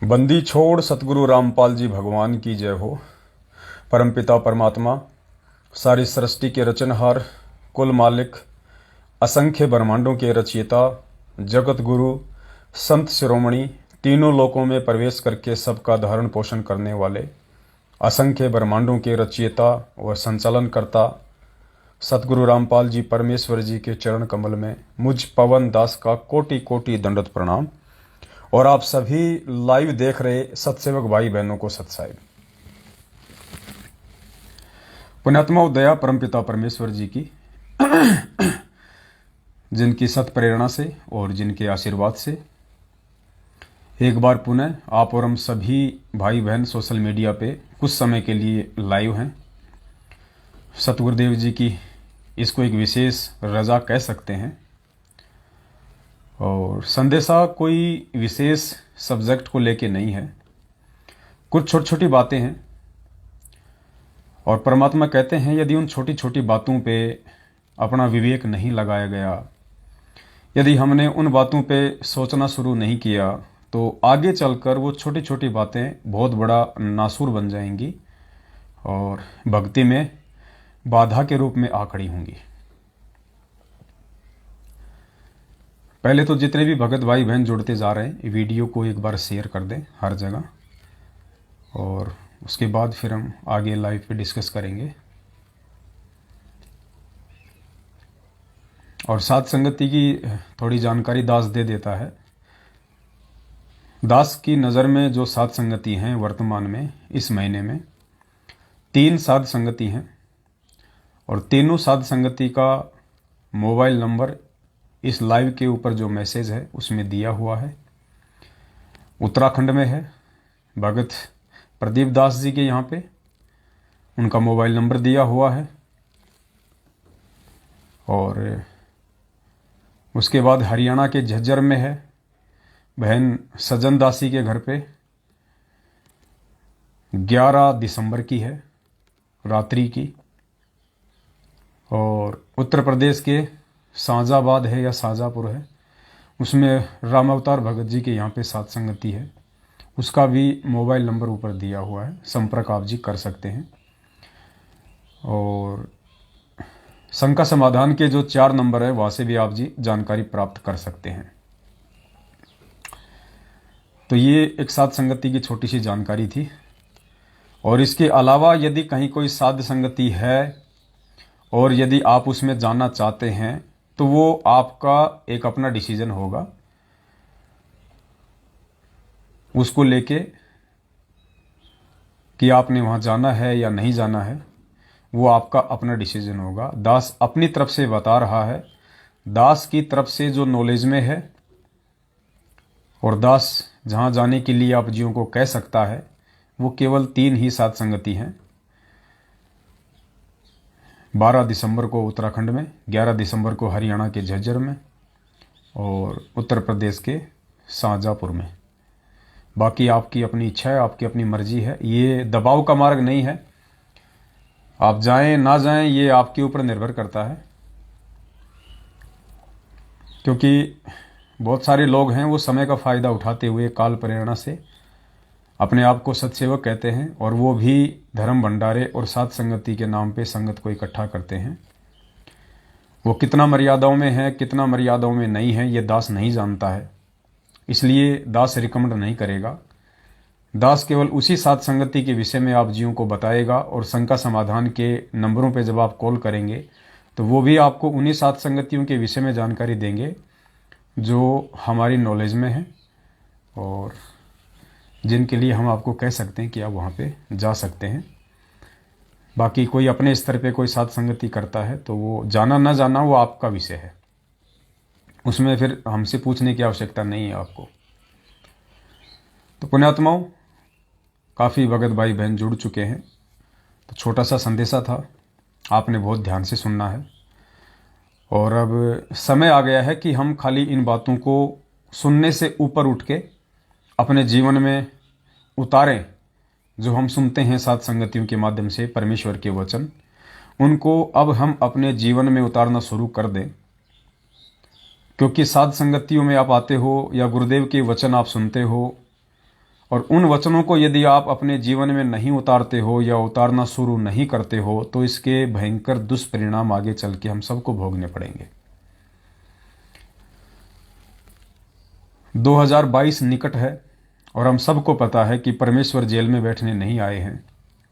बंदी छोड़ सतगुरु रामपाल जी भगवान की जय हो। परमपिता परमात्मा, सारी सृष्टि के रचनहार, कुल मालिक, असंख्य ब्रह्मांडों के रचयिता, जगत गुरु, संत शिरोमणि, तीनों लोकों में प्रवेश करके सबका धारण पोषण करने वाले, असंख्य ब्रह्मांडों के रचयिता व संचालन करता सतगुरु रामपाल जी परमेश्वर जी के चरण कमल में मुझ पवन दास का कोटि कोटि दंडवत प्रणाम। और आप सभी लाइव देख रहे सत्सेवक भाई बहनों को सत्साहिब। पुण्यात्मा दया परमपिता परमेश्वर जी की जिनकी सत प्रेरणा से और जिनके आशीर्वाद से एक बार पुनः आप और हम सभी भाई बहन सोशल मीडिया पे कुछ समय के लिए लाइव हैं। सतगुरुदेव जी की इसको एक विशेष रजा कह सकते हैं। और संदेशा कोई विशेष सब्जेक्ट को लेके नहीं है, कुछ छोटी छोटी बातें हैं। और परमात्मा कहते हैं यदि उन छोटी छोटी बातों पे अपना विवेक नहीं लगाया गया, यदि हमने उन बातों पे सोचना शुरू नहीं किया, तो आगे चलकर वो छोटी छोटी बातें बहुत बड़ा नासूर बन जाएंगी और भक्ति में बाधा के रूप में आ खड़ी होंगी। पहले तो जितने भी भगत भाई बहन जुड़ते जा रहे हैं, वीडियो को एक बार शेयर कर दें हर जगह, और उसके बाद फिर हम आगे लाइव पे डिस्कस करेंगे। और साथ संगति की थोड़ी जानकारी दास दे देता है। दास की नज़र में जो साथ संगति हैं वर्तमान में इस महीने में 3 साध संगति हैं, और तीनों साध संगति का मोबाइल नंबर इस लाइव के ऊपर जो मैसेज है उसमें दिया हुआ है। उत्तराखंड में है, भगत प्रदीप दास जी के यहाँ पे उनका मोबाइल नंबर दिया हुआ है। और उसके बाद हरियाणा के झज्जर में है, बहन सज्जन दासी के घर पे 11 दिसंबर की है रात्रि की। और उत्तर प्रदेश के शाहजाबाद है या शाहजहाँपुर है, उसमें राम अवतार भगत जी के यहाँ पे साथ संगति है, उसका भी मोबाइल नंबर ऊपर दिया हुआ है, संपर्क आप जी कर सकते हैं। और शंका समाधान के जो 4 नंबर है वहाँ से भी आप जी जानकारी प्राप्त कर सकते हैं। तो ये एक साध संगति की छोटी सी जानकारी थी। और इसके अलावा यदि कहीं कोई साध संगति है और यदि आप उसमें जाना चाहते हैं तो वो आपका एक अपना डिसीजन होगा, उसको लेके कि आपने वहाँ जाना है या नहीं जाना है, वो आपका अपना डिसीजन होगा। दास अपनी तरफ से बता रहा है, दास की तरफ से जो नॉलेज में है, और दास जहाँ जाने के लिए आप जियों को कह सकता है वो केवल 3 ही साध संगति हैं। 12 दिसंबर को उत्तराखंड में, 11 दिसंबर को हरियाणा के झज्जर में, और उत्तर प्रदेश के शाहजहाँपुर में। बाकी आपकी अपनी इच्छा है, आपकी अपनी मर्जी है, ये दबाव का मार्ग नहीं है। आप जाएं ना जाएं ये आपके ऊपर निर्भर करता है। क्योंकि बहुत सारे लोग हैं वो समय का फ़ायदा उठाते हुए काल प्रेरणा से अपने आप को सत्सेवक कहते हैं, और वो भी धर्म भंडारे और साथ संगति के नाम पे संगत को इकट्ठा करते हैं। वो कितना मर्यादाओं में है, कितना मर्यादाओं में नहीं है, ये दास नहीं जानता है, इसलिए दास रिकमेंड नहीं करेगा। दास केवल उसी साथ संगति के विषय में आप जियों को बताएगा, और शंका समाधान के नंबरों पे जब आप कॉल करेंगे तो वो भी आपको उन्हीं साथ संगतियों के विषय में जानकारी देंगे जो हमारी नॉलेज में है, और जिनके लिए हम आपको कह सकते हैं कि आप वहाँ पे जा सकते हैं। बाकी कोई अपने स्तर पे कोई साथ संगति करता है तो वो जाना ना जाना वो आपका विषय है, उसमें फिर हमसे पूछने की आवश्यकता नहीं है आपको। तो पुण्यात्माओं, काफ़ी भगत भाई बहन जुड़ चुके हैं, तो छोटा सा संदेशा था, आपने बहुत ध्यान से सुनना है। और अब समय आ गया है कि हम खाली इन बातों को सुनने से ऊपर उठ के अपने जीवन में उतारें। जो हम सुनते हैं साथ संगतियों के माध्यम से परमेश्वर के वचन, उनको अब हम अपने जीवन में उतारना शुरू कर दें। क्योंकि साध संगतियों में आप आते हो या गुरुदेव के वचन आप सुनते हो, और उन वचनों को यदि आप अपने जीवन में नहीं उतारते हो या उतारना शुरू नहीं करते हो तो इसके भयंकर दुष्परिणाम आगे चल के हम सबको भोगने पड़ेंगे। 2022 निकट है और हम सबको पता है कि परमेश्वर जेल में बैठने नहीं आए हैं।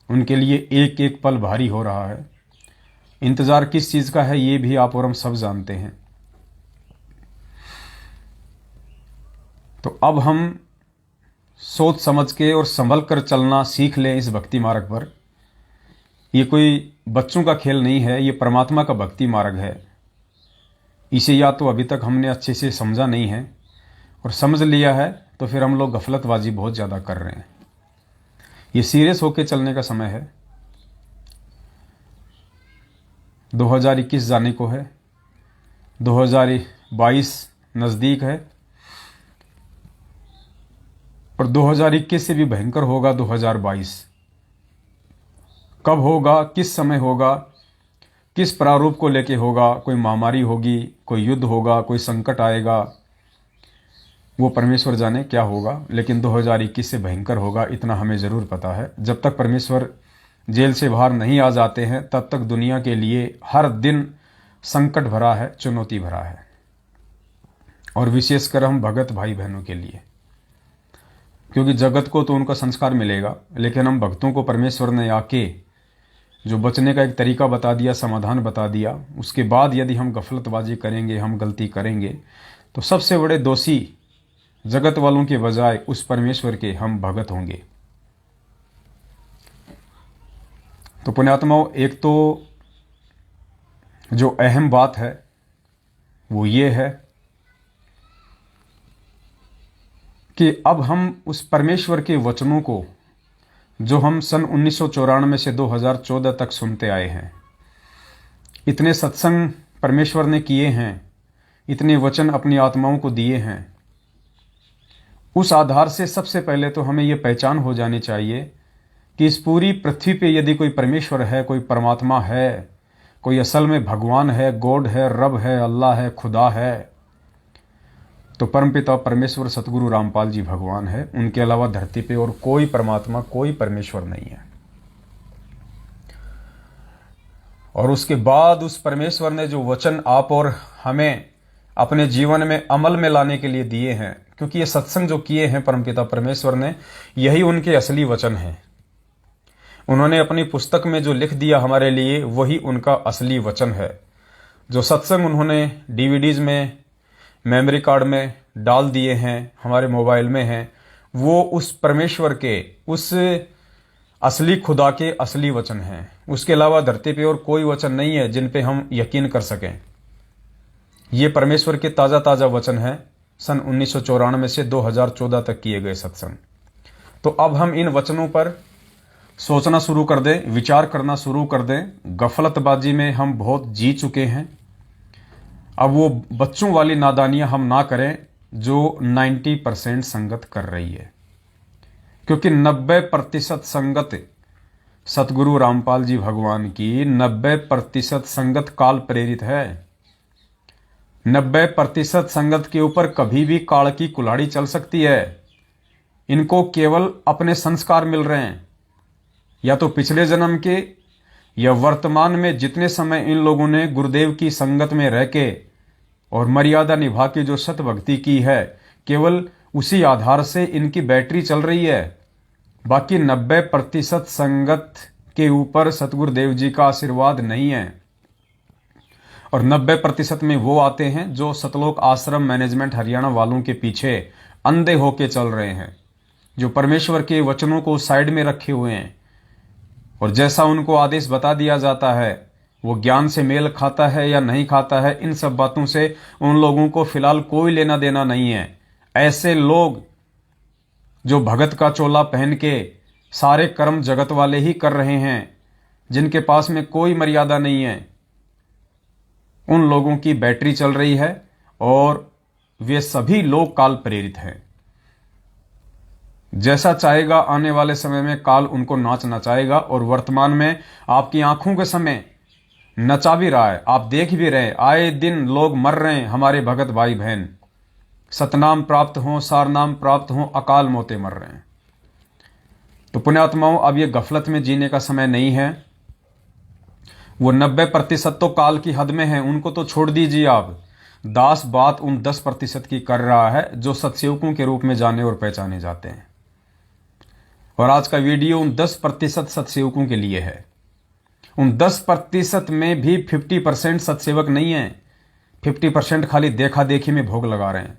उनके लिए एक एक पल भारी हो रहा है। इंतजार किस चीज का है ये भी आप और हम सब जानते हैं। तो अब हम सोच समझ के और संभल कर चलना सीख लें इस भक्ति मार्ग पर। ये कोई बच्चों का खेल नहीं है, ये परमात्मा का भक्ति मार्ग है। इसे या तो अभी तक हमने अच्छे से समझा नहीं है, और समझ लिया है तो फिर हम लोग गफलतबाजी बहुत ज़्यादा कर रहे हैं। ये सीरियस होके चलने का समय है। 2021 जाने को है, 2022 नज़दीक है, और 2021 से भी भयंकर होगा 2022। कब होगा, किस समय होगा, किस प्रारूप को लेके होगा, कोई महामारी होगी, कोई युद्ध होगा, कोई संकट आएगा, वो परमेश्वर जाने क्या होगा। लेकिन 2021 से भयंकर होगा, इतना हमें ज़रूर पता है। जब तक परमेश्वर जेल से बाहर नहीं आ जाते हैं तब तक दुनिया के लिए हर दिन संकट भरा है, चुनौती भरा है, और विशेषकर हम भगत भाई बहनों के लिए। क्योंकि जगत को तो उनका संस्कार मिलेगा, लेकिन हम भक्तों को परमेश्वर ने आके जो बचने का एक तरीका बता दिया, समाधान बता दिया, उसके बाद यदि हम गफलतबाजी करेंगे, हम गलती करेंगे, तो सबसे बड़े दोषी जगत वालों के बजाय उस परमेश्वर के हम भगत होंगे। तो पुण्यात्माओं, एक तो जो अहम बात है वो ये है कि अब हम उस परमेश्वर के वचनों को जो हम सन 1994 से 2014 तक सुनते आए हैं, इतने सत्संग परमेश्वर ने किए हैं, इतने वचन अपनी आत्माओं को दिए हैं, उस आधार से सबसे पहले तो हमें यह पहचान हो जानी चाहिए कि इस पूरी पृथ्वी पे यदि कोई परमेश्वर है, कोई परमात्मा है, कोई असल में भगवान है, गॉड है, रब है, अल्लाह है, खुदा है, तो परमपिता परमेश्वर सतगुरु रामपाल जी भगवान है। उनके अलावा धरती पे और कोई परमात्मा, कोई परमेश्वर नहीं है। और उसके बाद उस परमेश्वर ने जो वचन आप और हमें अपने जीवन में अमल में लाने के लिए दिए हैं, क्योंकि ये सत्संग जो किए हैं परमपिता परमेश्वर ने, यही उनके असली वचन हैं। उन्होंने अपनी पुस्तक में जो लिख दिया हमारे लिए, वही उनका असली वचन है। जो सत्संग उन्होंने डीवीडीज में, मेमोरी कार्ड में डाल दिए हैं, हमारे मोबाइल में हैं, वो उस परमेश्वर के, उस असली खुदा के असली वचन हैं। उसके अलावा धरती पे और कोई वचन नहीं है जिन पे हम यकीन कर सकें। ये परमेश्वर के ताज़ा ताज़ा वचन हैं, सन 1994 से 2014 तक किए गए सत्संग। तो अब हम इन वचनों पर सोचना शुरू कर दें, विचार करना शुरू कर दें। गफलतबाजी में हम बहुत जी चुके हैं। अब वो बच्चों वाली नादानियां हम ना करें जो 90% संगत कर रही है, क्योंकि 90% संगत सतगुरु रामपाल जी भगवान की 90% संगत काल प्रेरित है। 90% संगत के ऊपर कभी भी काल की कुल्हाड़ी चल सकती है। इनको केवल अपने संस्कार मिल रहे हैं, या तो पिछले जन्म के या वर्तमान में जितने समय इन लोगों ने गुरुदेव की संगत में रह के और मर्यादा निभा के जो सत भक्ति की है, केवल उसी आधार से इनकी बैटरी चल रही है। बाकी 90% संगत के ऊपर सतगुरुदेव जी का आशीर्वाद नहीं है। और 90% में वो आते हैं जो सतलोक आश्रम मैनेजमेंट हरियाणा वालों के पीछे अंधे होके चल रहे हैं, जो परमेश्वर के वचनों को साइड में रखे हुए हैं, और जैसा उनको आदेश बता दिया जाता है वो ज्ञान से मेल खाता है या नहीं खाता है, इन सब बातों से उन लोगों को फिलहाल कोई लेना देना नहीं है। ऐसे लोग जो भगत का चोला पहन के सारे कर्म जगत वाले ही कर रहे हैं, जिनके पास में कोई मर्यादा नहीं है, उन लोगों की बैटरी चल रही है, और वे सभी लोग काल प्रेरित हैं। जैसा चाहेगा आने वाले समय में काल उनको नाच नचाएगा, और वर्तमान में आपकी आंखों के समय नचा भी रहा है। आप देख भी रहे हैं, आए दिन लोग मर रहे हैं, हमारे भगत भाई बहन। सतनाम प्राप्त हों, सारनाम प्राप्त हों, अकाल मौतें मर रहे हैं। तो पुण्यात्माओं, अब ये गफलत में जीने का समय नहीं है। वो 90% तो काल की हद में है, उनको तो छोड़ दीजिए आप। दास बात उन 10% की कर रहा है जो सत्सेवकों के रूप में जाने और पहचाने जाते हैं। और आज का वीडियो उन 10% सत्सेवकों के लिए है। उन 10% में भी 50% सत्सेवक नहीं है। 50% खाली देखा देखी में भोग लगा रहे हैं,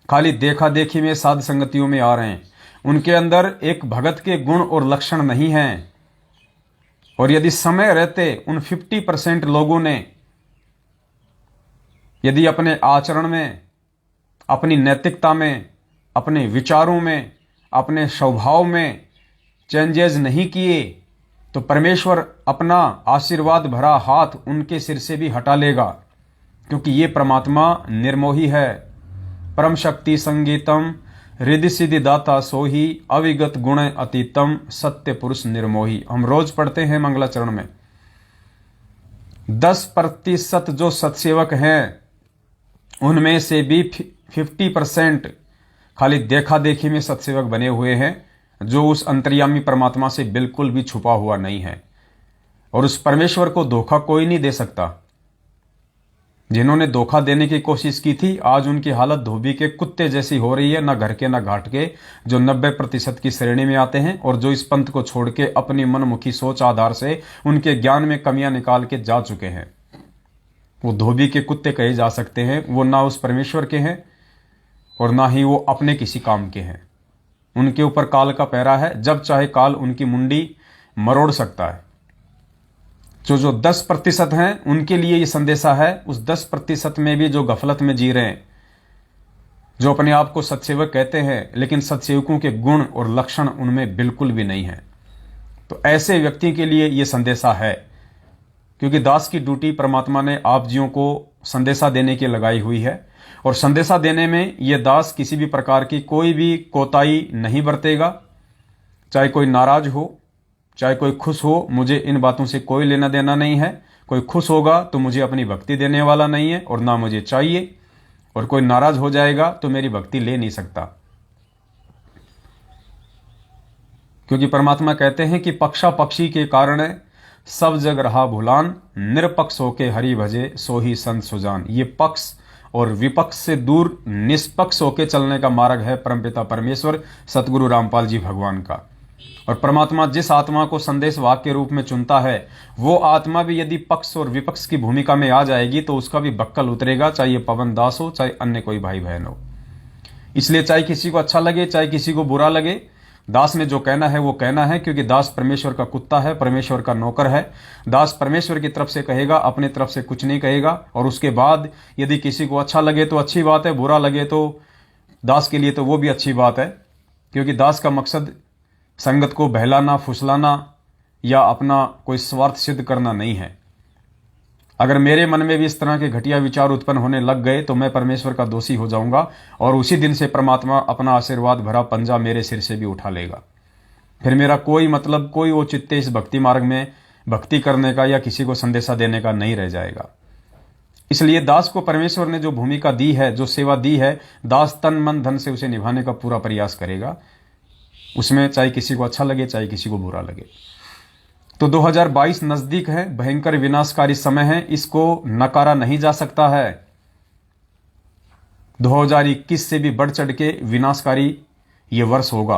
खाली देखा देखी में साध संगतियों में आ रहे हैं। उनके अंदर एक भगत के गुण और लक्षण नहीं है। और यदि समय रहते उन 50% लोगों ने यदि अपने आचरण में, अपनी नैतिकता में, अपने विचारों में, अपने स्वभाव में चेंजेस नहीं किए, तो परमेश्वर अपना आशीर्वाद भरा हाथ उनके सिर से भी हटा लेगा। क्योंकि ये परमात्मा निर्मोही है। परम शक्ति संगीतम रिद्धि सिद्धि दाता सोही अविगत गुण अतीतम सत्य पुरुष निर्मोही। हम रोज पढ़ते हैं मंगलाचरण में। 10% जो सत्सेवक हैं उनमें से भी 50% खाली देखा देखी में सत्सेवक बने हुए हैं, जो उस अंतर्यामी परमात्मा से बिल्कुल भी छुपा हुआ नहीं है। और उस परमेश्वर को धोखा कोई नहीं दे सकता। जिन्होंने धोखा देने की कोशिश की थी, आज उनकी हालत धोबी के कुत्ते जैसी हो रही है, ना घर के ना घाट के, जो 90% की श्रेणी में आते हैं और जो इस पंथ को छोड़ के अपनी मनमुखी सोच आधार से उनके ज्ञान में कमियां निकाल के जा चुके हैं। वो धोबी के कुत्ते कहे जा सकते हैं। वो ना उस परमेश्वर के हैं और ना ही वो अपने किसी काम के हैं। उनके ऊपर काल का पहरा है, जब चाहे काल उनकी मुंडी मरोड़ सकता है। जो 10% हैं उनके लिए ये संदेशा है। उस 10% में भी जो गफलत में जी रहे हैं, जो अपने आप को सत्सेवक कहते हैं, लेकिन सत्सेवकों के गुण और लक्षण उनमें बिल्कुल भी नहीं है, तो ऐसे व्यक्ति के लिए ये संदेशा है। क्योंकि दास की ड्यूटी परमात्मा ने आप जियों को संदेशा देने की लगाई हुई है। और संदेशा देने में ये दास किसी भी प्रकार की कोई भी कोताही नहीं बरतेगा। चाहे कोई नाराज हो, चाहे कोई खुश हो, मुझे इन बातों से कोई लेना देना नहीं है। कोई खुश होगा तो मुझे अपनी भक्ति देने वाला नहीं है और ना मुझे चाहिए, और कोई नाराज हो जाएगा तो मेरी भक्ति ले नहीं सकता। क्योंकि परमात्मा कहते हैं कि पक्षा पक्षी के कारण सब जग रहा भुलान, निरपक्ष होके हरि भजे सो ही संत सुजान। ये पक्ष और विपक्ष से दूर निष्पक्ष होके चलने का मार्ग है परमपिता परमेश्वर सतगुरु रामपाल जी भगवान का। और परमात्मा जिस आत्मा को संदेश वाक के रूप में चुनता है, वो आत्मा भी यदि पक्ष और विपक्ष की भूमिका में आ जाएगी तो उसका भी बक्कल उतरेगा, चाहे ये पवन दास हो, चाहे अन्य कोई भाई बहन हो। इसलिए चाहे किसी को अच्छा लगे, चाहे किसी को बुरा लगे, दास ने जो कहना है वो कहना है। क्योंकि दास परमेश्वर का कुत्ता है, परमेश्वर का नौकर है। दास परमेश्वर की तरफ से कहेगा, अपनी तरफ से कुछ नहीं कहेगा। और उसके बाद यदि किसी को अच्छा लगे तो अच्छी बात है, बुरा लगे तो दास के लिए तो वो भी अच्छी बात है। क्योंकि दास का मकसद संगत को बहलाना, फुसलाना या अपना कोई स्वार्थ सिद्ध करना नहीं है। अगर मेरे मन में भी इस तरह के घटिया विचार उत्पन्न होने लग गए तो मैं परमेश्वर का दोषी हो जाऊंगा, और उसी दिन से परमात्मा अपना आशीर्वाद भरा पंजा मेरे सिर से भी उठा लेगा। फिर मेरा कोई मतलब, कोई औचित्य इस भक्ति मार्ग में भक्ति करने का या किसी को संदेशा देने का नहीं रह जाएगा। इसलिए दास को परमेश्वर ने जो भूमिका दी है, जो सेवा दी है, दास तन मन धन से उसे निभाने का पूरा प्रयास करेगा। उसमें चाहे किसी को अच्छा लगे, चाहे किसी को बुरा लगे। तो 2022 नजदीक है, भयंकर विनाशकारी समय है, इसको नकारा नहीं जा सकता है। 2021 से भी बढ़ चढ़ के विनाशकारी ये वर्ष होगा।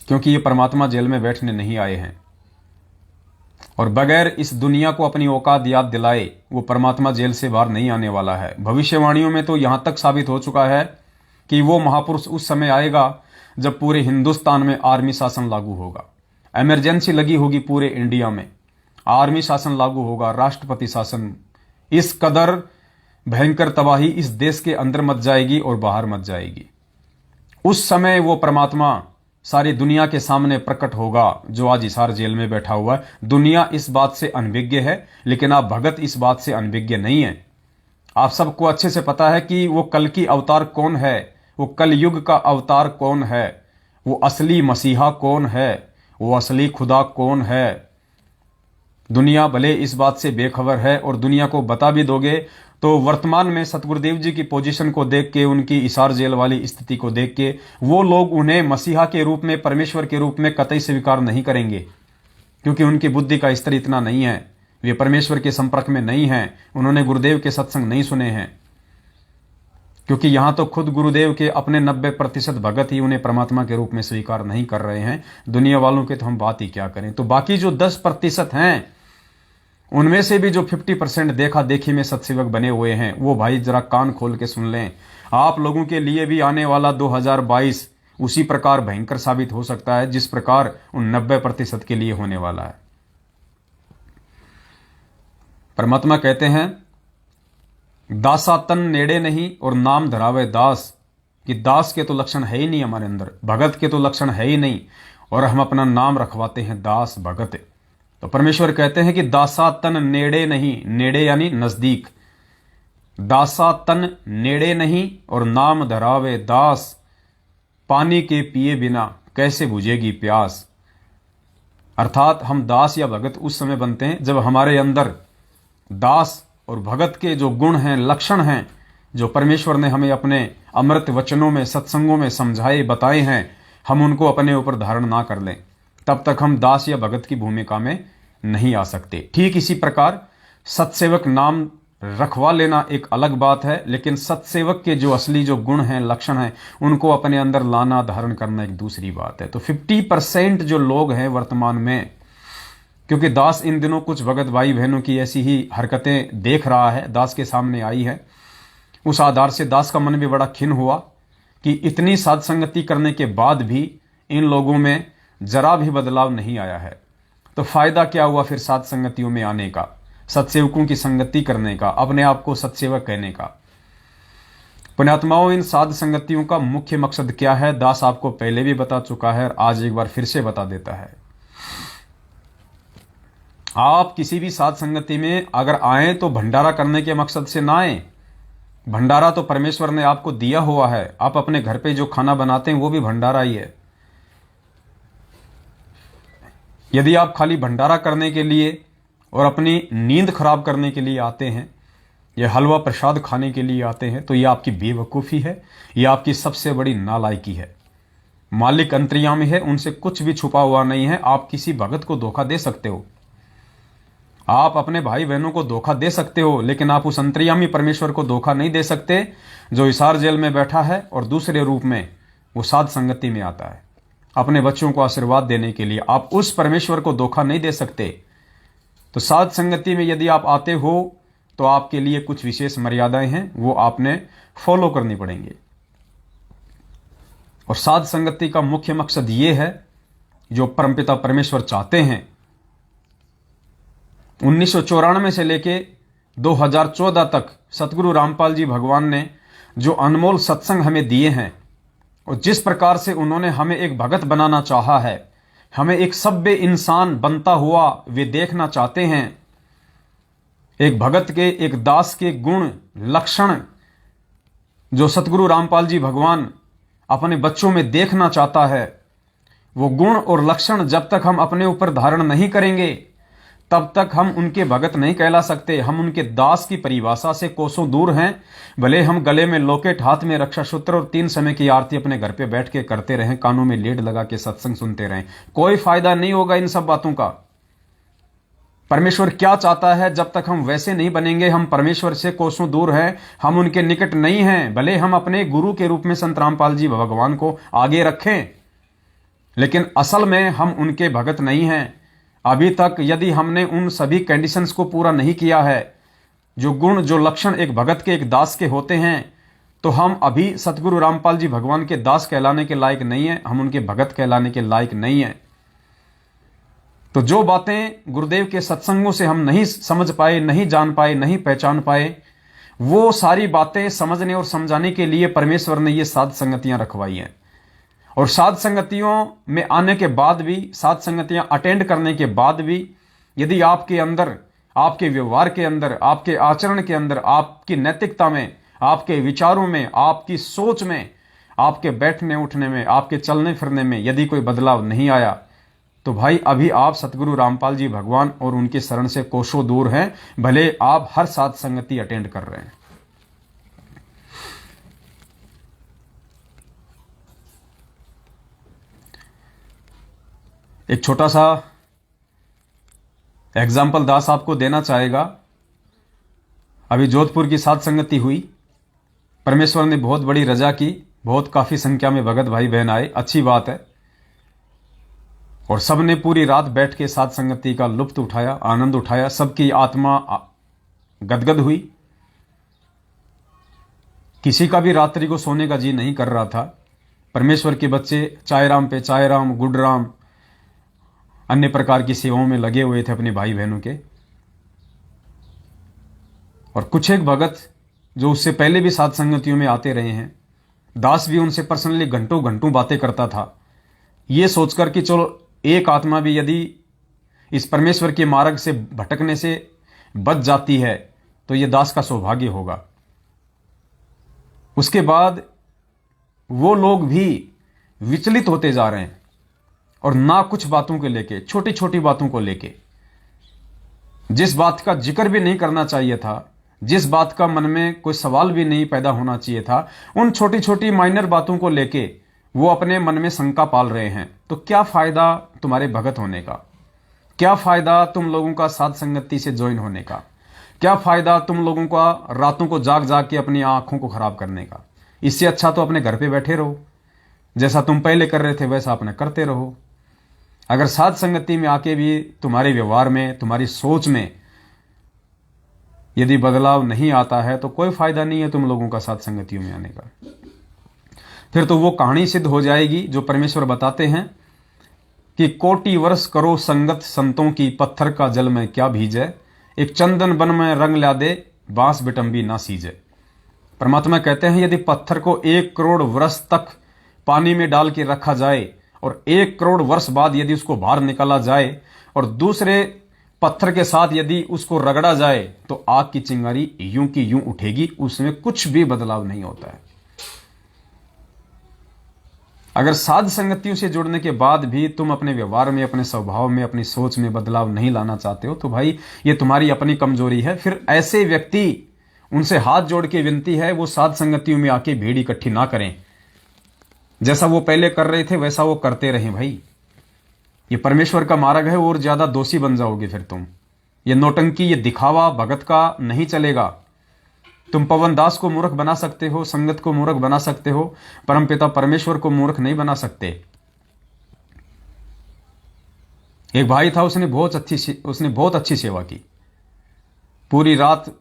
क्योंकि ये परमात्मा जेल में बैठने नहीं आए हैं, और बगैर इस दुनिया को अपनी औकात याद दिलाए वो परमात्मा जेल से बाहर नहीं आने वाला है। भविष्यवाणियों में तो यहां तक साबित हो चुका है कि वो महापुरुष उस समय आएगा जब पूरे हिंदुस्तान में आर्मी शासन लागू होगा, इमरजेंसी लगी होगी पूरे इंडिया में, आर्मी शासन लागू होगा, राष्ट्रपति शासन। इस कदर भयंकर तबाही इस देश के अंदर मच जाएगी और बाहर मच जाएगी। उस समय वो परमात्मा सारी दुनिया के सामने प्रकट होगा जो आज हिसार जेल में बैठा हुआ है। दुनिया इस बात से अनभिज्ञ है, लेकिन आप भगत इस बात से अनभिज्ञ नहीं है। आप सबको अच्छे से पता है कि वो कल की अवतार कौन है, वो कल युग का अवतार कौन है, वो असली मसीहा कौन है, वो असली खुदा कौन है। दुनिया भले इस बात से बेखबर है, और दुनिया को बता भी दोगे तो वर्तमान में सतगुरुदेव जी की पोजीशन को देख के, उनकी हिसार जेल वाली स्थिति को देख के, वो लोग उन्हें मसीहा के रूप में, परमेश्वर के रूप में कतई स्वीकार नहीं करेंगे, क्योंकि उनकी बुद्धि का स्तर इतना नहीं है, वे परमेश्वर के संपर्क में नहीं हैं, उन्होंने गुरुदेव के सत्संग नहीं सुने हैं। क्योंकि यहां तो खुद गुरुदेव के अपने 90% भगत ही उन्हें परमात्मा के रूप में स्वीकार नहीं कर रहे हैं। दुनिया वालों के तो हम बात ही क्या करें। तो बाकी जो 10% हैं, उनमें से भी जो 50% देखा देखी में सत्सेवक बने हुए हैं, वो भाई जरा कान खोल के सुन लें। आप लोगों के लिए भी आने वाला 2022 उसी प्रकार भयंकर साबित हो सकता है जिस प्रकार उन 90% के लिए होने वाला है। परमात्मा कहते हैं, दासा तन नेड़े नहीं और नाम धरावे दास, कि दास के तो लक्षण है ही नहीं हमारे अंदर, भगत के तो लक्षण है ही नहीं, और हम अपना नाम रखवाते हैं दास भगत। तो परमेश्वर कहते हैं कि दासा तन नेड़े नहीं, नेड़े यानी नजदीक, दासा तन नेड़े नहीं और नाम धरावे दास, पानी के पिए बिना कैसे बुझेगी प्यास। अर्थात हम दास या भगत उस समय बनते हैं जब हमारे अंदर दास और भगत के जो गुण हैं, लक्षण हैं, जो परमेश्वर ने हमें अपने अमृत वचनों में, सत्संगों में समझाए बताए हैं, हम उनको अपने ऊपर धारण ना कर लें, तब तक हम दास या भगत की भूमिका में नहीं आ सकते। ठीक इसी प्रकार सत्सेवक नाम रखवा लेना एक अलग बात है, लेकिन सत्सेवक के जो असली जो गुण हैं, लक्षण हैं, उनको अपने अंदर लाना, धारण करना एक दूसरी बात है। तो 50% जो लोग हैं वर्तमान में, क्योंकि दास इन दिनों कुछ भगत भाई बहनों की ऐसी ही हरकतें देख रहा है, दास के सामने आई है, उस आधार से दास का मन भी बड़ा खिन्न हुआ कि इतनी साध संगति करने के बाद भी इन लोगों में जरा भी बदलाव नहीं आया है। तो फायदा क्या हुआ फिर साध संगतियों में आने का, सत्सेवकों की संगति करने का, अपने आप को सत्सेवक कहने का। पुण्यात्माओं, इन साध संगतियों का मुख्य मकसद क्या है, दास आपको पहले भी बता चुका है, आज एक बार फिर से बता देता है। आप किसी भी साध संगति में अगर आए तो भंडारा करने के मकसद से ना आए। भंडारा तो परमेश्वर ने आपको दिया हुआ है, आप अपने घर पे जो खाना बनाते हैं वो भी भंडारा ही है। यदि आप खाली भंडारा करने के लिए और अपनी नींद खराब करने के लिए आते हैं, या हलवा प्रसाद खाने के लिए आते हैं, तो यह आपकी बेवकूफ़ी है, यह आपकी सबसे बड़ी नालायकी है। मालिक अंतर्यामी है, उनसे कुछ भी छुपा हुआ नहीं है। आप किसी भगत को धोखा दे सकते हो, आप अपने भाई बहनों को धोखा दे सकते हो, लेकिन आप उस अंतर्यामी परमेश्वर को धोखा नहीं दे सकते जो हिसार जेल में बैठा है और दूसरे रूप में वो साध संगति में आता है अपने बच्चों को आशीर्वाद देने के लिए। आप उस परमेश्वर को धोखा नहीं दे सकते। तो साध संगति में यदि आप आते हो तो आपके लिए कुछ विशेष मर्यादाएं हैं, वो आपने फॉलो करनी पड़ेंगे। और साध संगति का मुख्य मकसद ये है, जो परमपिता परमेश्वर चाहते हैं, 1994 से लेके 2014 तक सतगुरु रामपाल जी भगवान ने जो अनमोल सत्संग हमें दिए हैं, और जिस प्रकार से उन्होंने हमें एक भगत बनाना चाहा है, हमें एक सभ्य इंसान बनता हुआ वे देखना चाहते हैं। एक भगत के, एक दास के गुण लक्षण जो सतगुरु रामपाल जी भगवान अपने बच्चों में देखना चाहता है, वो गुण और लक्षण जब तक हम अपने ऊपर धारण नहीं करेंगे तब तक हम उनके भगत नहीं कहला सकते। हम उनके दास की परिभाषा से कोसों दूर हैं। भले हम गले में लोकेट, हाथ में रक्षा सूत्र और 3 समय की आरती अपने घर पे बैठ के करते रहें, कानों में लीड लगा के सत्संग सुनते रहें, कोई फायदा नहीं होगा इन सब बातों का। परमेश्वर क्या चाहता है, जब तक हम वैसे नहीं बनेंगे, हम परमेश्वर से कोसों दूर हैं, हम उनके निकट नहीं हैं। भले हम अपने गुरु के रूप में संत रामपाल जी भगवान को आगे रखें, लेकिन असल में हम उनके भगत नहीं हैं। अभी तक यदि हमने उन सभी कंडीशंस को पूरा नहीं किया है, जो गुण, जो लक्षण एक भगत के, एक दास के होते हैं, तो हम अभी सतगुरु रामपाल जी भगवान के दास कहलाने के लायक नहीं है, हम उनके भगत कहलाने के लायक नहीं है। तो जो बातें गुरुदेव के सत्संगों से हम नहीं समझ पाए, नहीं जान पाए, नहीं पहचान पाए, वो सारी बातें समझने और समझाने के लिए परमेश्वर ने ये साध संगतियां रखवाई हैं। और साध संगतियों में आने के बाद भी, साध संगतियां अटेंड करने के बाद भी, यदि आपके अंदर, आपके व्यवहार के अंदर, आपके आचरण के अंदर, आपकी नैतिकता में, आपके विचारों में, आपकी सोच में, आपके बैठने उठने में, आपके चलने फिरने में यदि कोई बदलाव नहीं आया, तो भाई अभी आप सतगुरु रामपाल जी भगवान और उनके शरण से कोसों दूर हैं, भले आप हर साथ संगति अटेंड कर रहे हैं। एक छोटा सा एग्जाम्पल दास आपको देना चाहेगा। अभी जोधपुर की साथ संगति हुई, परमेश्वर ने बहुत बड़ी रजा की, बहुत काफी संख्या में भगत भाई बहन आए, अच्छी बात है। और सबने पूरी रात बैठ के साथ संगति का लुत्फ उठाया, आनंद उठाया, सबकी आत्मा गदगद हुई। किसी का भी रात्रि को सोने का जी नहीं कर रहा था। परमेश्वर के बच्चे चाय राम पे चाय राम, गुड राम, अन्य प्रकार की सेवाओं में लगे हुए थे अपने भाई बहनों के। और कुछ एक भगत जो उससे पहले भी साथ संगतियों में आते रहे हैं, दास भी उनसे पर्सनली घंटों घंटों बातें करता था, ये सोचकर कि चलो एक आत्मा भी यदि इस परमेश्वर के मार्ग से भटकने से बच जाती है तो ये दास का सौभाग्य होगा। उसके बाद वो लोग भी विचलित होते जा रहे हैं, और ना कुछ बातों को लेके, छोटी छोटी बातों को लेके, जिस बात का जिक्र भी नहीं करना चाहिए था, जिस बात का मन में कोई सवाल भी नहीं पैदा होना चाहिए था, उन छोटी छोटी माइनर बातों को लेके वो अपने मन में शंका पाल रहे हैं। तो क्या फायदा तुम्हारे भगत होने का? क्या फायदा तुम लोगों का साथ संगति से ज्वाइन होने का? क्या फायदा तुम लोगों का रातों को जाग जाग के अपनी आंखों को खराब करने का? इससे अच्छा तो अपने घर पे बैठे रहो, जैसा तुम पहले कर रहे थे वैसा अपने करते रहो। अगर साथ संगति में आके भी तुम्हारे व्यवहार में, तुम्हारी सोच में यदि बदलाव नहीं आता है तो कोई फायदा नहीं है तुम लोगों का साथ संगतियों में आने का। फिर तो वो कहानी सिद्ध हो जाएगी जो परमेश्वर बताते हैं कि कोटि वर्ष करो संगत संतों की, पत्थर का जल में क्या भीजे, एक चंदन बन में रंग ला दे, बांस बिटंबी ना सीजे। परमात्मा कहते हैं यदि पत्थर को 1 करोड़ वर्ष तक पानी में डाल के रखा जाए और 1 करोड़ वर्ष बाद यदि उसको बाहर निकाला जाए और दूसरे पत्थर के साथ यदि उसको रगड़ा जाए तो आग की चिंगारी यूं की यूं उठेगी, उसमें कुछ भी बदलाव नहीं होता है। अगर साध संगतियों से जुड़ने के बाद भी तुम अपने व्यवहार में, अपने स्वभाव में, अपनी सोच में बदलाव नहीं लाना चाहते हो तो भाई ये तुम्हारी अपनी कमजोरी है। फिर ऐसे व्यक्ति, उनसे हाथ जोड़ के विनती है वो साध संगतियों में आके भीड़ इकट्ठी ना करें। जैसा वो पहले कर रहे थे वैसा वो करते रहें। भाई ये परमेश्वर का मार्ग है, और ज्यादा दोषी बन जाओगे फिर तुम। ये नौटंकी, ये दिखावा भगत का नहीं चलेगा। तुम पवन दास को मूर्ख बना सकते हो, संगत को मूर्ख बना सकते हो, परमपिता परमेश्वर को मूर्ख नहीं बना सकते। एक भाई था, उसने बहुत अच्छी सेवा की, पूरी रात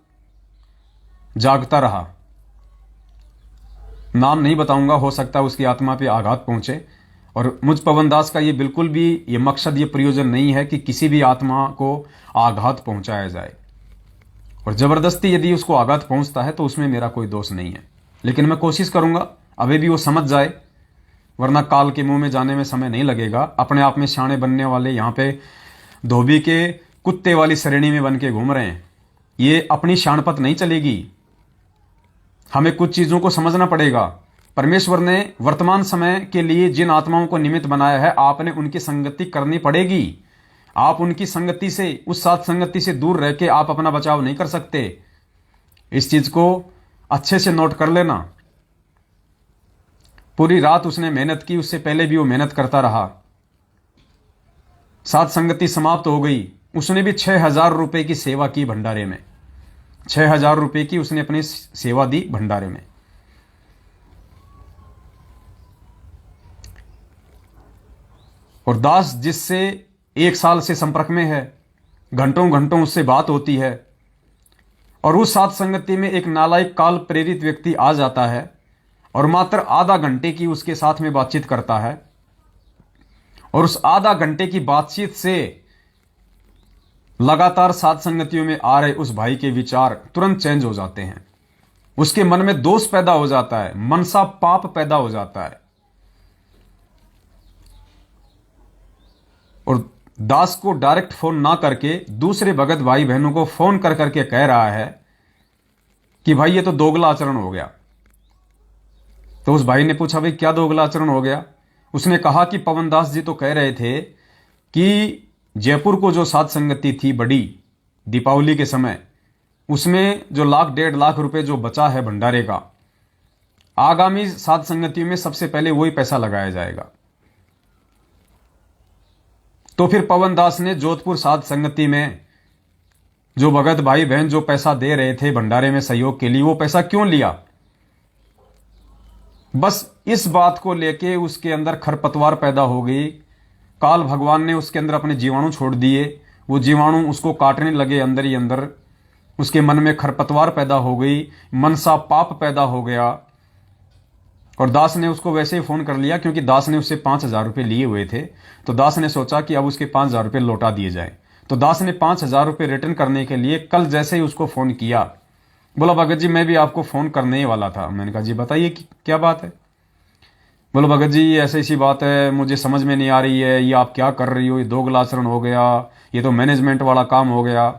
जागता रहा। नाम नहीं बताऊंगा, हो सकता है उसकी आत्मा पे आघात पहुंचे। और मुझ पवन दास का ये बिल्कुल भी ये मकसद, ये प्रयोजन नहीं है कि किसी भी आत्मा को आघात पहुंचाया जाए। और जबरदस्ती यदि उसको आघात पहुंचता है तो उसमें मेरा कोई दोष नहीं है। लेकिन मैं कोशिश करूंगा अभी भी वो समझ जाए, वरना काल के मुंह में जाने में समय नहीं लगेगा। अपने आप में शाणे बनने वाले यहां पे धोबी के कुत्ते वाली श्रेणी में बन के घूम रहे हैं। ये अपनी शानपत नहीं चलेगी। हमें कुछ चीजों को समझना पड़ेगा। परमेश्वर ने वर्तमान समय के लिए जिन आत्माओं को निमित्त बनाया है, आपने उनकी संगति करनी पड़ेगी। आप उनकी संगति से, उस साथ संगति से दूर रह के आप अपना बचाव नहीं कर सकते। इस चीज को अच्छे से नोट कर लेना। पूरी रात उसने मेहनत की, उससे पहले भी वो मेहनत करता रहा। साथ संगति समाप्त हो गई, उसने भी 6,000 रुपए की सेवा की भंडारे में। 6,000 रुपए की उसने अपनी सेवा दी भंडारे में। और दास जिससे 1 साल से संपर्क में है, घंटों घंटों उससे बात होती है, और उस साथ संगति में एक नालायक काल प्रेरित व्यक्ति आ जाता है और मात्र आधा घंटे की उसके साथ में बातचीत करता है, और उस आधा घंटे की बातचीत से लगातार साथ संगतियों में आ रहे उस भाई के विचार तुरंत चेंज हो जाते हैं। उसके मन में दोष पैदा हो जाता है, मनसा पाप पैदा हो जाता है। और दास को डायरेक्ट फोन ना करके दूसरे भगत भाई बहनों को फोन कर करके कह रहा है कि भाई ये तो दोगला आचरण हो गया। तो उस भाई ने पूछा भाई क्या दोगला आचरण हो गया? उसने कहा कि पवन दास जी तो कह रहे थे कि जयपुर को जो सात संगति थी बड़ी दीपावली के समय, उसमें जो 1,00,000-1,50,000 रुपए जो बचा है भंडारे का, आगामी सात संगतियों में सबसे पहले वही पैसा लगाया जाएगा। तो फिर पवन दास ने जोधपुर सात संगति में जो भगत भाई बहन जो पैसा दे रहे थे भंडारे में सहयोग के लिए, वो पैसा क्यों लिया? बस इस बात को लेके उसके अंदर खरपतवार पैदा हो गई। काल भगवान ने उसके अंदर अपने जीवाणु छोड़ दिए, वो जीवाणु उसको काटने लगे अंदर ही अंदर, उसके मन में खरपतवार पैदा हो गई, मनसा पाप पैदा हो गया। और दास ने उसको वैसे ही फोन कर लिया, क्योंकि दास ने उससे 5,000 रुपये लिए हुए थे। तो दास ने सोचा कि अब उसके 5,000 रुपये लौटा दिए जाए। तो दास ने 5,000 रुपये रिटर्न करने के लिए कल जैसे ही उसको फोन किया, बोला भगत जी मैं भी आपको फोन करने ही वाला था। मैंने कहा जी बताइए क्या बात है? बोलो भगत जी ऐसी सी बात है, मुझे समझ में नहीं आ रही है, ये आप क्या कर रही हो, ये दोगलाचरण हो गया, ये तो मैनेजमेंट वाला काम हो गया।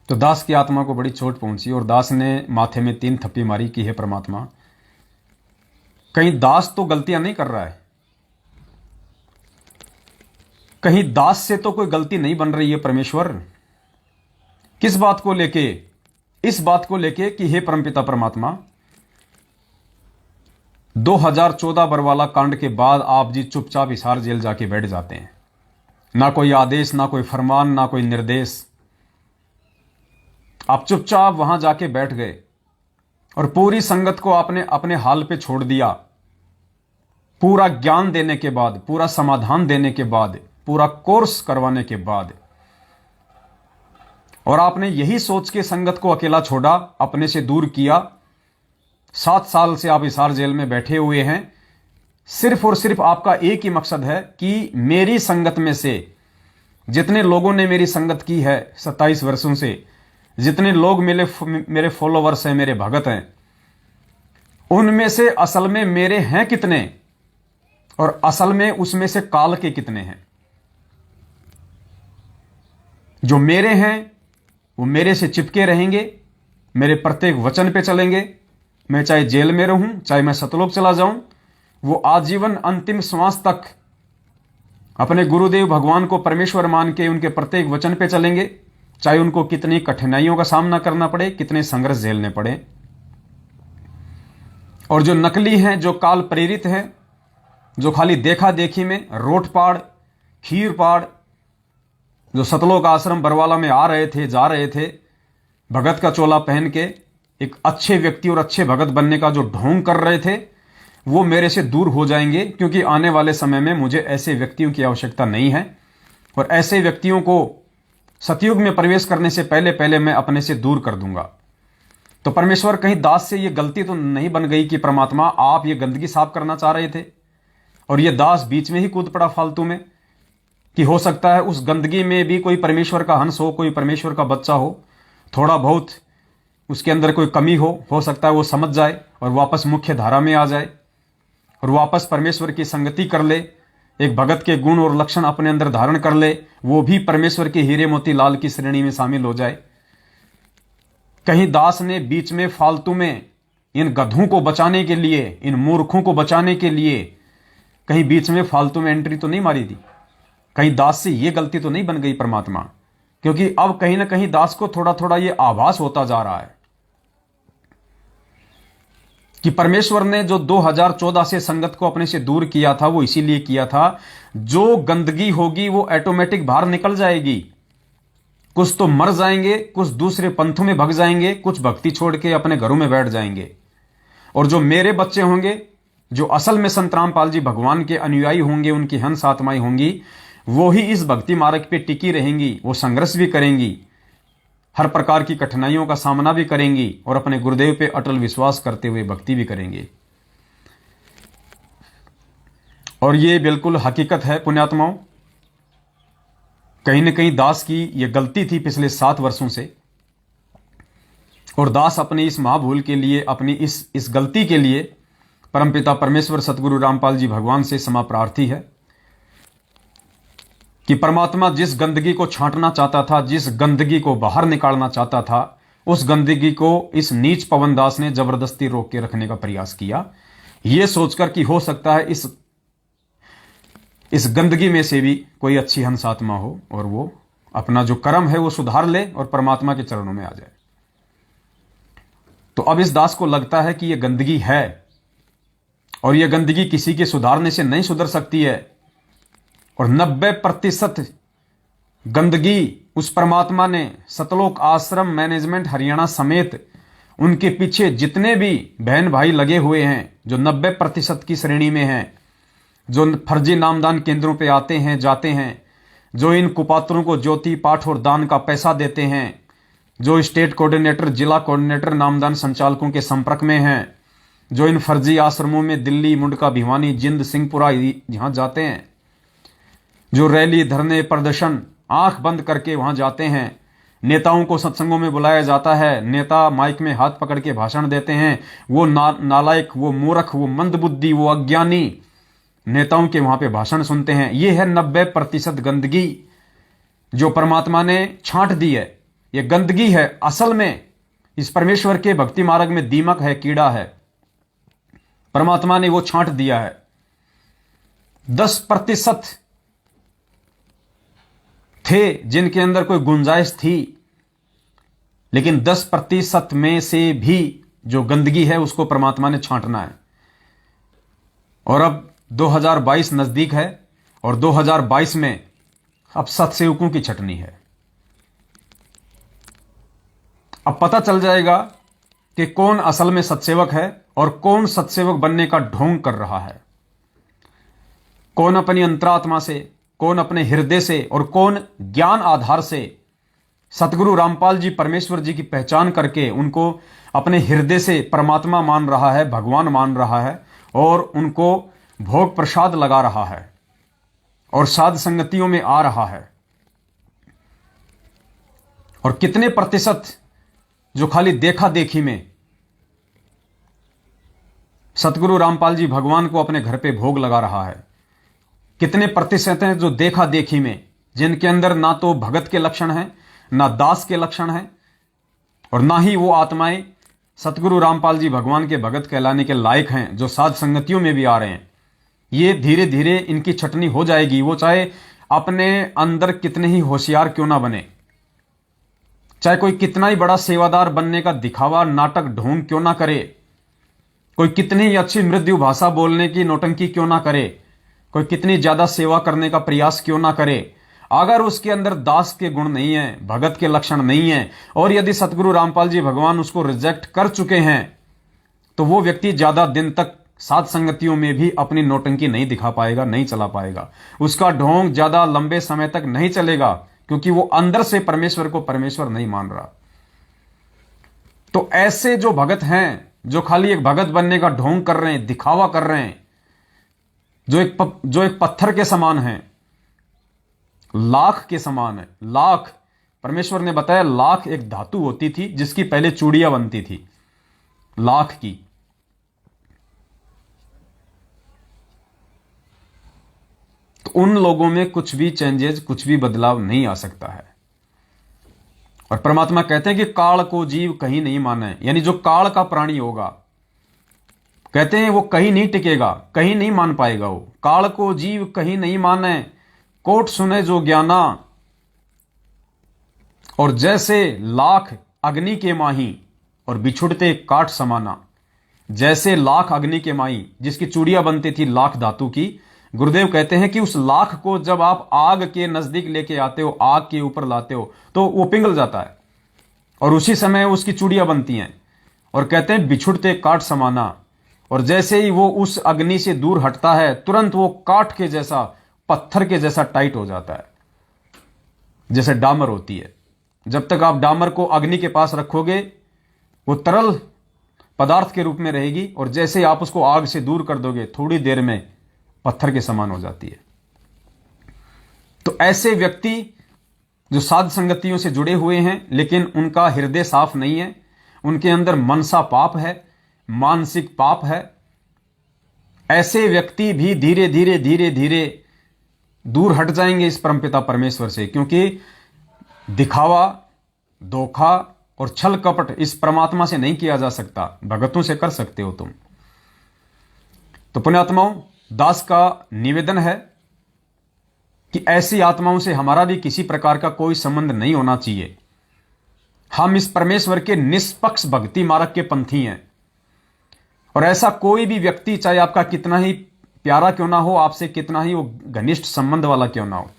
तो दास की आत्मा को बड़ी चोट पहुंची और दास ने माथे में 3 थप्पी मारी कि हे परमात्मा, कहीं दास तो गलतियां नहीं कर रहा है, कहीं दास से तो कोई गलती नहीं बन रही है परमेश्वर। किस बात को लेके? इस बात को लेके कि हे परमपिता परमात्मा, 2014 बरवाला कांड के बाद आप जी चुपचाप हिसार जेल जाके बैठ जाते हैं, ना कोई आदेश, ना कोई फरमान, ना कोई निर्देश। आप चुपचाप वहां जाके बैठ गए और पूरी संगत को आपने अपने हाल पे छोड़ दिया। पूरा ज्ञान देने के बाद, पूरा समाधान देने के बाद, पूरा कोर्स करवाने के बाद, और आपने यही सोच के संगत को अकेला छोड़ा, अपने से दूर किया। 7 साल से आप हिसार जेल में बैठे हुए हैं। सिर्फ और सिर्फ आपका एक ही मकसद है कि मेरी संगत में से जितने लोगों ने मेरी संगत की है 27 वर्षों से, जितने लोग मेरे फॉलोवर्स हैं, मेरे भगत हैं, उनमें से असल में मेरे हैं कितने और असल में उसमें से काल के कितने हैं। जो मेरे हैं वो मेरे से चिपके रहेंगे, मेरे प्रत्येक वचन पे चलेंगे। मैं चाहे जेल में रहूं, चाहे मैं सतलोक चला जाऊं, वो आजीवन अंतिम श्वास तक अपने गुरुदेव भगवान को परमेश्वर मान के उनके प्रत्येक वचन पे चलेंगे, चाहे उनको कितनी कठिनाइयों का सामना करना पड़े, कितने संघर्ष झेलने पड़े। और जो नकली हैं, जो काल प्रेरित हैं, जो खाली देखा देखी में रोटपाड़ खीरपाड़, जो सतलोक आश्रम बरवाला में आ रहे थे, जा रहे थे, भगत का चोला पहन के एक अच्छे व्यक्ति और अच्छे भगत बनने का जो ढोंग कर रहे थे, वो मेरे से दूर हो जाएंगे। क्योंकि आने वाले समय में मुझे ऐसे व्यक्तियों की आवश्यकता नहीं है, और ऐसे व्यक्तियों को सतयुग में प्रवेश करने से पहले पहले मैं अपने से दूर कर दूंगा। तो परमेश्वर, कहीं दास से ये गलती तो नहीं बन गई कि परमात्मा आप ये गंदगी साफ करना चाह रहे थे और ये दास बीच में ही कूद पड़ा फालतू में, कि हो सकता है उस गंदगी में भी कोई परमेश्वर का हंस हो, कोई परमेश्वर का बच्चा हो, थोड़ा बहुत उसके अंदर कोई कमी हो सकता है वो समझ जाए और वापस मुख्य धारा में आ जाए और वापस परमेश्वर की संगति कर ले, एक भगत के गुण और लक्षण अपने अंदर धारण कर ले, वो भी परमेश्वर के हीरे मोती लाल की श्रेणी में शामिल हो जाए। कहीं दास ने बीच में फालतू में इन गधों को बचाने के लिए, इन मूर्खों को बचाने के लिए कहीं बीच में फालतू में एंट्री तो नहीं मारी थी? कहीं दास से ये गलती तो नहीं बन गई परमात्मा? क्योंकि अब कहीं ना कहीं दास को थोड़ा थोड़ा ये आभास होता जा रहा है कि परमेश्वर ने जो 2014 से संगत को अपने से दूर किया था, वो इसीलिए किया था, जो गंदगी होगी वो ऑटोमेटिक बाहर निकल जाएगी। कुछ तो मर जाएंगे, कुछ दूसरे पंथों में भग जाएंगे, कुछ भक्ति छोड़ के अपने घरों में बैठ जाएंगे। और जो मेरे बच्चे होंगे, जो असल में संत रामपाल जी भगवान के अनुयायी होंगे, उनकी हंस आत्माएं होंगी, वो ही इस भक्ति मार्ग पे टिकी रहेंगी। वो संघर्ष भी करेंगी, हर प्रकार की कठिनाइयों का सामना भी करेंगी और अपने गुरुदेव पे अटल विश्वास करते हुए भक्ति भी करेंगे। और ये बिल्कुल हकीकत है पुण्यात्माओं। कहीं न कहीं दास की ये गलती थी पिछले 7 वर्षों से, और दास अपनी इस महाभूल के लिए, अपनी इस गलती के लिए परमपिता परमेश्वर सतगुरु रामपाल जी भगवान से क्षमा प्रार्थी है कि परमात्मा जिस गंदगी को छांटना चाहता था, जिस गंदगी को बाहर निकालना चाहता था, उस गंदगी को इस नीच पवन दास ने जबरदस्ती रोक के रखने का प्रयास किया, यह सोचकर कि हो सकता है इस इस गंदगी में से भी कोई अच्छी हंस आत्मा हो और वो अपना जो कर्म है वो सुधार ले और परमात्मा के चरणों में आ जाए। तो अब इस दास को लगता है कि ये गंदगी है और ये गंदगी किसी के सुधारने से नहीं सुधर सकती है, और 90% गंदगी उस परमात्मा ने सतलोक आश्रम मैनेजमेंट हरियाणा समेत उनके पीछे जितने भी बहन भाई लगे हुए हैं, जो 90% की श्रेणी में हैं, जो फर्जी नामदान केंद्रों पे आते हैं जाते हैं, जो इन कुपात्रों को ज्योति पाठ और दान का पैसा देते हैं, जो स्टेट कोऑर्डिनेटर जिला कोऑर्डिनेटर नामदान संचालकों के संपर्क में हैं, जो इन फर्जी आश्रमों में दिल्ली मुंडका भिवानी जिंद सिंहपुरा यहां जाते हैं, जो रैली धरने प्रदर्शन आंख बंद करके वहां जाते हैं, नेताओं को सत्संगों में बुलाया जाता है, नेता माइक में हाथ पकड़ के भाषण देते हैं, वो नालायक, वो मूर्ख, वो मंदबुद्धि, वो अज्ञानी नेताओं के वहां पे भाषण सुनते हैं। ये है 90% गंदगी जो परमात्मा ने छांट दी है। ये गंदगी है, असल में इस परमेश्वर के भक्ति मार्ग में दीमक है, कीड़ा है, परमात्मा ने वो छांट दिया है। 10% थे जिनके अंदर कोई गुंजाइश थी, लेकिन 10% में से भी जो गंदगी है उसको परमात्मा ने छांटना है। और अब 2022 नजदीक है और 2022 में अब सत्सेवकों की छटनी है। अब पता चल जाएगा कि कौन असल में सत्सेवक है और कौन सत्सेवक बनने का ढोंग कर रहा है, कौन अपनी अंतरात्मा से, कौन अपने हृदय से और कौन ज्ञान आधार से सतगुरु रामपाल जी परमेश्वर जी की पहचान करके उनको अपने हृदय से परमात्मा मान रहा है, भगवान मान रहा है और उनको भोग प्रसाद लगा रहा है और साध संगतियों में आ रहा है। और कितने प्रतिशत जो खाली देखा देखी में सतगुरु रामपाल जी भगवान को अपने घर पे भोग लगा रहा है, कितने प्रतिशत हैं जो देखा देखी में, जिनके अंदर ना तो भगत के लक्षण हैं, ना दास के लक्षण हैं और ना ही वो आत्माएं सतगुरु रामपाल जी भगवान के भगत कहलाने के लायक हैं, जो साध संगतियों में भी आ रहे हैं। ये धीरे धीरे इनकी छटनी हो जाएगी, वो चाहे अपने अंदर कितने ही होशियार क्यों ना बने, चाहे कोई कितना ही बड़ा सेवादार बनने का दिखावा नाटक ढोंग क्यों ना करे, कोई कितनी ही अच्छी मृदु भाषा बोलने की नौटंकी क्यों ना करे, कोई कितनी ज्यादा सेवा करने का प्रयास क्यों ना करे, अगर उसके अंदर दास के गुण नहीं है, भगत के लक्षण नहीं है और यदि सतगुरु रामपाल जी भगवान उसको रिजेक्ट कर चुके हैं, तो वो व्यक्ति ज्यादा दिन तक साध संगतियों में भी अपनी नौटंकी नहीं दिखा पाएगा, नहीं चला पाएगा, उसका ढोंग ज्यादा लंबे समय तक नहीं चलेगा, क्योंकि वो अंदर से परमेश्वर को परमेश्वर नहीं मान रहा। तो ऐसे जो भगत हैं, जो खाली एक भगत बनने का ढोंग कर रहे हैं, दिखावा कर रहे हैं, जो एक पत्थर के समान है, लाख के समान है। लाख, परमेश्वर ने बताया लाख एक धातु होती थी जिसकी पहले चूड़ियां बनती थी, लाख की। तो उन लोगों में कुछ भी चेंजेस, कुछ भी बदलाव नहीं आ सकता है। और परमात्मा कहते हैं कि काल को जीव कहीं नहीं माने, यानी जो काल का प्राणी होगा, कहते हैं वो कहीं नहीं टिकेगा, कहीं नहीं मान पाएगा। वो काल को जीव कहीं नहीं माने, कोट सुने जो ज्ञाना, और जैसे लाख अग्नि के माही और बिछुड़ते काट समाना। जैसे लाख अग्नि के माही जिसकी चूड़ियां बनती थी लाख धातु की, गुरुदेव कहते हैं कि उस लाख को जब आप आग के नजदीक लेके आते हो, आग के ऊपर लाते हो, तो वो पिघल जाता है और उसी समय उसकी चूड़ियां बनती हैं। और कहते हैं बिछुड़ते काट समाना, और जैसे ही वो उस अग्नि से दूर हटता है, तुरंत वो काठ के जैसा, पत्थर के जैसा टाइट हो जाता है, जैसे डामर होती है। जब तक आप डामर को अग्नि के पास रखोगे वो तरल पदार्थ के रूप में रहेगी, और जैसे ही आप उसको आग से दूर कर दोगे, थोड़ी देर में पत्थर के समान हो जाती है। तो ऐसे व्यक्ति जो साध संगतियों से जुड़े हुए हैं लेकिन उनका हृदय साफ नहीं है, उनके अंदर मनसा पाप है, मानसिक पाप है, ऐसे व्यक्ति भी धीरे धीरे धीरे धीरे दूर हट जाएंगे इस परमपिता परमेश्वर से, क्योंकि दिखावा, धोखा और छल कपट इस परमात्मा से नहीं किया जा सकता, भगतों से कर सकते हो तुम। तो पुण्यात्माओं, दास का निवेदन है कि ऐसी आत्माओं से हमारा भी किसी प्रकार का कोई संबंध नहीं होना चाहिए। हम इस परमेश्वर के निष्पक्ष भक्ति मार्ग के पंथी हैं, और ऐसा कोई भी व्यक्ति, चाहे आपका कितना ही प्यारा क्यों ना हो, आपसे कितना ही वो घनिष्ठ संबंध वाला क्यों ना हो,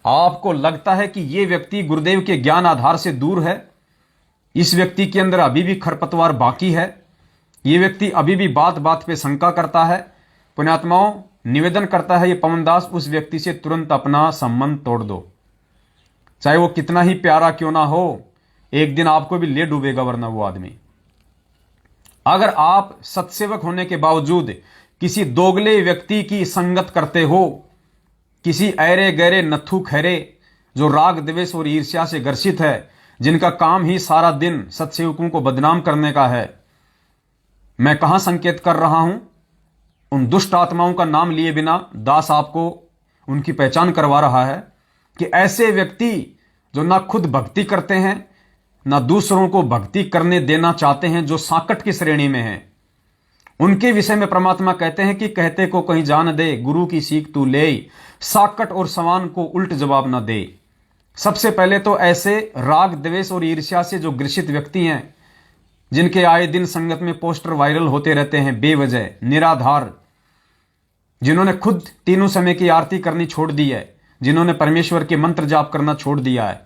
आपको लगता है कि यह व्यक्ति गुरुदेव के ज्ञान आधार से दूर है, इस व्यक्ति के अंदर अभी भी खरपतवार बाकी है, यह व्यक्ति अभी भी बात बात पे शंका करता है, पुण्यात्माओं, निवेदन करता है ये पवनदास, उस व्यक्ति से तुरंत अपना संबंध तोड़ दो। चाहे वो कितना ही प्यारा क्यों ना हो, एक दिन आपको भी ले डूबेगा, वरना वो आदमी। अगर आप सत्सेवक होने के बावजूद किसी दोगले व्यक्ति की संगत करते हो, किसी ऐरे गहरे नथु खैरे जो राग द्वेष और ईर्ष्या से ग्रसित है, जिनका काम ही सारा दिन सत्सेवकों को बदनाम करने का है, मैं कहां संकेत कर रहा हूं? उन दुष्ट आत्माओं का नाम लिए बिना दास आपको उनकी पहचान करवा रहा है कि ऐसे व्यक्ति जो ना खुद भक्ति करते हैं, ना दूसरों को भक्ति करने देना चाहते हैं, जो साकट की श्रेणी में हैं, उनके विषय में परमात्मा कहते हैं कि कहते को कहीं जान दे, गुरु की सीख तू ले, साकट और सवान को उल्ट जवाब ना दे। सबसे पहले तो ऐसे राग द्वेष और ईर्ष्या से जो ग्रसित व्यक्ति हैं, जिनके आए दिन संगत में पोस्टर वायरल होते रहते हैं बेवजह, निराधार, जिन्होंने खुद तीनों समय की आरती करनी छोड़ दी है, जिन्होंने परमेश्वर के मंत्र जाप करना छोड़ दिया है,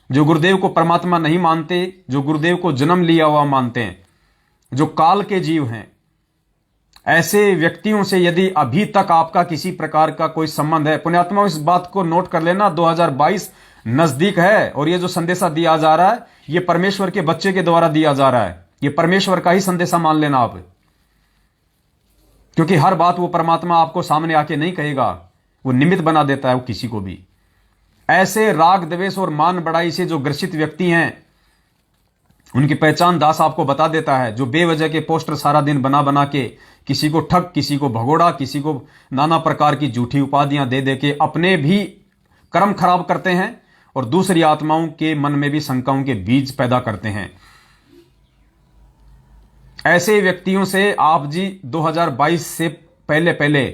जो गुरुदेव को परमात्मा नहीं मानते, जो गुरुदेव को जन्म लिया हुआ मानते हैं, जो काल के जीव हैं, ऐसे व्यक्तियों से यदि अभी तक आपका किसी प्रकार का कोई संबंध है, पुण्यात्मा इस बात को नोट कर लेना, 2022 नजदीक है, और ये जो संदेशा दिया जा रहा है, ये परमेश्वर के बच्चे के द्वारा दिया जा रहा है, ये परमेश्वर का ही संदेशा मान लेना आप, क्योंकि हर बात वो परमात्मा आपको सामने आके नहीं कहेगा, वो निमित्त बना देता है वो किसी को भी। ऐसे राग द्वेष और मान बढ़ाई से जो ग्रसित व्यक्ति हैं, उनकी पहचान दास आपको बता देता है, जो बेवजह के पोस्टर सारा दिन बना बना के किसी को ठग, किसी को भगोड़ा, किसी को नाना प्रकार की झूठी उपाधियां दे दे के अपने भी कर्म खराब करते हैं और दूसरी आत्माओं के मन में भी शंकाओं के बीज पैदा करते हैं। ऐसे व्यक्तियों से आप जी 2022 से पहले पहले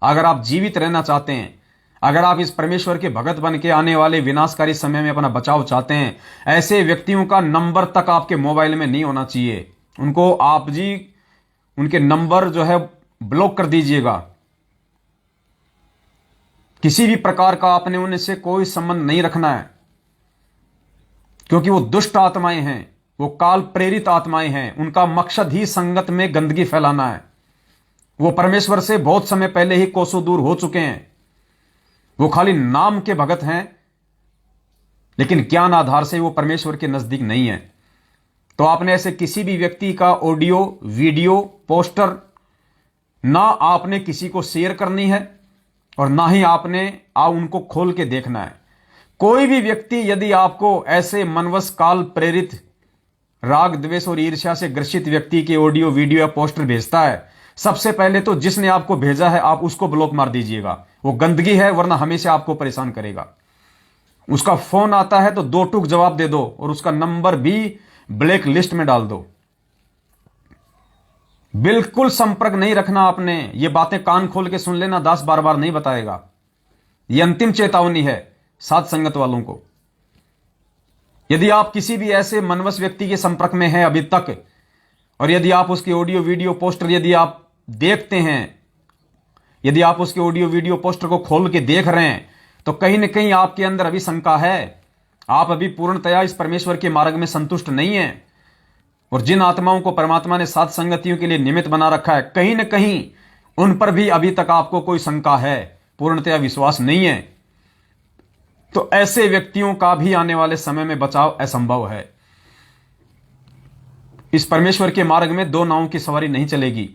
अगर आप जीवित रहना चाहते हैं, अगर आप इस परमेश्वर के भगत बन के आने वाले विनाशकारी समय में अपना बचाव चाहते हैं, ऐसे व्यक्तियों का नंबर तक आपके मोबाइल में नहीं होना चाहिए। उनको आप जी उनके नंबर जो है ब्लॉक कर दीजिएगा। किसी भी प्रकार का आपने उनसे कोई संबंध नहीं रखना है, क्योंकि वो दुष्ट आत्माएं हैं, वो काल प्रेरित आत्माएं हैं। उनका मकसद ही संगत में गंदगी फैलाना है। वो परमेश्वर से बहुत समय पहले ही कोसों दूर हो चुके हैं। वो खाली नाम के भगत हैं, लेकिन ज्ञान आधार से वो परमेश्वर के नजदीक नहीं है। तो आपने ऐसे किसी भी व्यक्ति का ऑडियो, वीडियो, पोस्टर ना आपने किसी को शेयर करनी है और ना ही आपने उनको खोल के देखना है। कोई भी व्यक्ति यदि आपको ऐसे मनवश काल प्रेरित राग द्वेष और ईर्ष्या से ग्रसित व्यक्ति के ऑडियो, वीडियो या पोस्टर भेजता है, सबसे पहले तो जिसने आपको भेजा है आप उसको ब्लॉक मार दीजिएगा। वो गंदगी है, वरना हमेशा आपको परेशान करेगा। उसका फोन आता है तो 2 टूक जवाब दे दो और उसका नंबर भी ब्लैक लिस्ट में डाल दो। बिल्कुल संपर्क नहीं रखना आपने। ये बातें कान खोल के सुन लेना, दास बार बार नहीं बताएगा। ये अंतिम चेतावनी है साथ संगत वालों को। यदि आप किसी भी ऐसे मनवश व्यक्ति के संपर्क में हैं अभी तक, और यदि आप उसके ऑडियो, वीडियो, पोस्टर यदि आप देखते हैं, यदि आप उसके ऑडियो, वीडियो, पोस्टर को खोल के देख रहे हैं, तो कहीं ना कहीं आपके अंदर अभी शंका है। आप अभी पूर्णतया इस परमेश्वर के मार्ग में संतुष्ट नहीं है। और जिन आत्माओं को परमात्मा ने सात संगतियों के लिए निमित्त बना रखा है, कहीं ना कहीं उन पर भी अभी तक आपको कोई शंका है, पूर्णतया विश्वास नहीं है। तो ऐसे व्यक्तियों का भी आने वाले समय में बचाव असंभव है। इस परमेश्वर के मार्ग में 2 नावों की सवारी नहीं चलेगी।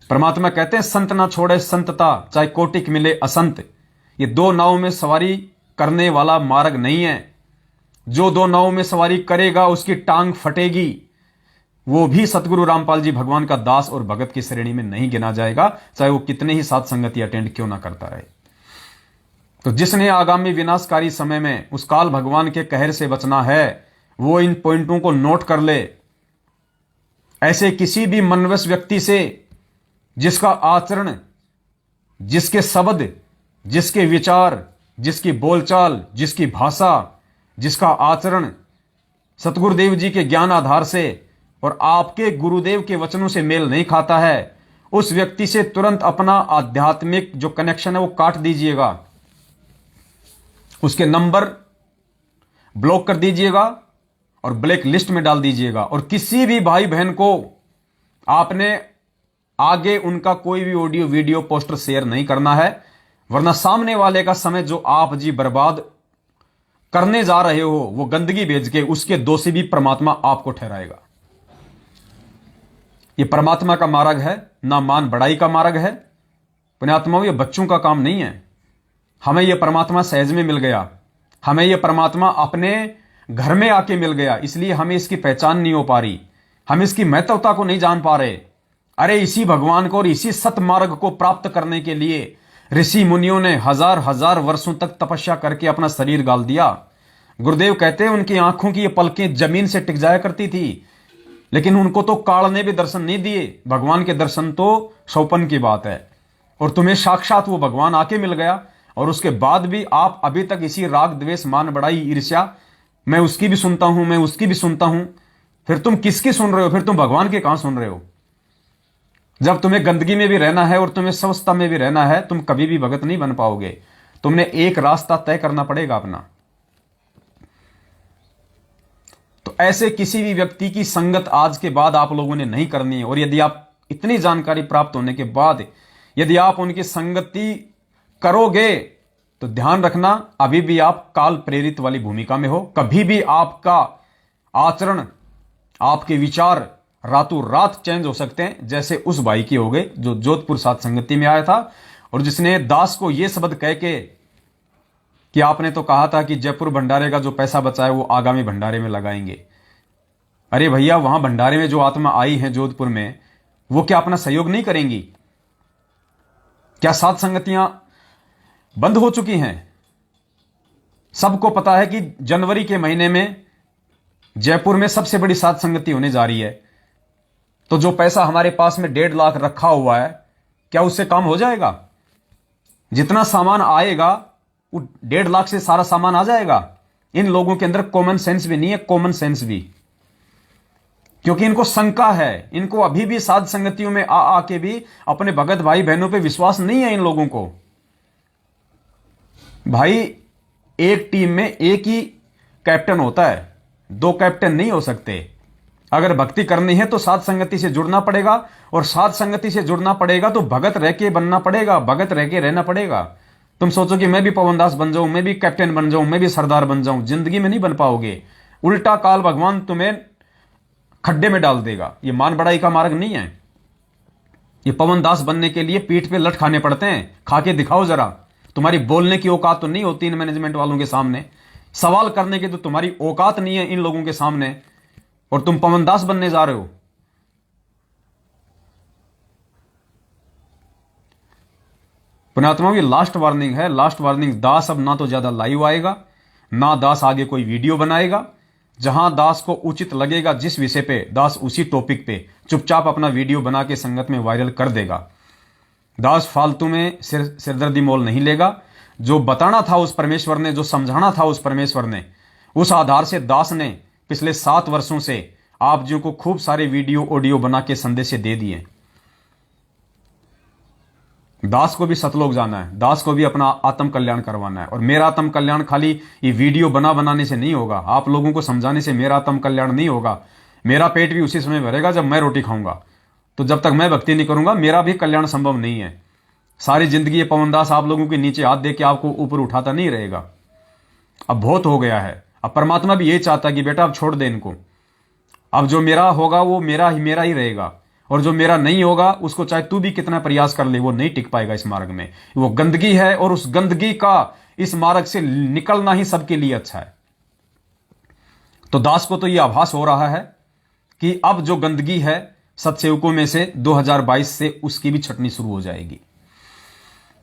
परमात्मा कहते हैं संत ना छोड़े संतता, चाहे कोटिक मिले असंत। ये 2 नावों में सवारी करने वाला मार्ग नहीं है। जो 2 नावों में सवारी करेगा उसकी टांग फटेगी। वो भी सतगुरु रामपाल जी भगवान का दास और भगत की श्रेणी में नहीं गिना जाएगा, चाहे वो कितने ही साथ संगति अटेंड क्यों ना करता रहे। तो जिसने आगामी विनाशकारी समय में उस काल भगवान के कहर से बचना है, वो इन पॉइंटों को नोट कर ले। ऐसे किसी भी मनवश व्यक्ति से जिसका आचरण, जिसके शब्द जिसके विचार, जिसकी बोलचाल, जिसकी भाषा, जिसका आचरण सतगुरुदेव जी के ज्ञान आधार से और आपके गुरुदेव के वचनों से मेल नहीं खाता है, उस व्यक्ति से तुरंत अपना आध्यात्मिक जो कनेक्शन है वो काट दीजिएगा, उसके नंबर ब्लॉक कर दीजिएगा और ब्लैक लिस्ट में डाल दीजिएगा। और किसी भी भाई बहन को आपने आगे उनका कोई भी ऑडियो वीडियो पोस्टर शेयर नहीं करना है, वरना सामने वाले का समय जो आप जी बर्बाद करने जा रहे हो वो गंदगी भेज के उसके दोषी भी परमात्मा आपको ठहराएगा। ये परमात्मा का मार्ग है, ना मान बढ़ाई का मार्ग है। पुण्यात्माओं, ये बच्चों का काम नहीं है। हमें यह परमात्मा सहज में मिल गया, हमें यह परमात्मा अपने घर में आके मिल गया, इसलिए हमें इसकी पहचान नहीं हो पा रही, हम इसकी महत्वता को नहीं जान पा रहे। अरे इसी भगवान को और इसी सतमार्ग को प्राप्त करने के लिए ऋषि मुनियों ने हजार हजार वर्षों तक तपस्या करके अपना शरीर गाल दिया। गुरुदेव कहते हैं उनकी आंखों की ये पलकें जमीन से टिक जाया करती थी, लेकिन उनको तो काल ने भी दर्शन नहीं दिए। भगवान के दर्शन तो सौपन की बात है, और तुम्हें साक्षात वो भगवान आके मिल गया, और उसके बाद भी आप अभी तक इसी राग द्वेष मान बढ़ाई ईर्ष्या, मैं उसकी भी सुनता हूं, मैं उसकी भी सुनता हूं। फिर तुम किसकी सुन रहे हो? फिर तुम भगवान के कहां सुन रहे हो? जब तुम्हें गंदगी में भी रहना है और तुम्हें स्वस्थता में भी रहना है, तुम कभी भी भगत नहीं बन पाओगे। तुमने एक रास्ता तय करना पड़ेगा अपना। तो ऐसे किसी भी व्यक्ति की संगत आज के बाद आप लोगों ने नहीं करनी है। और यदि आप इतनी जानकारी प्राप्त होने के बाद यदि आप उनकी संगति करोगे तो ध्यान रखना, अभी भी आप काल प्रेरित वाली भूमिका में हो। कभी भी आपका आचरण, आपके विचार रातों रात चेंज हो सकते हैं, जैसे उस भाई की हो गए जो जोधपुर साध संगति में आया था और जिसने दास को यह शब्द कह के कि आपने तो कहा था कि जयपुर भंडारे का जो पैसा बचा है वो आगामी भंडारे में लगाएंगे। अरे भैया, वहां भंडारे में जो आत्मा आई है जोधपुर में, वो क्या अपना सहयोग नहीं करेंगी? क्या साध संगतियां बंद हो चुकी हैं? सबको पता है कि जनवरी के महीने में जयपुर में सबसे बड़ी साध संगति होने जा रही है। तो जो पैसा हमारे पास में 1.5 लाख रखा हुआ है, क्या उससे काम हो जाएगा? जितना सामान आएगा वो 1.5 लाख से सारा सामान आ जाएगा। इन लोगों के अंदर कॉमन सेंस भी नहीं है, कॉमन सेंस भी, क्योंकि इनको शंका है। इनको अभी भी साध संगतियों में आके भी अपने भगत भाई बहनों पे विश्वास नहीं है इन लोगों को। भाई, एक टीम में एक ही कैप्टन होता है, 2 कैप्टन नहीं हो सकते। अगर भक्ति करनी है तो साध संगति से जुड़ना पड़ेगा, और साध संगति से जुड़ना पड़ेगा तो भगत रह के बनना पड़ेगा, भगत रह के रहना पड़ेगा। तुम सोचो कि मैं भी पवनदास बन जाऊं, मैं भी कैप्टन बन जाऊं, मैं भी सरदार बन जाऊं, जिंदगी में नहीं बन पाओगे। उल्टा काल भगवान तुम्हें खड्डे में डाल देगा। ये मान बढ़ाई का मार्ग नहीं है। ये पवनदास बनने के लिए पीठ पे लठ खाने पड़ते हैं। खा के दिखाओ जरा। तुम्हारी बोलने की औकात तो नहीं होती इन मैनेजमेंट वालों के सामने, सवाल करने की तो तुम्हारी औकात नहीं है इन लोगों के सामने, और तुम पवनदास बनने जा रहे हो। पुण्यात्माओं, ये लास्ट वार्निंग है, लास्ट वार्निंग। दास अब ना तो ज्यादा लाइव आएगा, ना दास आगे कोई वीडियो बनाएगा। जहां दास को उचित लगेगा जिस विषय पे, दास उसी टॉपिक पे चुपचाप अपना वीडियो बना के संगत में वायरल कर देगा। दास फालतू में सिरदर्दी मोल नहीं लेगा। जो बताना था उस परमेश्वर ने, जो समझाना था उस परमेश्वर ने, उस आधार से दास ने पिछले 7 वर्षों से आप जी को खूब सारे वीडियो ऑडियो बना के संदेश दे दिए। दास को भी सतलोक जाना है, दास को भी अपना आत्म कल्याण करवाना है। और मेरा आत्म कल्याण खाली ये वीडियो बनाने से नहीं होगा, आप लोगों को समझाने से मेरा आत्म कल्याण नहीं होगा। मेरा पेट भी उसी समय भरेगा जब मैं रोटी खाऊंगा। तो जब तक मैं भक्ति नहीं करूंगा मेरा भी कल्याण संभव नहीं है। सारी जिंदगी ये पवनदास आप लोगों के नीचे हाथ दे के आपको ऊपर उठाता नहीं रहेगा। अब बहुत हो गया है। अब परमात्मा भी यही चाहता है कि बेटा अब छोड़ दे इनको। अब जो मेरा होगा वो मेरा ही रहेगा, और जो मेरा नहीं होगा उसको चाहे तू भी कितना प्रयास कर ले वो नहीं टिक पाएगा इस मार्ग में। वो गंदगी है, और उस गंदगी का इस मार्ग से निकलना ही सबके लिए अच्छा है। तो दास को तो ये आभास हो रहा है कि अब जो गंदगी है सत्सेवकों में से 2022 से उसकी भी छटनी शुरू हो जाएगी।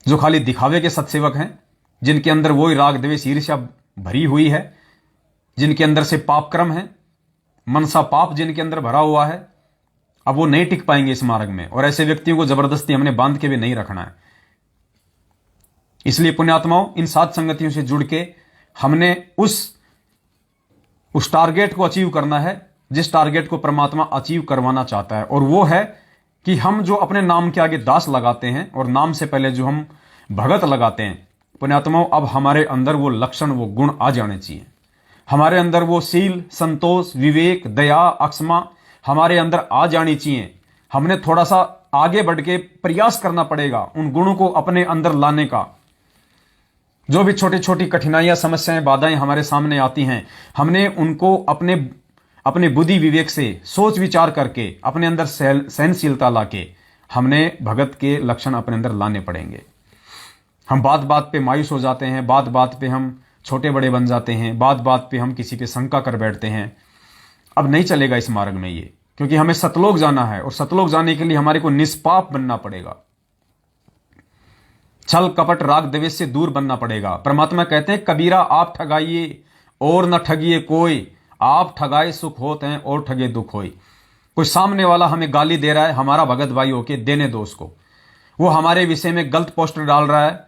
जो खाली दिखावे के सत्सेवक हैं, जिनके अंदर वही राग द्वेष ईर्ष्या भरी हुई है, जिनके अंदर से पाप क्रम है, मनसा पाप जिनके अंदर भरा हुआ है, अब वो नहीं टिक पाएंगे इस मार्ग में। और ऐसे व्यक्तियों को जबरदस्ती हमने बांध के भी नहीं रखना है। इसलिए पुण्यात्माओं, इन सात संगतियों से जुड़ के हमने उस टारगेट को अचीव करना है जिस टारगेट को परमात्मा अचीव करवाना चाहता है, और वो है कि हम जो अपने नाम के आगे दास लगाते हैं और नाम से पहले जो हम भगत लगाते हैं, पुण्यात्माओं, अब हमारे अंदर वो लक्षण, वो गुण आ जाने चाहिए। हमारे अंदर वो सील, संतोष, विवेक, दया, अक्षमा हमारे अंदर आ जानी चाहिए। हमने थोड़ा सा आगे बढ़ के प्रयास करना पड़ेगा उन गुणों को अपने अंदर लाने का। जो भी छोटी छोटी कठिनाइयां, समस्याएं, बाधाएं हमारे सामने आती हैं, हमने उनको अपने बुद्धि विवेक से सोच विचार करके अपने अंदर सहनशीलता लाके हमने भगत के लक्षण अपने अंदर लाने पड़ेंगे। हम बात बात पे मायूस हो जाते हैं, बात बात पे हम छोटे बड़े बन जाते हैं, बात बात पे हम किसी पे शंका कर बैठते हैं। अब नहीं चलेगा इस मार्ग में ये, क्योंकि हमें सतलोक जाना है और सतलोक जाने के लिए हमारे को निष्पाप बनना पड़ेगा। छल कपट राग द्वेष से दूर बनना पड़ेगा। परमात्मा कहते हैं, कबीरा आप ठगाइए और न ठगिए कोई, आप ठगाए सुख होते हैं और ठगे दुख होई। कोई सामने वाला हमें गाली दे रहा है, हमारा भगत भाई होके देने दो उसको। वो हमारे विषय में गलत पोस्टर डाल रहा है,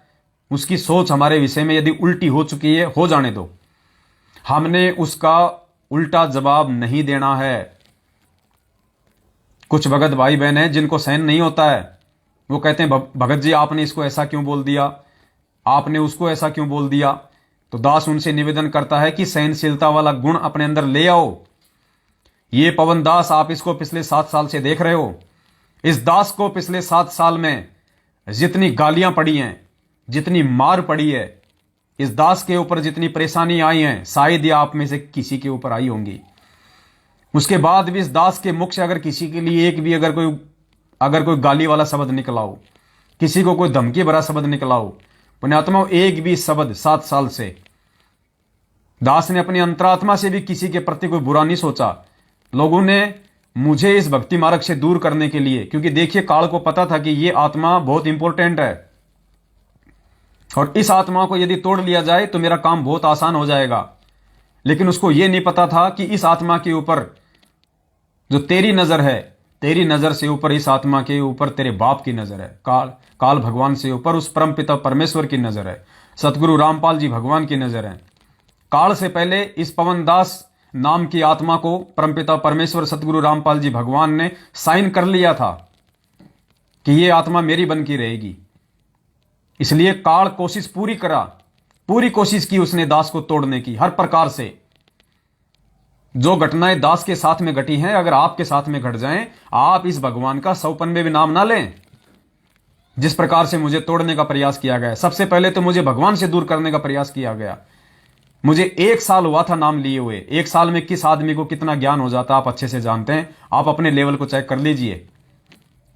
उसकी सोच हमारे विषय में यदि उल्टी हो चुकी है, हो जाने दो। हमने उसका उल्टा जवाब नहीं देना है। कुछ भगत भाई बहन हैं जिनको सहन नहीं होता है, वो कहते हैं भगत जी आपने इसको ऐसा क्यों बोल दिया, आपने उसको ऐसा क्यों बोल दिया। तो दास उनसे निवेदन करता है कि सहनशीलता वाला गुण अपने अंदर ले आओ। ये पवन दास, आप इसको पिछले 7 साल से देख रहे हो। इस दास को पिछले 7 साल में जितनी गालियां पड़ी हैं, जितनी मार पड़ी है, इस दास के ऊपर जितनी परेशानी आई हैं, शायद ये आप में से किसी के ऊपर आई होंगी। उसके बाद भी इस दास के मुख से अगर किसी के लिए एक भी अगर कोई गाली वाला शब्द निकला हो, किसी को कोई धमकी भरा शब्द निकला हो, पुण्यात्माओं, एक भी शब्द 7 साल से दास ने अपनी अंतरात्मा से भी किसी के प्रति कोई बुरा नहीं सोचा। लोगों ने मुझे इस भक्ति मार्ग से दूर करने के लिए, क्योंकि देखिए काल को पता था कि ये आत्मा बहुत इंपॉर्टेंट है और इस आत्मा को यदि तोड़ लिया जाए तो मेरा काम बहुत आसान हो जाएगा। लेकिन उसको यह नहीं पता था कि इस आत्मा के ऊपर जो तेरी नजर है, तेरी नजर से ऊपर इस आत्मा के ऊपर तेरे बाप की नजर है, काल भगवान से ऊपर उस परम पिता परमेश्वर की नजर है, सतगुरु रामपाल जी भगवान की नजर है। काल से पहले इस पवन दास नाम की आत्मा को परमपिता परमेश्वर सतगुरु रामपाल जी भगवान ने साइन कर लिया था कि यह आत्मा मेरी बन की रहेगी। इसलिए काल पूरी कोशिश की उसने दास को तोड़ने की हर प्रकार से। जो घटनाएं दास के साथ में घटी हैं, अगर आपके साथ में घट जाएं, आप इस भगवान का 100 पन्ने भी नाम ना लें। जिस प्रकार से मुझे तोड़ने का प्रयास किया गया, सबसे पहले तो मुझे भगवान से दूर करने का प्रयास किया गया। मुझे 1 साल हुआ था नाम लिए हुए। 1 साल में किस आदमी को कितना ज्ञान हो जाता आप अच्छे से जानते हैं। आप अपने लेवल को चेक कर लीजिए।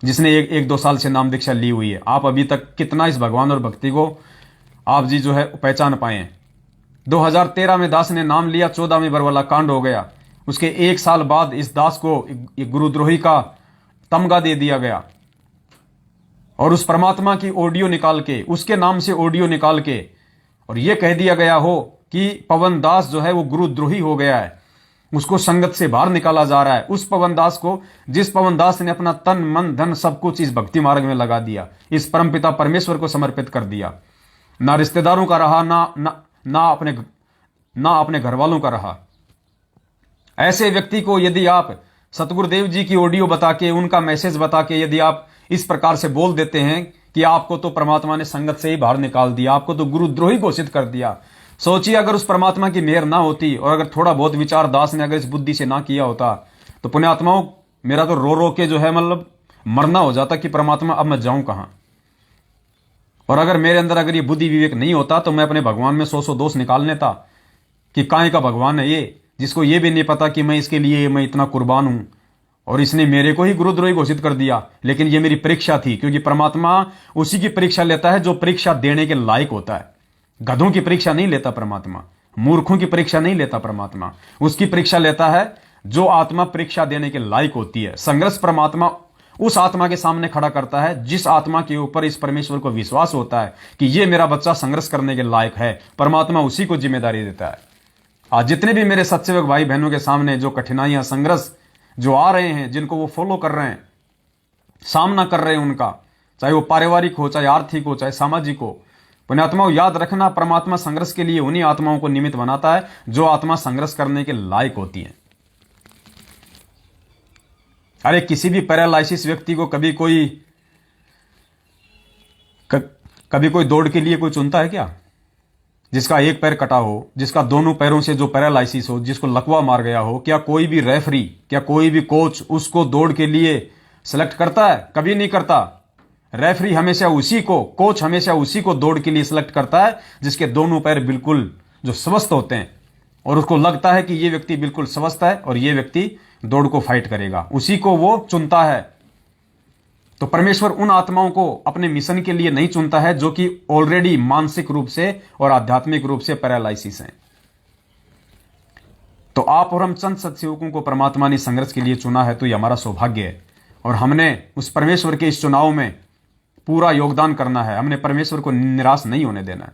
जिसने 1-2 साल से नाम दीक्षा ली हुई है, आप अभी तक कितना इस भगवान और भक्ति को आप जी जो है पहचान पाए हैं। 2013 में दास ने नाम लिया, 14 में बरवाला कांड हो गया। उसके 1 साल बाद इस दास को गुरुद्रोही का तमगा दे दिया गया और उस परमात्मा की ऑडियो निकाल के, उसके नाम से ऑडियो निकाल के, और यह कह दिया गया हो कि पवन दास जो है वो गुरुद्रोही हो गया है, उसको संगत से बाहर निकाला जा रहा है। उस पवन दास को, जिस पवन दास ने अपना तन मन धन सब कुछ इस भक्ति मार्ग में लगा दिया, इस परमपिता परमेश्वर को समर्पित कर दिया, ना रिश्तेदारों का रहा, ना अपने घर वालों का रहा। ऐसे व्यक्ति को यदि आप सतगुरुदेव जी की ऑडियो बता के, उनका मैसेज बता के यदि आप इस प्रकार से बोल देते हैं कि आपको तो परमात्मा ने संगत से ही बाहर निकाल दिया, आपको तो गुरुद्रोही घोषित कर दिया। सोचिए अगर उस परमात्मा की मेहर ना होती और अगर थोड़ा बहुत विचार दास ने अगर इस बुद्धि से ना किया होता, तो पुण्यात्माओं, मेरा तो रो रो के जो है मतलब मरना हो जाता कि परमात्मा अब मैं जाऊं कहां। और अगर मेरे अंदर अगर ये बुद्धि विवेक नहीं होता तो मैं अपने भगवान में 100 दोष निकाल लेता कि काहे का भगवान है ये, जिसको ये भी नहीं पता कि मैं इसके लिए मैं इतना कुर्बान हूं और इसने मेरे को ही गुरुद्रोही घोषित कर दिया। लेकिन ये मेरी परीक्षा थी, क्योंकि परमात्मा उसी की परीक्षा लेता है जो परीक्षा देने के लायक होता है। गधों की परीक्षा नहीं लेता परमात्मा, मूर्खों की परीक्षा नहीं लेता परमात्मा। उसकी परीक्षा लेता है जो आत्मा परीक्षा देने के लायक होती है। संघर्ष परमात्मा उस आत्मा के सामने खड़ा करता है जिस आत्मा के ऊपर इस परमेश्वर को विश्वास होता है कि ये मेरा बच्चा संघर्ष करने के लायक है। परमात्मा उसी को जिम्मेदारी देता है। आज जितने भी मेरे सत्सेवक भाई बहनों के सामने जो कठिनाइयां, संघर्ष जो आ रहे हैं, जिनको वो फॉलो कर रहे हैं, सामना कर रहे हैं उनका, चाहे वो पारिवारिक हो, चाहे आर्थिक हो, चाहे सामाजिक हो, पुण्यात्माओं, याद रखना, परमात्मा संघर्ष के लिए उन्हीं आत्माओं को निमित्त बनाता है जो आत्मा संघर्ष करने के लायक होती है। अरे किसी भी पैरालाइसिस व्यक्ति को कभी कोई दौड़ के लिए कोई चुनता है क्या? जिसका एक पैर कटा हो, जिसका दोनों पैरों से जो पैरालाइसिस हो, जिसको लकवा मार गया हो, क्या कोई भी रेफरी, क्या कोई भी कोच उसको दौड़ के लिए सिलेक्ट करता है? कभी नहीं करता। रेफरी हमेशा उसी को, कोच हमेशा उसी को दौड़ के लिए सिलेक्ट करता है जिसके दोनों पैर बिल्कुल जो स्वस्थ होते हैं और उसको लगता है कि ये व्यक्ति बिल्कुल स्वस्थ है और ये व्यक्ति दौड़ को फाइट करेगा, उसी को वो चुनता है। तो परमेश्वर उन आत्माओं को अपने मिशन के लिए नहीं चुनता है जो कि ऑलरेडी मानसिक रूप से और आध्यात्मिक रूप से पैरालाइसिस हैं। तो आप और हम चंद सत्सेवकों को परमात्मा ने संघर्ष के लिए चुना है, तो यह हमारा सौभाग्य है और हमने उस परमेश्वर के इस चुनाव में पूरा योगदान करना है। हमने परमेश्वर को निराश नहीं होने देना है।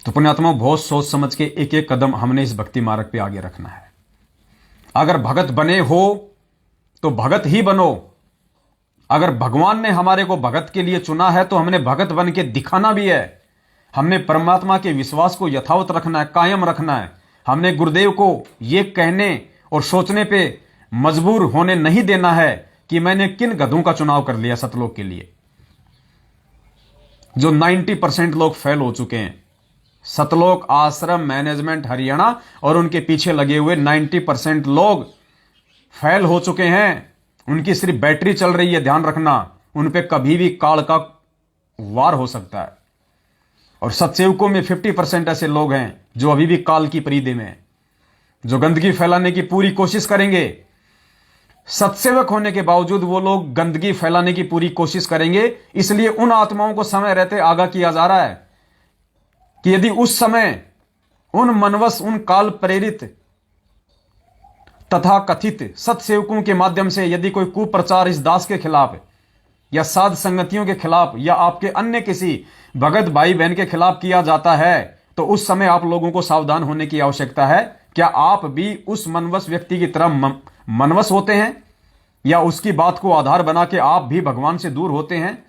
तो पुण्यात्मा, बहुत सोच समझ के एक एक कदम हमने इस भक्ति मार्ग पे आगे रखना है। अगर भगत बने हो तो भगत ही बनो। अगर भगवान ने हमारे को भगत के लिए चुना है तो हमने भगत बन के दिखाना भी है। हमने परमात्मा के विश्वास को यथावत रखना है, कायम रखना है। हमने गुरुदेव को यह कहने और सोचने पे मजबूर होने नहीं देना है कि मैंने किन गधों का चुनाव कर लिया सतलोक के लिए। जो 90% लोग फेल हो चुके हैं, सतलोक आश्रम मैनेजमेंट हरियाणा और उनके पीछे लगे हुए 90% लोग फेल हो चुके हैं। उनकी सिर्फ बैटरी चल रही है, ध्यान रखना। उन पे कभी भी काल का वार हो सकता है। और सत्सेवकों में 50% ऐसे लोग हैं जो अभी भी काल की परिधि में हैं, जो गंदगी फैलाने की पूरी कोशिश करेंगे। सत्सेवक होने के बावजूद वो लोग गंदगी फैलाने की पूरी कोशिश करेंगे। इसलिए उन आत्माओं को समय रहते आगाह किया जा रहा है कि यदि उस समय उन मनवस, उन काल प्रेरित तथा कथित सत्सेवकों के माध्यम से यदि कोई कुप्रचार इस दास के खिलाफ या साध संगतियों के खिलाफ या आपके अन्य किसी भगत भाई बहन के खिलाफ किया जाता है, तो उस समय आप लोगों को सावधान होने की आवश्यकता है। क्या आप भी उस मनवस व्यक्ति की तरह मनवस होते हैं, या उसकी बात को आधार बना के आप भी भगवान से दूर होते हैं,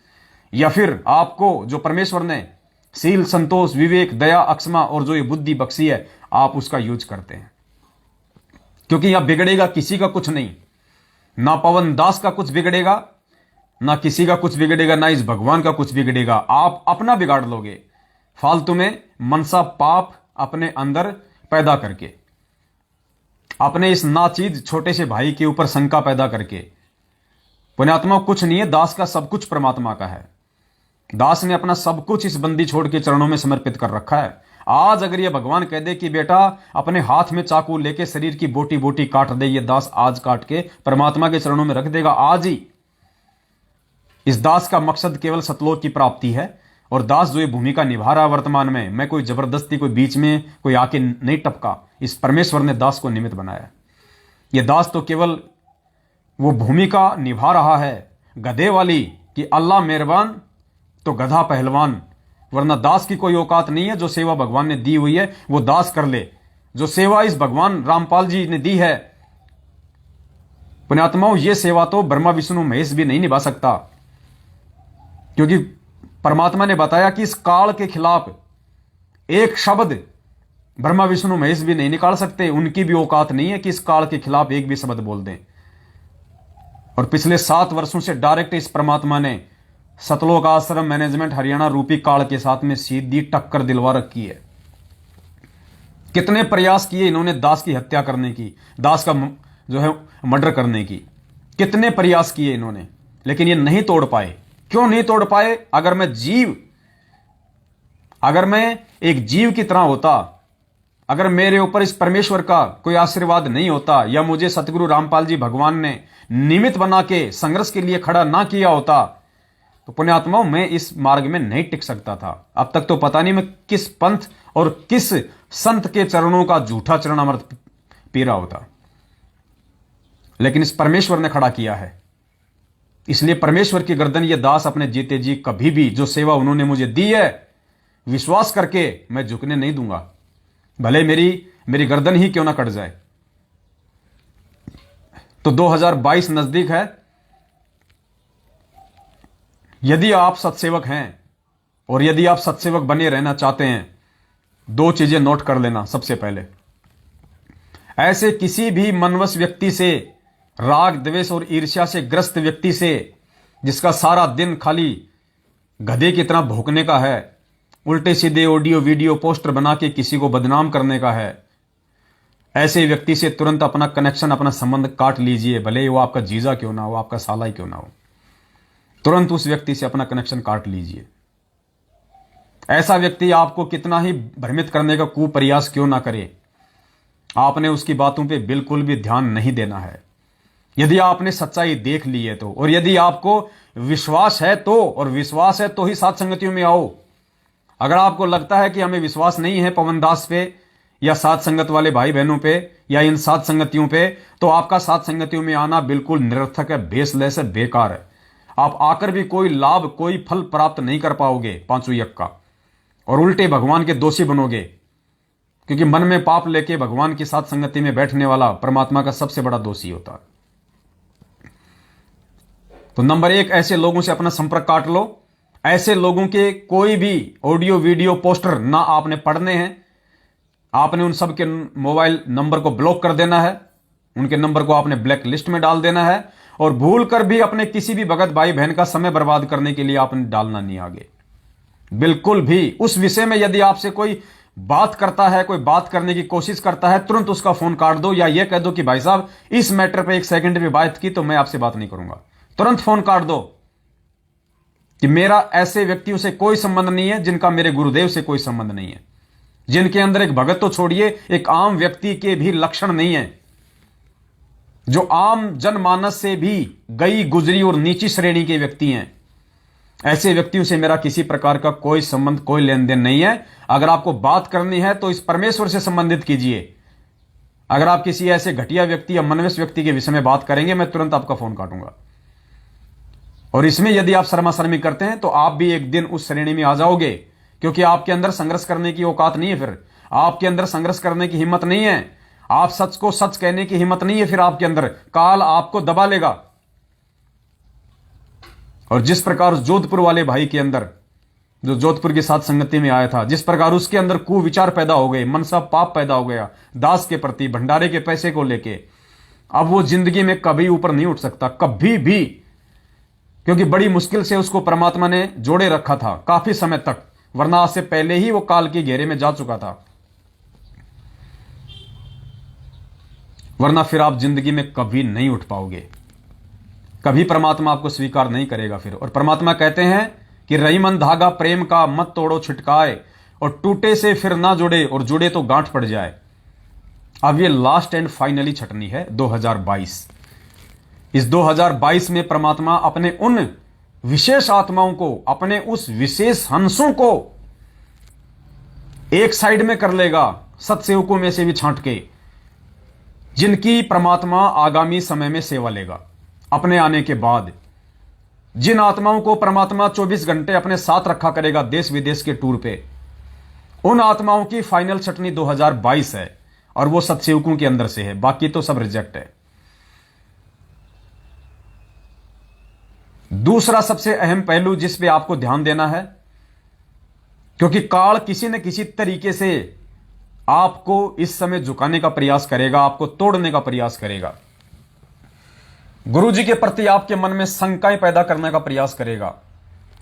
या फिर आपको जो परमेश्वर ने शील, संतोष, विवेक, दया, अक्षमा और जो ये बुद्धि बख्शी है, आप उसका यूज करते हैं। क्योंकि यहां बिगड़ेगा किसी का कुछ नहीं, ना पवन दास का कुछ बिगड़ेगा, ना किसी का कुछ बिगड़ेगा, ना इस भगवान का कुछ बिगड़ेगा। आप अपना बिगाड़ लोगे फालतू में मनसा पाप अपने अंदर पैदा करके, अपने इस नाचीज छोटे से भाई के ऊपर शंका पैदा करके। पुण्यात्मा, कुछ नहीं है, दास का सब कुछ परमात्मा का है। दास ने अपना सब कुछ इस बंदी छोड़ के चरणों में समर्पित कर रखा है। आज अगर ये भगवान कह दे कि बेटा अपने हाथ में चाकू लेके शरीर की बोटी बोटी काट दे, ये दास आज काट के परमात्मा के चरणों में रख देगा, आज ही। इस दास का मकसद केवल सतलोक की प्राप्ति है। और दास जो ये भूमिका निभा रहा है वर्तमान में, मैं कोई जबरदस्ती, कोई बीच में कोई आके नहीं टपका। इस परमेश्वर ने दास को निमित्त बनाया। ये दास तो केवल वो भूमिका निभा रहा है गधे वाली कि अल्लाह मेहरबान तो गधा पहलवान, वरना दास की कोई औकात नहीं है। जो सेवा भगवान ने दी हुई है वो दास कर ले। जो सेवा इस भगवान रामपाल जी ने दी है, पुण्यात्माओं, ये सेवा तो ब्रह्मा विष्णु महेश भी नहीं निभा सकता। क्योंकि परमात्मा ने बताया कि इस काल के खिलाफ एक शब्द ब्रह्मा विष्णु महेश भी नहीं निकाल सकते। उनकी भी औकात नहीं है कि इस काल के खिलाफ एक भी शब्द बोल दें। और पिछले 7 वर्षों से डायरेक्ट इस परमात्मा ने सतलोक आश्रम मैनेजमेंट हरियाणा रूपी काल के साथ में सीधी टक्कर दिलवा रखी है। कितने प्रयास किए इन्होंने दास की हत्या करने की, दास का जो है मर्डर करने की, कितने प्रयास किए इन्होंने, लेकिन ये नहीं तोड़ पाए। क्यों नहीं तोड़ पाए? अगर मैं एक जीव की तरह होता, अगर मेरे ऊपर इस परमेश्वर का कोई आशीर्वाद नहीं होता, या मुझे सतगुरु रामपाल जी भगवान ने निमित्त बना के संघर्ष के लिए खड़ा ना किया होता, तो पुण्यात्माओं, मैं इस मार्ग में नहीं टिक सकता था। अब तक तो पता नहीं मैं किस पंथ और किस संत के चरणों का झूठा चरणामृत पी रहा होता। लेकिन इस परमेश्वर ने खड़ा किया है। इसलिए परमेश्वर की गर्दन ये दास अपने जीते जी कभी भी जो सेवा उन्होंने मुझे दी है, विश्वास करके मैं झुकने नहीं दूंगा, भले मेरी गर्दन ही क्यों ना कट जाए। तो 2022 नजदीक है। यदि आप सत्सेवक हैं और यदि आप सत्सेवक बने रहना चाहते हैं, दो चीजें नोट कर लेना। सबसे पहले, ऐसे किसी भी मनवश व्यक्ति से, राग द्वेष और ईर्ष्या से ग्रस्त व्यक्ति से, जिसका सारा दिन खाली गधे की तरह भौंकने का है, उल्टे सीधे ऑडियो वीडियो पोस्टर बना के किसी को बदनाम करने का है, ऐसे व्यक्ति से तुरंत अपना कनेक्शन, अपना संबंध काट लीजिए। भले ही वो आपका जीजा क्यों ना हो, आपका साला ही क्यों ना हो, तुरंत उस व्यक्ति से अपना कनेक्शन काट लीजिए। ऐसा व्यक्ति आपको कितना ही भ्रमित करने का कुप्रयास क्यों ना करे, आपने उसकी बातों पे बिल्कुल भी ध्यान नहीं देना है। यदि आपने सच्चाई देख ली है तो, और यदि आपको विश्वास है तो, और विश्वास है तो ही साथ संगतियों में आओ। अगर आपको लगता है कि हमें विश्वास नहीं है पवन दास पे या साथ संगत वाले भाई बहनों पे या इन साथ संगतियों पे, तो आपका साथ संगतियों में आना बिल्कुल निरर्थक है, बेसलेस है, बेकार है। आप आकर भी कोई लाभ, कोई फल प्राप्त नहीं कर पाओगे पांचों यज्ञ का, और उल्टे भगवान के दोषी बनोगे, क्योंकि मन में पाप लेके भगवान की साथ संगति में बैठने वाला परमात्मा का सबसे बड़ा दोषी होता है। तो नंबर एक, ऐसे लोगों से अपना संपर्क काट लो। ऐसे लोगों के कोई भी ऑडियो वीडियो पोस्टर ना आपने पढ़ने हैं, आपने उन सब के मोबाइल नंबर को ब्लॉक कर देना है, उनके नंबर को आपने ब्लैक लिस्ट में डाल देना है, और भूल कर भी अपने किसी भी भगत भाई बहन का समय बर्बाद करने के लिए आपने डालना नहीं आगे, बिल्कुल भी। उस विषय में यदि आपसे कोई बात करता है, कोई बात करने की कोशिश करता है, तुरंत उसका फोन काट दो, या यह कह दो कि भाई साहब इस मैटर पे 1 सेकंड भी बात की तो मैं आपसे बात नहीं करूंगा। तुरंत फोन काट दो कि मेरा ऐसे व्यक्तियों से कोई संबंध नहीं है, जिनका मेरे गुरुदेव से कोई संबंध नहीं है, जिनके अंदर एक भगत तो छोड़िए, एक आम व्यक्ति के भी लक्षण नहीं है, जो आम जनमानस से भी गई गुजरी और नीची श्रेणी के व्यक्ति हैं। ऐसे व्यक्तियों से मेरा किसी प्रकार का कोई संबंध, कोई लेन देन नहीं है। अगर आपको बात करनी है तो इस परमेश्वर से संबंधित कीजिए। अगर आप किसी ऐसे घटिया व्यक्ति या मनवेश व्यक्ति के विषय में बात करेंगे, मैं तुरंत आपका फोन काटूंगा। और इसमें यदि आप शर्मा-शर्मी करते हैं तो आप भी एक दिन उस श्रेणी में आ जाओगे, क्योंकि आपके अंदर संघर्ष करने की औकात नहीं है, फिर आपके अंदर संघर्ष करने की हिम्मत नहीं है, आप सच को सच कहने की हिम्मत नहीं है, फिर आपके अंदर काल आपको दबा लेगा। और जिस प्रकार उस जोधपुर वाले भाई के अंदर, जो जोधपुर की साथ संगति में आया था, जिस प्रकार उसके अंदर कुविचार पैदा हो गए, मनसा पाप पैदा हो गया दास के प्रति, भंडारे के पैसे को लेके, अब वो जिंदगी में कभी ऊपर नहीं उठ सकता, कभी भी, क्योंकि बड़ी मुश्किल से उसको परमात्मा ने जोड़े रखा था काफी समय तक, वरना आज से पहले ही वो काल के घेरे में जा चुका था। वरना फिर आप जिंदगी में कभी नहीं उठ पाओगे, कभी परमात्मा आपको स्वीकार नहीं करेगा फिर। और परमात्मा कहते हैं कि रहीमन धागा प्रेम का मत तोड़ो छिटकाए, और टूटे से फिर ना जुड़े, और जुड़े तो गांठ पड़ जाए। अब ये लास्ट एंड फाइनली छटनी है 2022। इस 2022 में परमात्मा अपने उन विशेष आत्माओं को, अपने उस विशेष हंसों को एक साइड में कर लेगा, सत्सेवकों में से भी छांट के, जिनकी परमात्मा आगामी समय में सेवा लेगा अपने आने के बाद। जिन आत्माओं को परमात्मा 24 घंटे अपने साथ रखा करेगा देश विदेश के टूर पे, उन आत्माओं की फाइनल छटनी 2022 है, और वो सत्सेवकों के अंदर से है, बाकी तो सब रिजेक्ट है। दूसरा सबसे अहम पहलू जिस पे आपको ध्यान देना है, क्योंकि काल किसी न किसी तरीके से आपको इस समय झुकाने का प्रयास करेगा, आपको तोड़ने का प्रयास करेगा, गुरु जी के प्रति आपके मन में शंकाएं पैदा करने का प्रयास करेगा,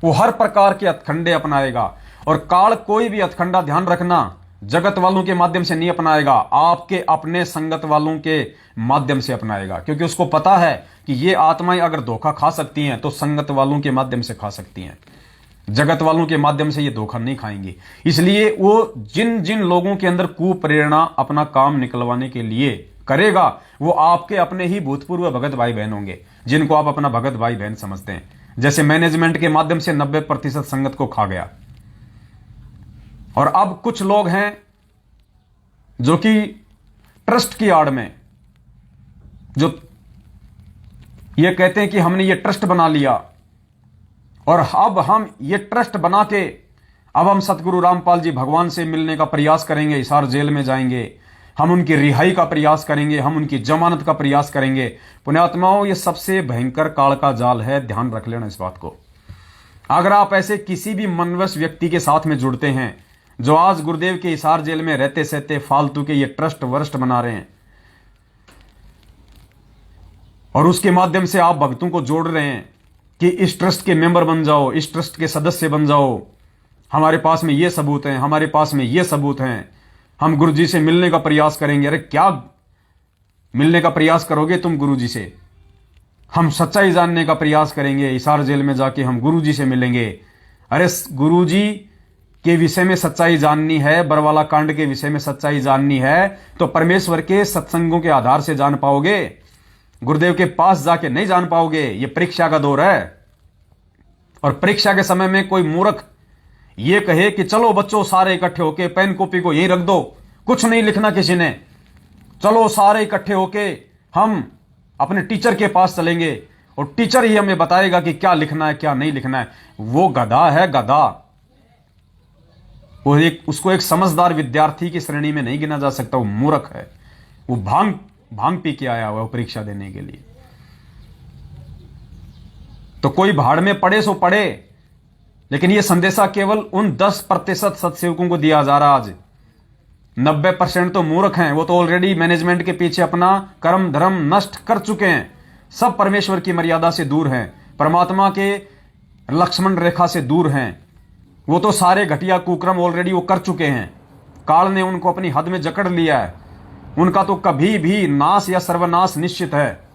वो हर प्रकार के हथकंडे अपनाएगा। और काल कोई भी हथकंडा, ध्यान रखना, जगत वालों के माध्यम से नहीं अपनाएगा, आपके अपने संगत वालों के माध्यम से अपनाएगा, क्योंकि उसको पता है कि ये आत्माएं अगर धोखा खा सकती हैं तो संगत वालों के माध्यम से खा सकती हैं, जगत वालों के माध्यम से ये धोखा नहीं खाएंगी। इसलिए वो जिन जिन लोगों के अंदर कुप्रेरणा अपना काम निकलवाने के लिए करेगा, वो आपके अपने ही भूतपूर्व भगत भाई बहन होंगे, जिनको आप अपना भगत भाई बहन समझते हैं। जैसे मैनेजमेंट के माध्यम से 90% संगत को खा गया, और अब कुछ लोग हैं जो कि ट्रस्ट की आड़ में, जो ये कहते हैं कि हमने ये ट्रस्ट बना लिया, और अब हम ये ट्रस्ट बना के अब हम सतगुरु रामपाल जी भगवान से मिलने का प्रयास करेंगे, हिसार जेल में जाएंगे, हम उनकी रिहाई का प्रयास करेंगे, हम उनकी जमानत का प्रयास करेंगे। पुण्यात्माओं, ये सबसे भयंकर काल का जाल है, ध्यान रख लेना इस बात को। अगर आप ऐसे किसी भी मनवश व्यक्ति के साथ में जुड़ते हैं जो आज गुरुदेव के हिसार जेल में रहते सहते फालतू के ये ट्रस्ट वर्स्ट बना रहे हैं और उसके माध्यम से आप भक्तों को जोड़ रहे हैं कि इस ट्रस्ट के मेंबर बन जाओ, इस ट्रस्ट के सदस्य बन जाओ, हमारे पास में ये सबूत हैं, हमारे पास में ये सबूत हैं, हम गुरु जी से मिलने का प्रयास करेंगे। अरे क्या मिलने का प्रयास करोगे तुम गुरु जी से? हम सच्चाई जानने का प्रयास करेंगे, हिसार जेल में जाके हम गुरु जी से मिलेंगे। अरे गुरु जी के विषय में सच्चाई जाननी है, बरवाला कांड के विषय में सच्चाई जाननी है तो परमेश्वर के सत्संगों के आधार से जान पाओगे, गुरुदेव के पास जाके नहीं जान पाओगे। ये परीक्षा का दौर है और परीक्षा के समय में कोई मूर्ख ये कहे कि चलो बच्चों सारे इकट्ठे होके पेन कॉपी को यहीं रख दो, कुछ नहीं लिखना किसी ने, चलो सारे इकट्ठे होके हम अपने टीचर के पास चलेंगे और टीचर ही हमें बताएगा कि क्या लिखना है क्या नहीं लिखना है। वो गधा है, गधा। उसको एक समझदार विद्यार्थी की श्रेणी में नहीं गिना जा सकता। वो मूर्ख है, वो भांग पी के आया हुआ है परीक्षा देने के लिए। तो कोई भाड़ में पड़े सो पड़े, लेकिन यह संदेशा केवल उन 10% सत्सेवकों को दिया जा रहा। आज 90% तो मूर्ख हैं, वो तो ऑलरेडी मैनेजमेंट के पीछे अपना कर्म धर्म नष्ट कर चुके हैं। सब परमेश्वर की मर्यादा से दूर हैं, परमात्मा के लक्ष्मण रेखा से दूर हैं। वो तो सारे घटिया कुक्रम ऑलरेडी वो कर चुके हैं। काल ने उनको अपनी हद में जकड़ लिया है। उनका तो कभी भी नाश या सर्वनाश निश्चित है।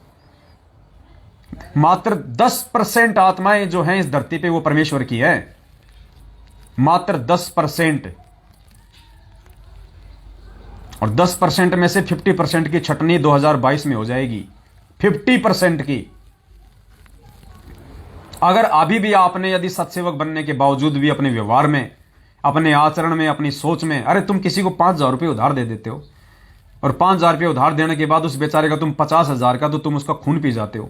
मात्र 10% आत्माएं जो हैं इस धरती पे वो परमेश्वर की है, मात्र 10%। और 10% में से 50% की छटनी 2022 में हो जाएगी, 50% की। अगर अभी भी आपने यदि सत्सेवक बनने के बावजूद भी अपने व्यवहार में, अपने आचरण में, अपनी सोच में, अरे तुम किसी को 5,000 रुपये उधार दे देते हो और 5,000 रुपये उधार देने के बाद उस बेचारे का तुम 50,000 का तो तुम उसका खून पी जाते हो।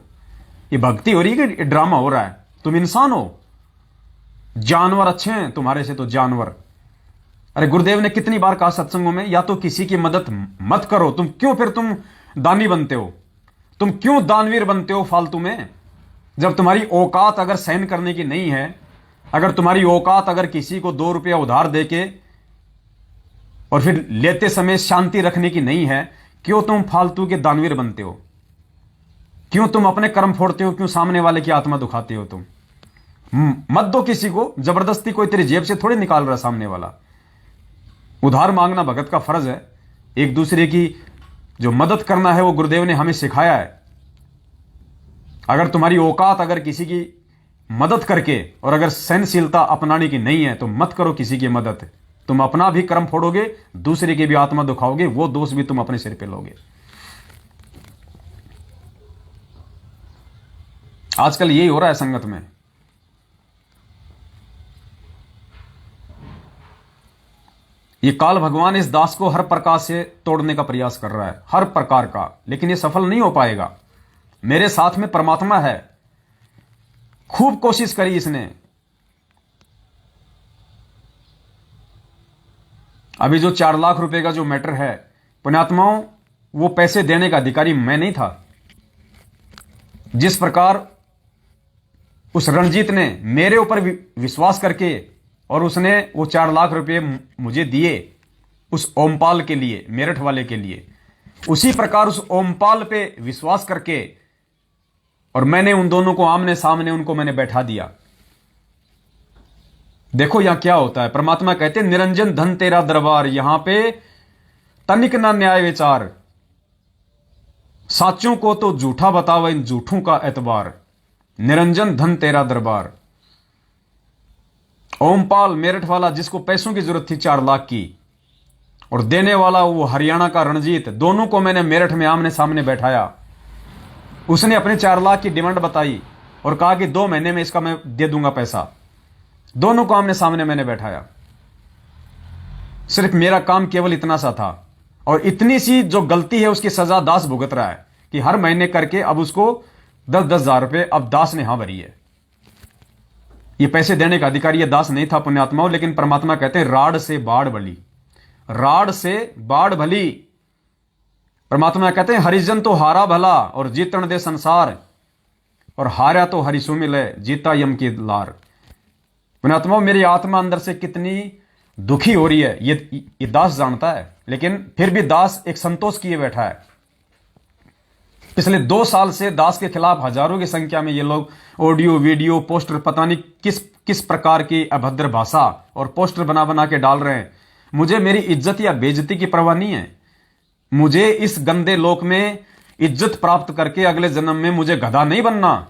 ये भक्ति हो रही है कि ड्रामा हो रहा है? तुम इंसान हो, जानवर अच्छे हैं तुम्हारे से तो जानवर। अरे गुरुदेव ने कितनी बार कहा सत्संगों में, या तो किसी की मदद मत करो। तुम क्यों फिर तुम दानी बनते हो? तुम क्यों दानवीर बनते हो फालतू में? जब तुम्हारी औकात अगर सहन करने की नहीं है, अगर तुम्हारी औकात अगर किसी को 2 रुपया उधार देके और फिर लेते समय शांति रखने की नहीं है, क्यों तुम फालतू के दानवीर बनते हो? क्यों तुम अपने कर्म फोड़ते हो? क्यों सामने वाले की आत्मा दुखाते हो तुम? मत दो किसी को जबरदस्ती, कोई तेरी जेब से थोड़ी निकाल रहा सामने वाला। उधार मांगना भगत का फर्ज है। एक दूसरे की जो मदद करना है वो गुरुदेव ने हमें सिखाया है। अगर तुम्हारी औकात अगर किसी की मदद करके और अगर सहनशीलता अपनाने की नहीं है तो मत करो किसी की मदद। तुम अपना भी कर्म फोड़ोगे, दूसरे की भी आत्मा दुखाओगे, वो दोष भी तुम अपने सिर पे लोगे। आजकल यही हो रहा है संगत में। ये काल भगवान इस दास को हर प्रकार से तोड़ने का प्रयास कर रहा है, हर प्रकार का, लेकिन ये सफल नहीं हो पाएगा। मेरे साथ में परमात्मा है। खूब कोशिश करी इसने। अभी जो 4 लाख रुपए का जो मैटर है, पुण्यात्माओं, वो पैसे देने का अधिकारी मैं नहीं था। जिस प्रकार उस रणजीत ने मेरे ऊपर विश्वास करके और उसने वो 4 लाख रुपए मुझे दिए उस ओमपाल के लिए, मेरठ वाले के लिए, उसी प्रकार उस ओमपाल पे विश्वास करके और मैंने उन दोनों को आमने सामने उनको मैंने बैठा दिया। देखो यहां क्या होता है। परमात्मा कहते हैं निरंजन धन तेरा दरबार, यहां पे तनिक ना न्याय विचार, साचों को तो झूठा बतावा इन झूठों का एतबार। निरंजन धन तेरा दरबार। ओमपाल मेरठ वाला जिसको पैसों की जरूरत थी 4 लाख की, और देने वाला वो हरियाणा का रणजीत, दोनों को मैंने मेरठ में आमने सामने बैठाया। उसने अपने 4 लाख की डिमांड बताई और कहा कि 2 महीने में इसका मैं दे दूंगा पैसा। दोनों को आमने सामने मैंने बैठाया। सिर्फ मेरा काम केवल इतना सा था, और इतनी सी जो गलती है उसकी सजा दास भुगत रहा है कि हर महीने करके अब उसको 10-10 हजार रुपए अब दास ने यहां भरी है। ये पैसे देने का अधिकारी ये दास नहीं था पुण्यात्माओं, लेकिन परमात्मा कहते हैं राड से बाढ़ भली, राड से बाढ़ भली। परमात्मा कहते हैं हरिजन तो हारा भला और जीतन दे संसार, और हारा तो हरि सुमिल है जीता यम की लार। पुण्यात्मा, मेरी आत्मा अंदर से कितनी दुखी हो रही है ये दास जानता है, लेकिन फिर भी दास एक संतोष किए बैठा है। पिछले 2 साल से दास के खिलाफ हजारों की संख्या में ये लोग ऑडियो वीडियो पोस्टर, पता नहीं किस किस प्रकार की अभद्र भाषा और पोस्टर बना बना के डाल रहे हैं। मुझे मेरी इज्जत या बेइज्जती की परवाह नहीं है। मुझे इस गंदे लोक में इज्जत प्राप्त करके अगले जन्म में मुझे गधा नहीं बनना,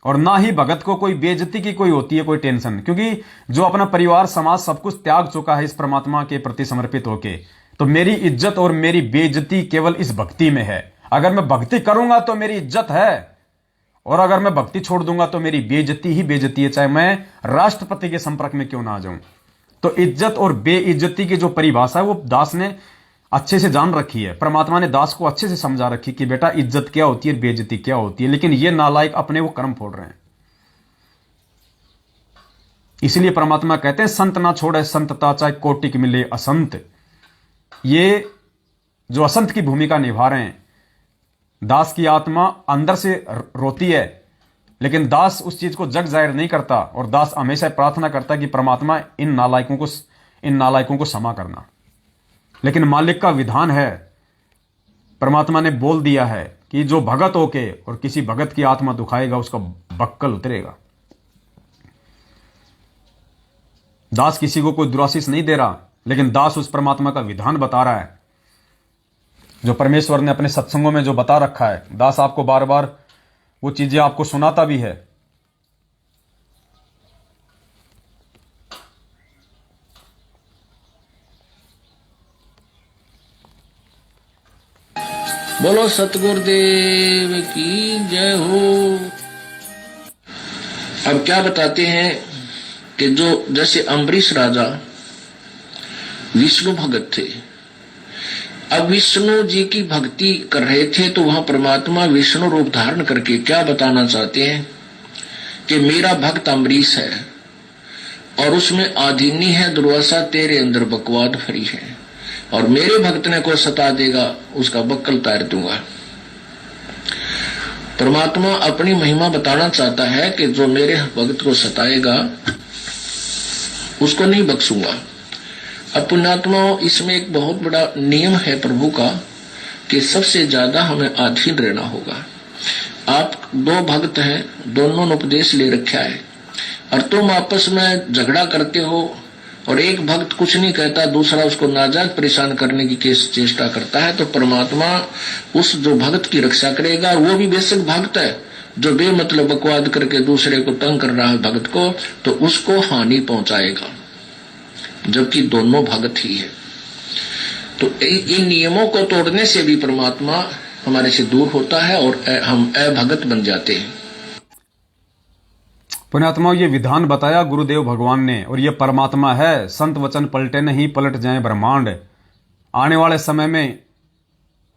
और ना ही भगत को कोई बेइज्जती की कोई होती है कोई टेंशन, क्योंकि जो अपना परिवार समाज सब कुछ त्याग चुका है इस परमात्मा के प्रति समर्पित होके, तो मेरी इज्जत और मेरी बेइज्जती केवल इस भक्ति में है। अगर मैं भक्ति करूंगा तो मेरी इज्जत है, और अगर मैं भक्ति छोड़ दूंगा तो मेरी बेइज्जती ही बेइज्जती है, चाहे मैं राष्ट्रपति के संपर्क में क्यों ना आ जाऊं। तो इज्जत और बेइज्जती की जो परिभाषा है वो दास ने अच्छे से जान रखी है। परमात्मा ने दास को अच्छे से समझा रखी कि बेटा इज्जत क्या होती है, बेइज्जती क्या होती है, लेकिन ये नालायक अपने वो कर्म फोड़ रहे हैं। इसलिए परमात्मा कहते हैं संत ना छोड़े संतता, चाहे कोटि मिले असंत। ये जो असंत की भूमिका निभा रहे हैं, दास की आत्मा अंदर से रोती है, लेकिन दास उस चीज को जग जाहिर नहीं करता, और दास हमेशा प्रार्थना करता कि परमात्मा इन नालायकों को क्षमा करना। लेकिन मालिक का विधान है, परमात्मा ने बोल दिया है कि जो भगत होके और किसी भगत की आत्मा दुखाएगा उसका बक्कल उतरेगा। दास किसी को कोई दुराशीष नहीं दे रहा, लेकिन दास उस परमात्मा का विधान बता रहा है जो परमेश्वर ने अपने सत्संगों में जो बता रखा है। दास आपको बार बार वो चीजें आपको सुनाता भी है। बोलो सतगुरुदेव की जय हो। अब क्या बताते हैं कि जो जैसे अम्बरीश राजा विष्णु भगत थे, अब विष्णु जी की भक्ति कर रहे थे, तो वहां परमात्मा विष्णु रूप धारण करके क्या बताना चाहते हैं कि मेरा भक्त अम्बरीश है और उसमें आधीनी है दुर्वासा, तेरे अंदर बकवाद भरी है, और मेरे भक्त ने को सता देगा उसका बक्कल तार दूंगा। परमात्मा अपनी महिमा बताना चाहता है कि जो मेरे भक्त को सताएगा उसको नहीं बख्शूंगा। अब पुण्यात्माओं, इसमें एक बहुत बड़ा नियम है प्रभु का कि सबसे ज्यादा हमें अधीन रहना होगा। आप 2 भक्त हैं, दोनों ने उपदेश ले रखा है, और तुम आपस में झगड़ा करते हो, और एक भक्त कुछ नहीं कहता, दूसरा उसको नाजायज परेशान करने की चेष्टा करता है, तो परमात्मा उस जो भक्त की रक्षा करेगा। वो भी बेशक भक्त है, जो बेमतलब बकवाद करके दूसरे को तंग कर रहा है भक्त को, तो उसको हानि पहुंचाएगा, जबकि दोनों भगत ही है। तो इन नियमों को तोड़ने से भी परमात्मा हमारे से दूर होता है और हम अभगत बन जाते हैं। पुण्यात्मा, ये विधान बताया गुरुदेव भगवान ने, और ये परमात्मा है। संत वचन पलटे नहीं, पलट जाए ब्रह्मांड। आने वाले समय में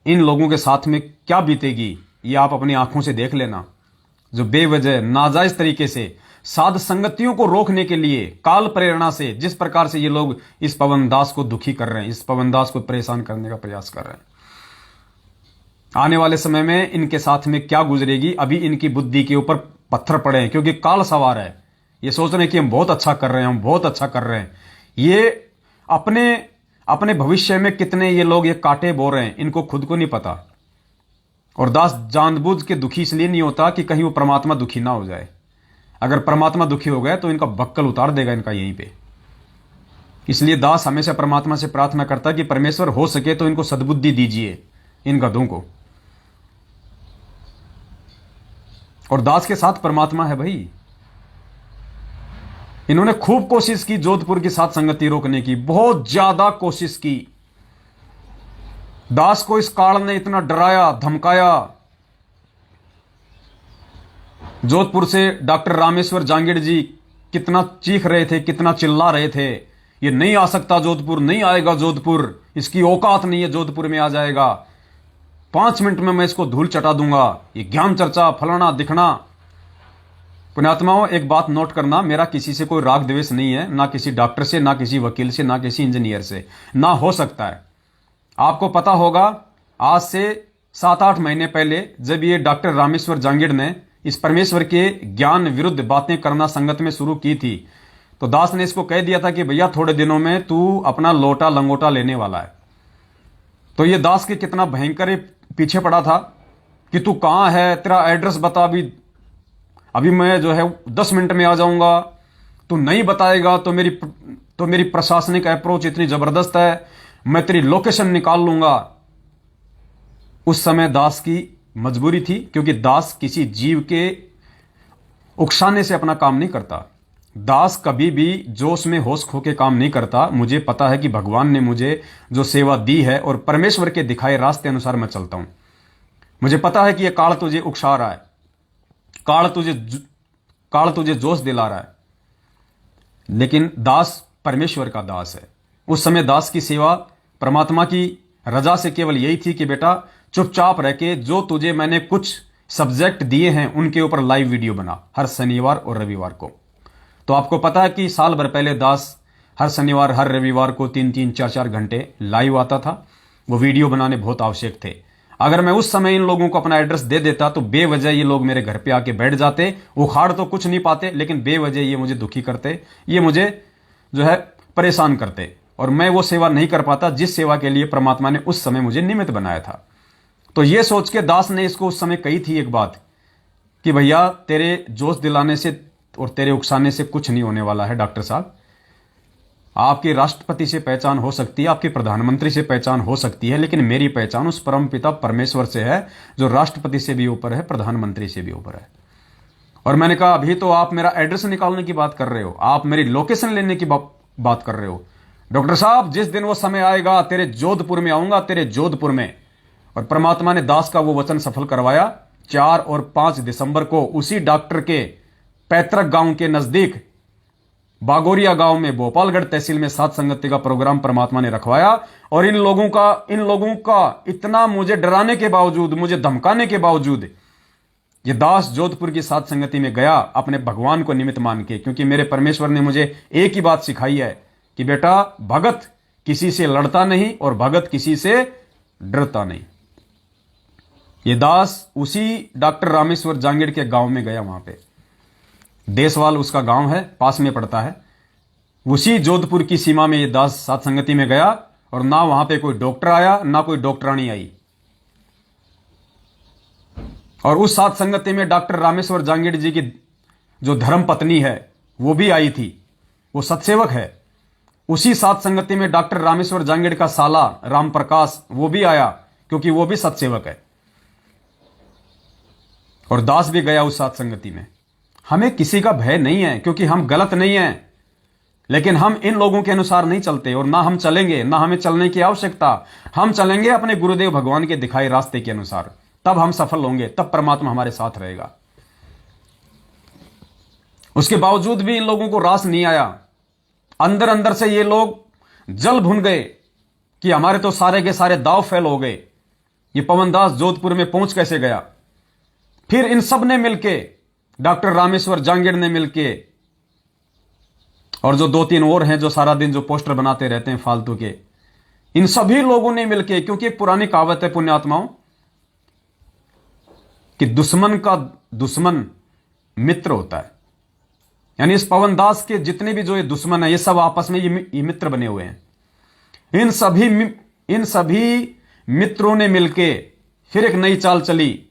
इन लोगों के साथ में क्या बीतेगी ये आप अपनी आंखों से देख लेना, जो बेवजह नाजायज तरीके से साध संगतियों को रोकने के लिए काल प्रेरणा से जिस प्रकार से ये लोग इस पवन दास को दुखी कर रहे हैं, इस पवन दास को परेशान करने का प्रयास कर रहे हैं, आने वाले समय में इनके साथ में क्या गुजरेगी, अभी इनकी बुद्धि के ऊपर पत्थर पड़े हैं, क्योंकि काल सवार है। ये सोच रहे हैं कि हम बहुत अच्छा कर रहे हैं, हम बहुत अच्छा कर रहे हैं। ये अपने भविष्य में कितने ये लोग ये कांटे बो रहे हैं, इनको खुद को नहीं पता। और दास जानबूझ के दुखी इसलिए नहीं होता कि कहीं वो परमात्मा दुखी ना हो जाए। अगर परमात्मा दुखी हो गए तो इनका बक्कल उतार देगा इनका यहीं पे। इसलिए दास हमेशा परमात्मा से प्रार्थना करता है कि परमेश्वर हो सके तो इनको सद्बुद्धि दीजिए, इन गधों को। और दास के साथ परमात्मा है भाई। इन्होंने खूब कोशिश की जोधपुर की साथ संगति रोकने की, बहुत ज्यादा कोशिश की। दास को इस काल ने इतना डराया धमकाया। जोधपुर से डॉक्टर रामेश्वर जांगिड़ जी कितना चीख रहे थे, कितना चिल्ला रहे थे, ये नहीं आ सकता जोधपुर, नहीं आएगा जोधपुर, इसकी औकात नहीं है जोधपुर में आ जाएगा, 5 मिनट में मैं इसको धूल चटा दूंगा, ये ज्ञान चर्चा फलाना दिखना। पुण्यात्माओं, एक बात नोट करना, मेरा किसी से कोई राग द्वेष नहीं है, ना किसी डॉक्टर से, ना किसी वकील से, ना किसी इंजीनियर से, ना हो सकता है। आपको पता होगा आज से 7-8 महीने पहले जब ये डॉक्टर रामेश्वर जांगिड़ ने इस परमेश्वर के ज्ञान विरुद्ध बातें करना संगत में शुरू की थी, तो दास ने इसको कह दिया था कि भैया थोड़े दिनों में तू अपना लोटा लंगोटा लेने वाला है। तो ये दास के कितना भयंकर पीछे पड़ा था कि तू कहां है, तेरा एड्रेस बता, अभी मैं जो है 10 मिनट में आ जाऊंगा। तू नहीं बताएगा तो मेरी प्रशासनिक अप्रोच इतनी जबरदस्त है, मैं तेरी लोकेशन निकाल लूंगा। उस समय दास की मजबूरी थी, क्योंकि दास किसी जीव के उकसाने से अपना काम नहीं करता। दास कभी भी जोश में होश खो के काम नहीं करता। मुझे पता है कि भगवान ने मुझे जो सेवा दी है और परमेश्वर के दिखाए रास्ते अनुसार मैं चलता हूं। मुझे पता है कि यह काल तुझे उकसा रहा है, काल तुझे जोश दिला रहा है, लेकिन दास परमेश्वर का दास है। उस समय दास की सेवा परमात्मा की रजा से केवल यही थी कि बेटा चुपचाप रह के जो तुझे मैंने कुछ सब्जेक्ट दिए हैं उनके ऊपर लाइव वीडियो बना हर शनिवार और रविवार को। तो आपको पता है कि साल भर पहले दास हर शनिवार हर रविवार को 3-3, 4-4 घंटे लाइव आता था। वो वीडियो बनाने बहुत आवश्यक थे। अगर मैं उस समय इन लोगों को अपना एड्रेस दे देता तो बेवजह ये लोग मेरे घर पे आके बैठ जाते। उखाड़ तो कुछ नहीं पाते, लेकिन बेवजह ये मुझे दुखी करते, ये मुझे जो है परेशान करते, और मैं वो सेवा नहीं कर पाता जिस सेवा के लिए परमात्मा ने उस समय मुझे निमित्त बनाया था। तो ये सोच के दास ने इसको उस समय कही थी एक बात कि भैया तेरे जोश दिलाने से और तेरे उकसाने से कुछ नहीं होने वाला है डॉक्टर साहब। आपकी राष्ट्रपति से पहचान हो सकती है, आपकी प्रधानमंत्री से पहचान हो सकती है, लेकिन मेरी पहचान उस परम पिता परमेश्वर से है जो राष्ट्रपति से भी ऊपर है, प्रधानमंत्री से भी ऊपर है। और मैंने कहा अभी तो आप मेरा एड्रेस निकालने की बात कर रहे हो, आप मेरी लोकेशन लेने की बात कर रहे हो। डॉक्टर साहब जिस दिन वो समय आएगा तेरे जोधपुर में आऊंगा, तेरे जोधपुर में। और परमात्मा ने दास का वो वचन सफल करवाया। 4 और 5 दिसंबर को उसी डॉक्टर के पैतृक गांव के नजदीक बागोरिया गांव में भोपालगढ़ तहसील में सात संगति का प्रोग्राम परमात्मा ने रखवाया। और इन लोगों का इतना मुझे डराने के बावजूद, मुझे धमकाने के बावजूद, ये दास जोधपुर की सात संगति में गया अपने भगवान को निमित्त मान के, क्योंकि मेरे परमेश्वर ने मुझे एक ही बात सिखाई है कि बेटा भगत किसी से लड़ता नहीं और भगत किसी से डरता नहीं। ये दास उसी डॉक्टर रामेश्वर जांगीड़ के गांव में गया, वहां पे देसवाल उसका गांव है, पास में पड़ता है। उसी जोधपुर की सीमा में ये दास सात संगति में गया और ना वहां पे कोई डॉक्टर आया ना कोई डॉक्टरानी आई। और उस सात संगति में डॉक्टर रामेश्वर जांगीड़ जी की जो धर्म पत्नी है वो भी आई थी, वो सत्सेवक है। उसी सात संगति में डॉक्टर रामेश्वर जांगीड़ का साला राम प्रकाश वो भी आया, क्योंकि वो भी सत्सेवक है। और दास भी गया उस सात संगति में। हमें किसी का भय नहीं है, क्योंकि हम गलत नहीं हैं, लेकिन हम इन लोगों के अनुसार नहीं चलते और ना हम चलेंगे, ना हमें चलने की आवश्यकता। हम चलेंगे अपने गुरुदेव भगवान के दिखाए रास्ते के अनुसार, तब हम सफल होंगे, तब परमात्मा हमारे साथ रहेगा। उसके बावजूद भी इन लोगों को रास नहीं आया। अंदर अंदर से ये लोग जल भुन गए कि हमारे तो सारे के सारे दाव फेल हो गए। ये पवनदास जोधपुर में पहुंच कैसे गया? फिर इन सब ने मिलके, डॉक्टर रामेश्वर जांगीड़ ने मिलके, और जो 2-3 और हैं जो सारा दिन जो पोस्टर बनाते रहते हैं फालतू के, इन सभी लोगों ने मिलके, क्योंकि एक पुरानी कहावत है पुण्यात्माओं कि दुश्मन का दुश्मन मित्र होता है। यानी इस पवनदास के जितने भी जो ये दुश्मन है, ये सब आपस में ये मित्र बने हुए हैं। इन सभी मित्रों ने मिलके फिर एक नई चाल चली।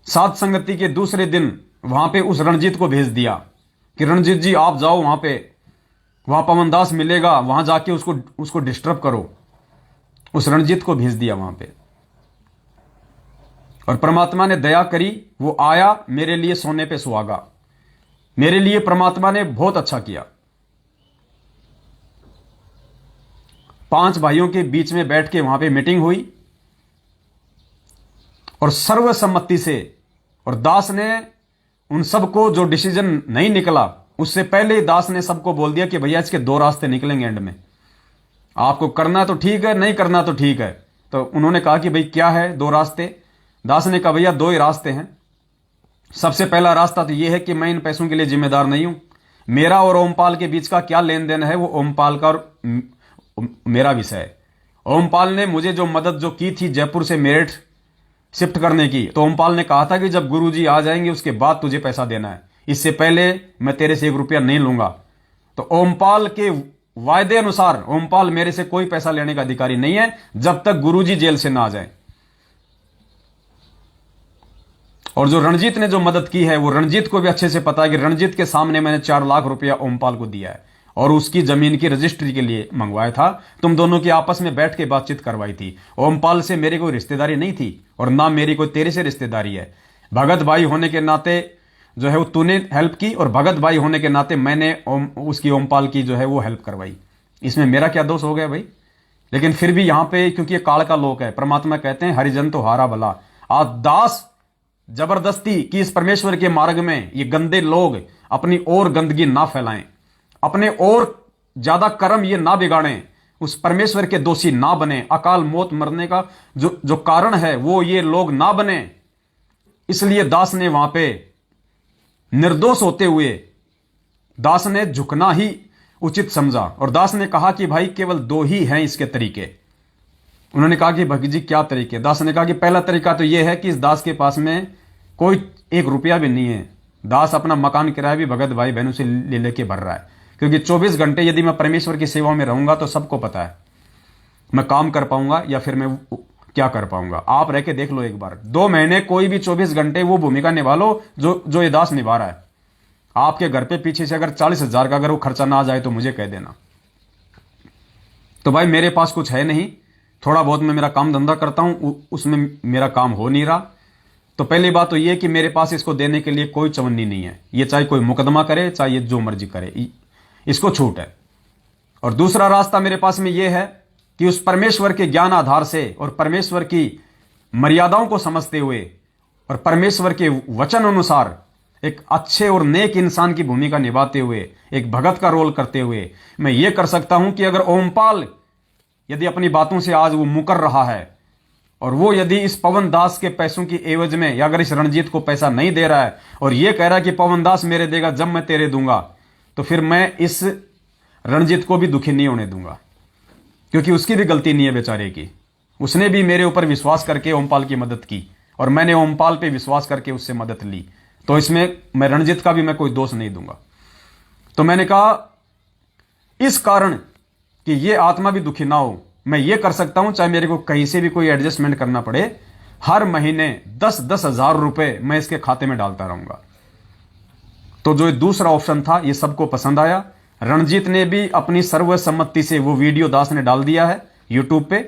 सात संगति के दूसरे दिन वहां पे उस रणजीत को भेज दिया कि रणजीत जी आप जाओ वहां पवनदास मिलेगा, वहां जाके उसको डिस्टर्ब करो। उस रणजीत को भेज दिया वहां पे, और परमात्मा ने दया करी, वो आया, मेरे लिए सोने पे सुहागा। मेरे लिए परमात्मा ने बहुत अच्छा किया। 5 भाइयों के बीच में बैठ के वहां पे मीटिंग हुई और सर्वसम्मति से, और दास ने उन सबको जो डिसीजन नहीं निकला उससे पहले ही दास ने सबको बोल दिया कि भैया इसके 2 रास्ते निकलेंगे एंड में, आपको करना तो ठीक है, नहीं करना तो ठीक है। तो उन्होंने कहा कि भाई क्या है 2 रास्ते? दास ने कहा भैया 2 ही रास्ते हैं। सबसे पहला रास्ता तो यह है कि मैं इन पैसों के लिए जिम्मेदार नहीं हूं। मेरा और ओमपाल के बीच का क्या लेन देन है वो ओमपाल का और मेरा विषय है। ओमपाल ने मुझे जो मदद जो की थी जयपुर से मेरठ शिफ्ट करने की, तो ओमपाल ने कहा था कि जब गुरुजी आ जाएंगे उसके बाद तुझे पैसा देना है। इससे पहले मैं तेरे से 1 रुपया नहीं लूंगा। तो ओमपाल के वायदे अनुसार ओमपाल मेरे से कोई पैसा लेने का अधिकारी नहीं है जब तक गुरुजी जेल से ना आ जाए। और जो रणजीत ने जो मदद की है वो रणजीत को भी अच्छे से पता है कि रणजीत के सामने मैंने 4 लाख रुपया ओमपाल को दिया है और उसकी जमीन की रजिस्ट्री के लिए मंगवाया था। तुम दोनों की आपस में बैठ के बातचीत करवाई थी। ओमपाल से मेरी कोई रिश्तेदारी नहीं थी और ना मेरी कोई तेरे से रिश्तेदारी है। भगत भाई होने के नाते जो है वो तूने हेल्प की और भगत भाई होने के नाते मैंने उसकी ओमपाल की जो है वो हेल्प करवाई। इसमें मेरा क्या दोष हो गया भाई? लेकिन फिर भी यहां पे क्योंकि ये काल का लोक है, परमात्मा कहते हैं हरिजन तो हारा भला। आज दास जबरदस्ती कि इस परमेश्वर के मार्ग में ये गंदे लोग अपनी और गंदगी ना फैलाएं, अपने और ज्यादा कर्म ये ना बिगाड़ें, उस परमेश्वर के दोषी ना बने, अकाल मौत मरने का जो कारण है वो ये लोग ना बने। इसलिए दास ने वहां पे निर्दोष होते हुए दास ने झुकना ही उचित समझा और दास ने कहा कि भाई केवल 2 ही हैं इसके तरीके। उन्होंने कहा कि भगत जी क्या तरीके? दास ने कहा कि पहला तरीका तो यह है कि इस दास के पास में कोई 1 रुपया भी नहीं है। दास अपना मकान किराया भी भगत भाई बहनों से ले लेके भर रहा है, क्योंकि 24 घंटे यदि मैं परमेश्वर की सेवा में रहूंगा तो सबको पता है मैं काम कर पाऊंगा या फिर मैं क्या कर पाऊंगा। आप रह के देख लो एक बार, 2 महीने कोई भी 24 घंटे वो भूमिका निभा लो जो ये दास निभा रहा है। आपके घर पे पीछे से अगर 40,000 का अगर वो खर्चा ना आ जाए तो मुझे कह देना। तो भाई मेरे पास कुछ है नहीं, थोड़ा बहुत मैं मेरा काम धंधा करता हूं, उसमें मेरा काम हो नहीं रहा। तो पहली बात तो ये कि मेरे पास इसको देने के लिए कोई चवन्नी नहीं है। ये चाहे कोई मुकदमा करे, चाहे ये जो मर्जी करे, इसको छूट है। और दूसरा रास्ता मेरे पास में ये है कि उस परमेश्वर के ज्ञान आधार से और परमेश्वर की मर्यादाओं को समझते हुए और परमेश्वर के वचन अनुसार एक अच्छे और नेक इंसान की भूमिका निभाते हुए, एक भगत का रोल करते हुए मैं ये कर सकता हूं कि अगर ओमपाल यदि अपनी बातों से आज वो मुकर रहा है और वो यदि इस पवन दास के पैसों की एवज में या अगर इस रणजीत को पैसा नहीं दे रहा है और ये कह रहा है कि पवन दास मेरे देगा जब मैं तेरे दूंगा, तो फिर मैं इस रणजीत को भी दुखी नहीं होने दूंगा, क्योंकि उसकी भी गलती नहीं है बेचारे की। उसने भी मेरे ऊपर विश्वास करके ओमपाल की मदद की और मैंने ओमपाल पे विश्वास करके उससे मदद ली। तो इसमें मैं रणजीत का भी मैं कोई दोष नहीं दूंगा। तो मैंने कहा इस कारण कि ये आत्मा भी दुखी ना हो, मैं ये कर सकता हूं, चाहे मेरे को कहीं से भी कोई एडजस्टमेंट करना पड़े, हर महीने 10-10 हजार रुपए मैं इसके खाते में डालता रहूंगा। तो जो दूसरा ऑप्शन था ये सबको पसंद आया। रणजीत ने भी अपनी सर्वसम्मति से वो वीडियो दास ने डाल दिया है यूट्यूब पे।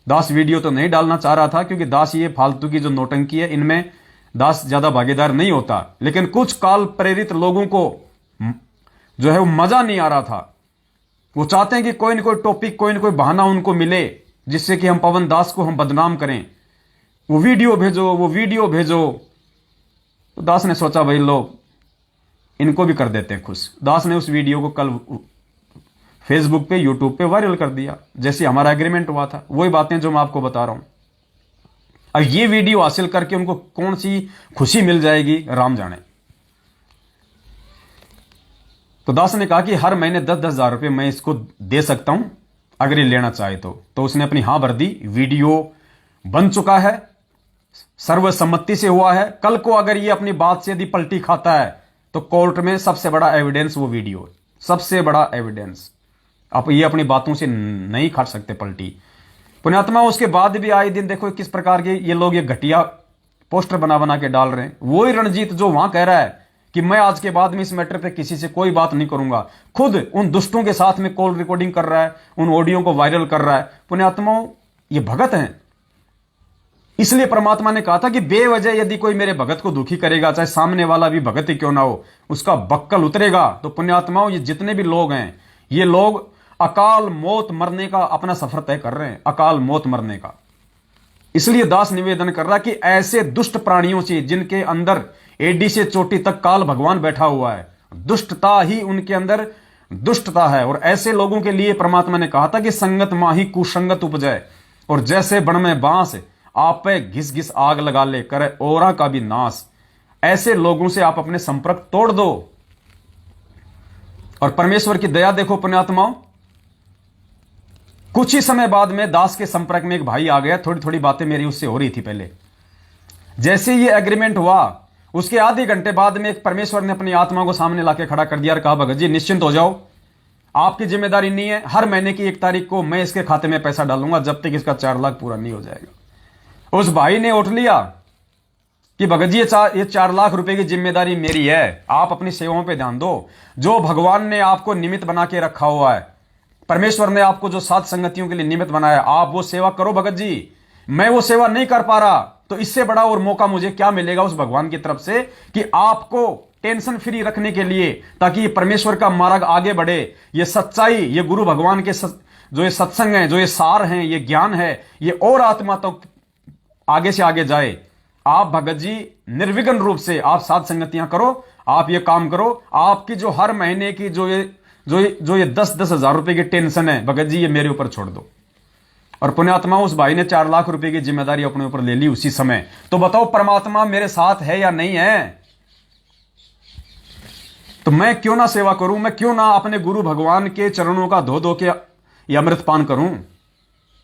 दास वीडियो तो नहीं डालना चाह रहा था क्योंकि दास ये फालतू की जो नौटंकी है इनमें दास ज्यादा भागीदार नहीं होता, लेकिन कुछ काल प्रेरित लोगों को जो है वो मजा नहीं आ रहा था। वो चाहते हैं कि कोई ना कोई टॉपिक, कोई ना कोई बहाना उनको मिले जिससे कि हम पवन दास को हम बदनाम करें। वो वीडियो भेजो, वो वीडियो भेजो। तो दास ने सोचा भाई लो इनको भी कर देते हैं खुश। दास ने उस वीडियो को कल फेसबुक पे, यूट्यूब पे वायरल कर दिया, जैसे हमारा एग्रीमेंट हुआ था। वही बातें जो मैं आपको बता रहा हूं। अब ये वीडियो हासिल करके उनको कौन सी खुशी मिल जाएगी राम जाने। तो दास ने कहा कि हर महीने 10-10 हजार रुपये मैं इसको दे सकता हूं अगर ये लेना चाहे तो उसने अपनी हां भर दी। वीडियो बन चुका है, सर्वसम्मति से हुआ है। कल को अगर ये अपनी बात से यदि पलटी खाता है तो कोर्ट में सबसे बड़ा एविडेंस वो वीडियो, सबसे बड़ा एविडेंस। आप ये अपनी बातों से नहीं खा सकते पलटी। पुण्यात्मा उसके बाद भी आए दिन देखो किस प्रकार के ये लोग ये घटिया पोस्टर बना के डाल रहे हैं। वही रणजीत जो वहां कह रहा है कि मैं आज के बाद में इस मैटर पे किसी से कोई बात नहीं करूंगा, खुद उन दुष्टों के साथ में कॉल रिकॉर्डिंग कर रहा है, उन ऑडियो को वायरल कर रहा है। पुण्यात्माओं ये भगत हैं। इसलिए परमात्मा ने कहा था कि बेवजह यदि कोई मेरे भगत को दुखी करेगा, चाहे सामने वाला भी भगत ही क्यों ना हो, उसका बक्कल उतरेगा। तो पुण्यात्माओं ये जितने भी लोग हैं ये लोग अकाल मौत मरने का अपना सफर तय कर रहे हैं, अकाल मौत मरने का। इसलिए दास निवेदन कर रहा कि ऐसे दुष्ट प्राणियों से जिनके अंदर एडी से चोटी तक काल भगवान बैठा हुआ है, दुष्टता ही उनके अंदर दुष्टता है। और ऐसे लोगों के लिए परमात्मा ने कहा था कि संगत माही कुसंगत उपजय, और जैसे बण में बांस आप पे घिस घिस आग लगा ले करे औरा का भी नाश। ऐसे लोगों से आप अपने संपर्क तोड़ दो। और परमेश्वर की दया देखो पुण्यात्माओं, कुछ ही समय बाद में दास के संपर्क में एक भाई आ गया। थोड़ी थोड़ी बातें मेरी उससे हो रही थी पहले। जैसे ये एग्रीमेंट हुआ उसके आधे घंटे बाद में एक परमेश्वर ने अपनी आत्मा को सामने लाके खड़ा कर दिया और कहा भगत जी निश्चिंत हो जाओ, आपकी जिम्मेदारी नहीं है, हर महीने की 1 तारीख को मैं इसके खाते में पैसा डालूंगा जब तक इसका 4 लाख पूरा नहीं हो जाएगा। उस भाई ने उठ लिया कि भगत जी ये 4 लाख रुपए की जिम्मेदारी मेरी है, आप अपनी सेवाओं पे ध्यान दो। जो भगवान ने आपको निमित्त बना के रखा हुआ है, परमेश्वर ने आपको जो सात संगतियों के लिए निमित्त बनाया, आप वो सेवा करो भगत जी। मैं वो सेवा नहीं कर पा रहा तो इससे बड़ा और मौका मुझे क्या मिलेगा उस भगवान की तरफ से कि आपको टेंशन फ्री रखने के लिए, ताकि ये परमेश्वर का मार्ग आगे बढ़े, ये सच्चाई, ये गुरु भगवान के जो ये सत्संग है, जो ये सार हैं, ये ज्ञान है, ये और आत्मा तक आगे से आगे जाए। आप भगत जी निर्विघ्न रूप से आप सात संगतियां करो, आप ये काम करो। आपकी जो हर महीने की जो ये 10-10 हजार रुपए की टेंशन है भगत जी, ये मेरे ऊपर छोड़ दो। और पुण्यात्मा उस भाई ने 4 लाख रुपए की जिम्मेदारी अपने ऊपर ले ली उसी समय। तो बताओ परमात्मा मेरे साथ है या नहीं है? तो मैं क्यों ना सेवा करूं, मैं क्यों ना अपने गुरु भगवान के चरणों का धो धो के ये अमृत पान करूं,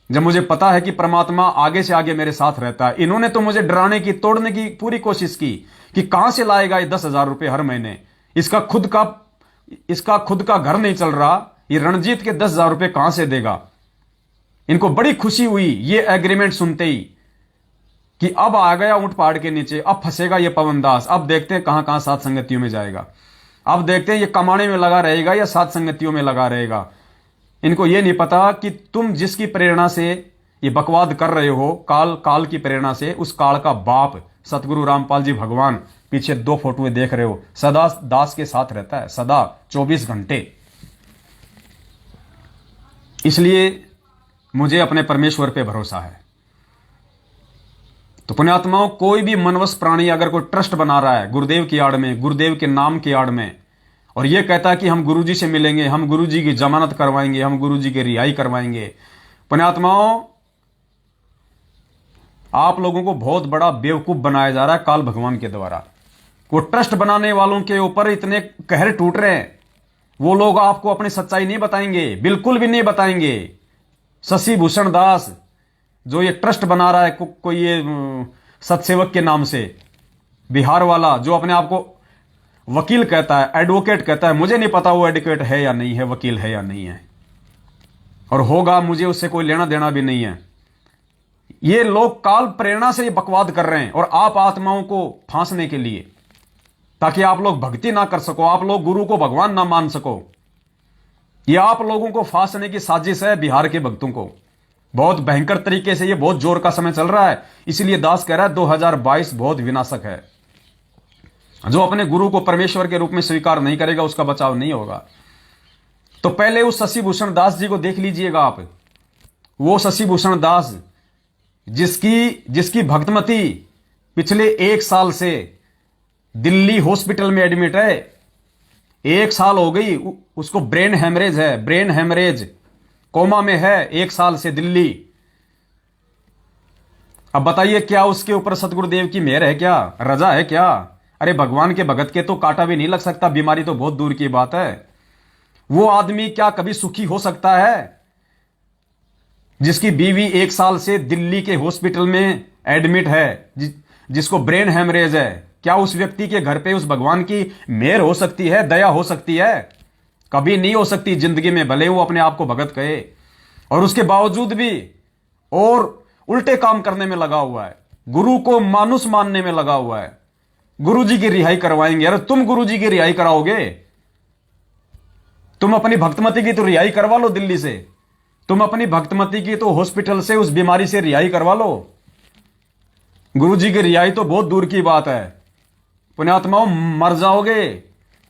जब मुझे पता है कि परमात्मा आगे से आगे मेरे साथ रहता है। इन्होंने तो मुझे डराने की, तोड़ने की पूरी कोशिश की कि कहां से लाएगा ये 10,000 रुपए हर महीने, इसका खुद का घर नहीं चल रहा, ये रणजीत के 10,000 रुपए कहां से देगा। इनको बड़ी खुशी हुई ये एग्रीमेंट सुनते ही कि अब आ गया ऊंट पहाड़ के नीचे, अब फंसेगा ये पवन दास, अब देखते हैं कहां कहां सात संगतियों में जाएगा, अब देखते हैं ये कमाने में लगा रहेगा या सात संगतियों में लगा रहेगा। इनको ये नहीं पता कि तुम जिसकी प्रेरणा से ये बकवाद कर रहे हो, काल की प्रेरणा से, उस काल का बाप सतगुरु रामपाल जी भगवान, पीछे 2 फोटोएं देख रहे हो, सदा दास के साथ रहता है, सदा 24 घंटे। इसलिए मुझे अपने परमेश्वर पे भरोसा है। तो पुण्यात्माओं, कोई भी मनवस प्राणी अगर कोई ट्रस्ट बना रहा है गुरुदेव की आड़ में, गुरुदेव के नाम की आड़ में, और यह कहता है कि हम गुरुजी से मिलेंगे, हम गुरुजी की जमानत करवाएंगे, हम गुरुजी की रिहाई करवाएंगे, पुण्यात्माओं आप लोगों को बहुत बड़ा बेवकूफ बनाया जा रहा है काल भगवान के द्वारा। वो ट्रस्ट बनाने वालों के ऊपर इतने कहर टूट रहे हैं, वो लोग आपको अपनी सच्चाई नहीं बताएंगे, बिल्कुल भी नहीं बताएंगे। शशि भूषण दास जो ये ट्रस्ट बना रहा है कोई ये सतसेवक के नाम से, बिहार वाला, जो अपने आप को वकील कहता है, एडवोकेट कहता है, मुझे नहीं पता वो एडवोकेट है या नहीं है, वकील है या नहीं है, और होगा, मुझे उससे कोई लेना देना भी नहीं है। ये लोग काल प्रेरणा से ये बकवाद कर रहे हैं, और आप आत्माओं को फांसने के लिए, ताकि आप लोग भक्ति ना कर सको, आप लोग गुरु को भगवान ना मान सको। ये आप लोगों को फांसने की साजिश है बिहार के भक्तों को, बहुत भयंकर तरीके से। ये बहुत जोर का समय चल रहा है, इसलिए दास कह रहा है 2022 बहुत विनाशक है। जो अपने गुरु को परमेश्वर के रूप में स्वीकार नहीं करेगा उसका बचाव नहीं होगा। तो पहले उस शशि भूषण दास जी को देख लीजिएगा आप, वो शशि भूषण दास जिसकी भक्तमती पिछले 1 साल से दिल्ली हॉस्पिटल में एडमिट है, 1 साल हो गई उसको, ब्रेन हेमरेज है, ब्रेन हेमरेज, कोमा में है 1 साल से दिल्ली। अब बताइए क्या उसके ऊपर सतगुरुदेव की मेहर है, क्या रजा है क्या? अरे भगवान के भगत के तो कांटा भी नहीं लग सकता, बीमारी तो बहुत दूर की बात है। वो आदमी क्या कभी सुखी हो सकता है जिसकी बीवी 1 साल से दिल्ली के हॉस्पिटल में एडमिट है, जिसको ब्रेन हेमरेज है? क्या उस व्यक्ति के घर पे उस भगवान की मेहर हो सकती है, दया हो सकती है? कभी नहीं हो सकती जिंदगी में, भले वो अपने आप को भगत कहे। और उसके बावजूद भी और उल्टे काम करने में लगा हुआ है, गुरु को मानुस मानने में लगा हुआ है। गुरुजी की रिहाई करवाएंगे। अरे तुम गुरुजी की रिहाई कराओगे? तुम अपनी भक्तमती की तो रिहाई करवा लो दिल्ली से, तुम अपनी भक्तमती की तो हॉस्पिटल से उस बीमारी से रिहाई करवा लो। गुरुजी की रिहाई तो बहुत दूर की बात है। पुण्यात्माओं मर जाओगे।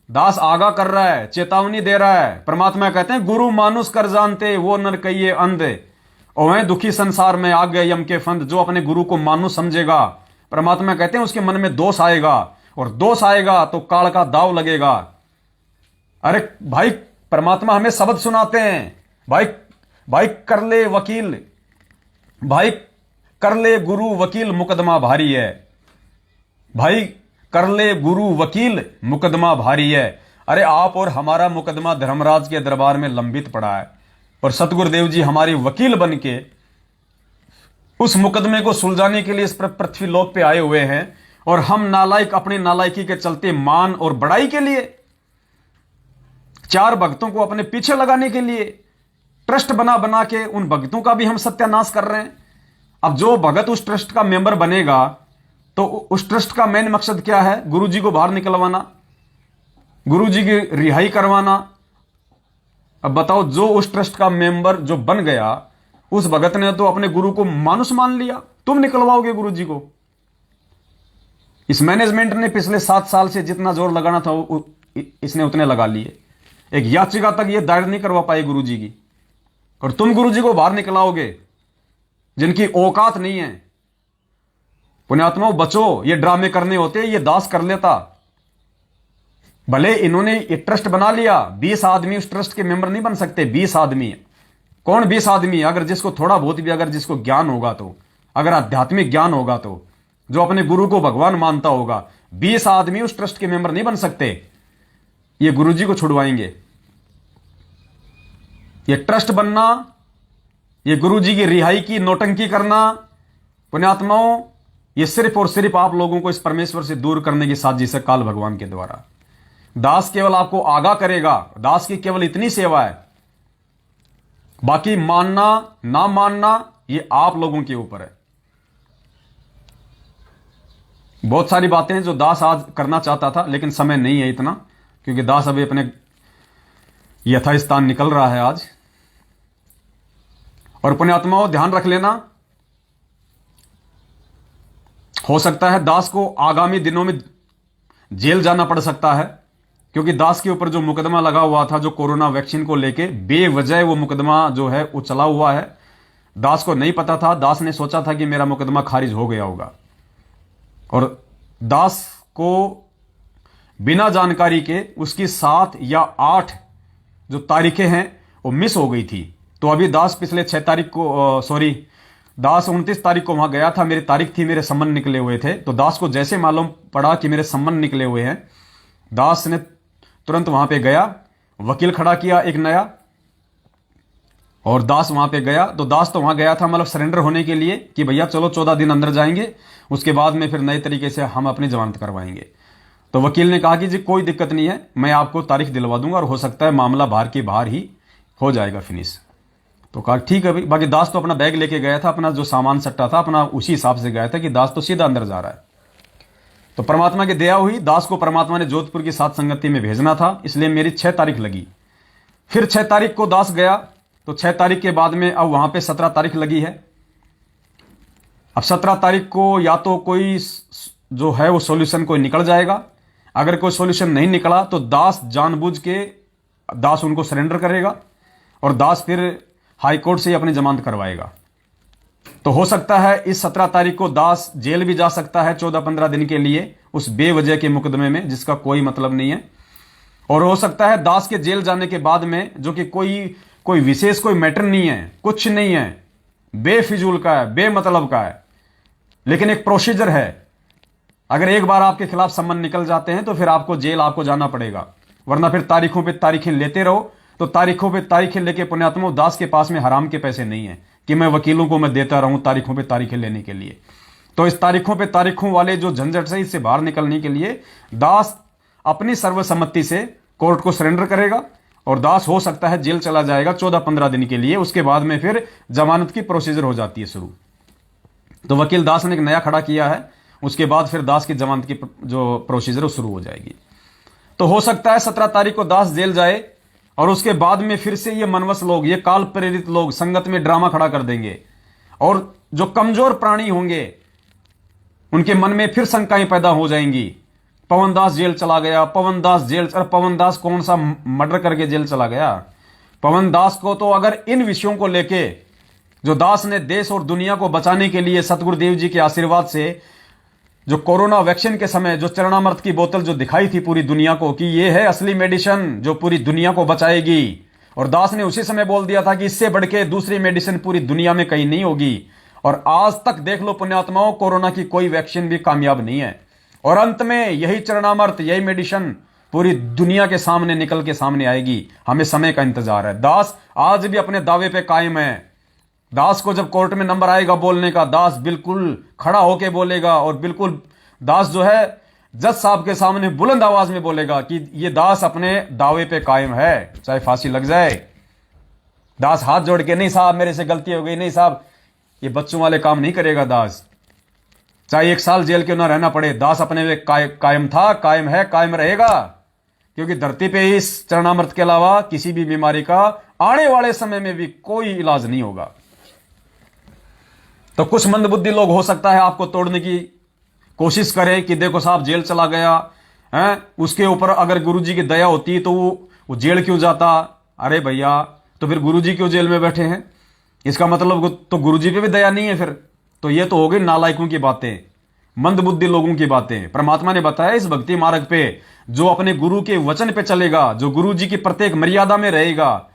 दास आगा कर रहा है, चेतावनी दे रहा है। परमात्मा कहते हैं गुरु मानुष कर जानते वो नर कहिए अंधे, और दुखी संसार में आ गए यम के फंद। जो अपने गुरु को मानुष समझेगा, परमात्मा कहते हैं उसके मन में दोष आएगा, और दोष आएगा तो काल का दाव लगेगा। अरे भाई परमात्मा हमें शब्द सुनाते हैं, भाई कर ले वकील, भाई कर ले गुरु वकील मुकदमा भारी है, भाई कर ले गुरु वकील मुकदमा भारी है। अरे आप और हमारा मुकदमा धर्मराज के दरबार में लंबित पड़ा है, और सतगुरुदेव जी हमारी वकील बन के उस मुकदमे को सुलझाने के लिए इस पृथ्वी लोक पे आए हुए हैं। और हम नालायक अपनी नालायकी के चलते मान और बड़ाई के लिए, चार भक्तों को अपने पीछे लगाने के लिए ट्रस्ट बना बना के उन भक्तों का भी हम सत्यानाश कर रहे हैं। अब जो भगत उस ट्रस्ट का मेंबर बनेगा तो उस ट्रस्ट का मेन मकसद क्या है? गुरुजी को बाहर निकलवाना, गुरुजी की रिहाई करवाना। अब बताओ, जो उस ट्रस्ट का मेंबर जो बन गया, उस भगत ने तो अपने गुरु को मानुष मान लिया, तुम निकलवाओगे गुरुजी को। इस मैनेजमेंट ने पिछले 7 साल से जितना जोर लगाना था इसने उतने लगा लिए। एक याचिका तक ये दायर नहीं करवा पाए गुरुजी की, और तुम गुरुजी को बाहर निकलाओगे जिनकी औकात नहीं है। पुण्यात्माओं बचो, ये ड्रामे करने होते, ये दास कर लेता। भले इन्होंने ये ट्रस्ट बना लिया, 20 आदमी उस ट्रस्ट के मेंबर नहीं बन सकते। 20 आदमी, कौन 20 आदमी? अगर जिसको थोड़ा बहुत भी, अगर जिसको ज्ञान होगा तो, अगर आध्यात्मिक ज्ञान होगा तो, जो अपने गुरु को भगवान मानता होगा, 20 आदमी उस ट्रस्ट के मेंबर नहीं बन सकते। ये गुरुजी को छुड़वाएंगे। ये ट्रस्ट बनना, ये गुरुजी की रिहाई की नौटंकी करना, पुण्यात्माओं, ये सिर्फ और सिर्फ आप लोगों को इस परमेश्वर से दूर करने की साजिश है काल भगवान के द्वारा। दास केवल आपको आगाह करेगा, दास की केवल इतनी सेवा है, बाकी मानना ना मानना ये आप लोगों के ऊपर है। बहुत सारी बातें जो दास आज करना चाहता था, लेकिन समय नहीं है इतना, क्योंकि दास अभी अपने यथास्थान निकल रहा है आज। और पुण्यात्माओं ध्यान रख लेना, हो सकता है दास को आगामी दिनों में जेल जाना पड़ सकता है, क्योंकि दास के ऊपर जो मुकदमा लगा हुआ था, जो कोरोना वैक्सीन को लेके बेवजह वो मुकदमा जो है वो चला हुआ है। दास को नहीं पता था, दास ने सोचा था कि मेरा मुकदमा खारिज हो गया होगा, और दास को बिना जानकारी के उसकी 7 या 8 जो तारीखें हैं वो मिस हो गई थी। तो अभी दास पिछले 6 तारीख को दास 29 तारीख को वहां गया था, मेरी तारीख थी, मेरे सम्मन निकले हुए थे। तो दास को जैसे मालूम पड़ा कि मेरे सम्मन निकले हुए हैं, दास ने तुरंत वहां पे गया, वकील खड़ा किया एक नया, और दास वहां पे गया। तो दास तो वहां गया था मतलब सरेंडर होने के लिए कि भैया चलो 14 दिन अंदर जाएंगे, उसके बाद में फिर नए तरीके से हम अपनी जमानत करवाएंगे। तो वकील ने कहा कि जी कोई दिक्कत नहीं है, मैं आपको तारीख दिलवा दूंगा, और हो सकता है मामला बाहर की बाहर ही हो जाएगा फिनिश। तो कहा ठीक है भाई। बाकी दास तो अपना बैग लेके गया था, अपना जो सामान सट्टा था अपना उसी हिसाब से गया था कि दास तो सीधा अंदर जा रहा है। तो परमात्मा की दया हुई, दास को परमात्मा ने जोधपुर की सात संगति में भेजना था, इसलिए मेरी 6 तारीख लगी। फिर 6 तारीख को दास गया, तो 6 तारीख के बाद में अब वहां पे 17 तारीख लगी है। अब 17 तारीख को या तो कोई जो है वो सॉल्यूशन कोई निकल जाएगा, अगर कोई सॉल्यूशन नहीं निकला तो दास जानबूझ के दास उनको सरेंडर करेगा, और दास फिर हाई कोर्ट से अपनी जमानत करवाएगा। तो हो सकता है इस 17 तारीख को दास जेल भी जा सकता है 14-15 दिन के लिए, उस बेवजह के मुकदमे में जिसका कोई मतलब नहीं है। और हो सकता है दास के जेल जाने के बाद में, जो कि कोई विशेष कोई मैटर नहीं है, कुछ नहीं है, बेफिजूल का है, बेमतलब का है, लेकिन एक प्रोसीजर है। अगर एक बार आपके खिलाफ सम्मन निकल जाते हैं तो फिर आपको जेल आपको जाना पड़ेगा, वरना फिर तारीखों पे तारीखें लेते रहो। तो तारीखों पे तारीखें लेके पुण्यात्मा, दास के पास में हराम के पैसे नहीं है कि मैं वकीलों को मैं देता रहूं तारीखों पे तारीखें लेने के लिए। तो इस तारीखों पे तारीखों वाले जो झंझट से इससे बाहर निकलने के लिए दास अपनी सर्वसम्मति से कोर्ट को सरेंडर करेगा, और दास हो सकता है जेल चला जाएगा 14-15 दिन के लिए। उसके बाद में फिर जमानत की प्रोसीजर हो जाती है शुरू। तो वकील दास ने एक नया खड़ा किया है, उसके बाद फिर दास की जमानत की जो प्रोसीजर वो शुरू हो जाएगी। तो हो सकता है 17 तारीख को दास जेल जाए, और उसके बाद में फिर से ये मनवस लोग, ये काल प्रेरित लोग संगत में ड्रामा खड़ा कर देंगे, और जो कमजोर प्राणी होंगे उनके मन में फिर शंकाएं पैदा हो जाएंगी। पवन दास जेल चला गया, पवन दास जेल, अरे पवन दास कौन सा मर्डर करके जेल चला गया? पवन दास को तो अगर इन विषयों को लेके जो दास ने देश और दुनिया को बचाने के लिए सतगुरुदेव जी के आशीर्वाद से, जो कोरोना वैक्सीन के समय जो चरणामृत की बोतल जो दिखाई थी पूरी दुनिया को कि ये है असली मेडिसिन जो पूरी दुनिया को बचाएगी, और दास ने उसी समय बोल दिया था कि इससे बढ़ के दूसरी मेडिसिन पूरी दुनिया में कहीं नहीं होगी। और आज तक देख लो पुण्यात्माओं, कोरोना की कोई वैक्सीन भी कामयाब नहीं है, और अंत में यही चरणामृत, यही मेडिसिन पूरी दुनिया के सामने निकल के सामने आएगी। हमें समय का इंतजार है। दास आज भी अपने दावे पे कायम है। दास को जब कोर्ट में नंबर आएगा बोलने का, दास बिल्कुल खड़ा होके बोलेगा, और बिल्कुल दास जो है जज साहब के सामने बुलंद आवाज में बोलेगा कि ये दास अपने दावे पे कायम है, चाहे फांसी लग जाए। दास हाथ जोड़ के, नहीं साहब मेरे से गलती हो गई, नहीं साहब, ये बच्चों वाले काम नहीं करेगा दास। चाहे 1 साल जेल क्यों ना रहना पड़े, दास अपने वे कायम था, कायम है, कायम रहेगा। क्योंकि धरती पे इस चरणामृत के अलावा किसी भी बीमारी का आने वाले समय में भी कोई इलाज नहीं होगा। तो कुछ मंदबुद्धि लोग हो सकता है आपको तोड़ने की कोशिश करें कि देखो साहब जेल चला गया है, उसके ऊपर अगर गुरुजी की दया होती तो वो जेल क्यों जाता। अरे भैया, तो फिर गुरुजी क्यों जेल में बैठे हैं? इसका मतलब तो गुरुजी पे भी दया नहीं है फिर। तो ये तो हो गई नालायकों की बातें, मंदबुद्धि लोगों की बातें। परमात्मा ने बताया इस भक्ति मार्ग पे जो अपने गुरु के वचन पे चलेगा, जो गुरु जी की प्रत्येक मर्यादा में रहेगा,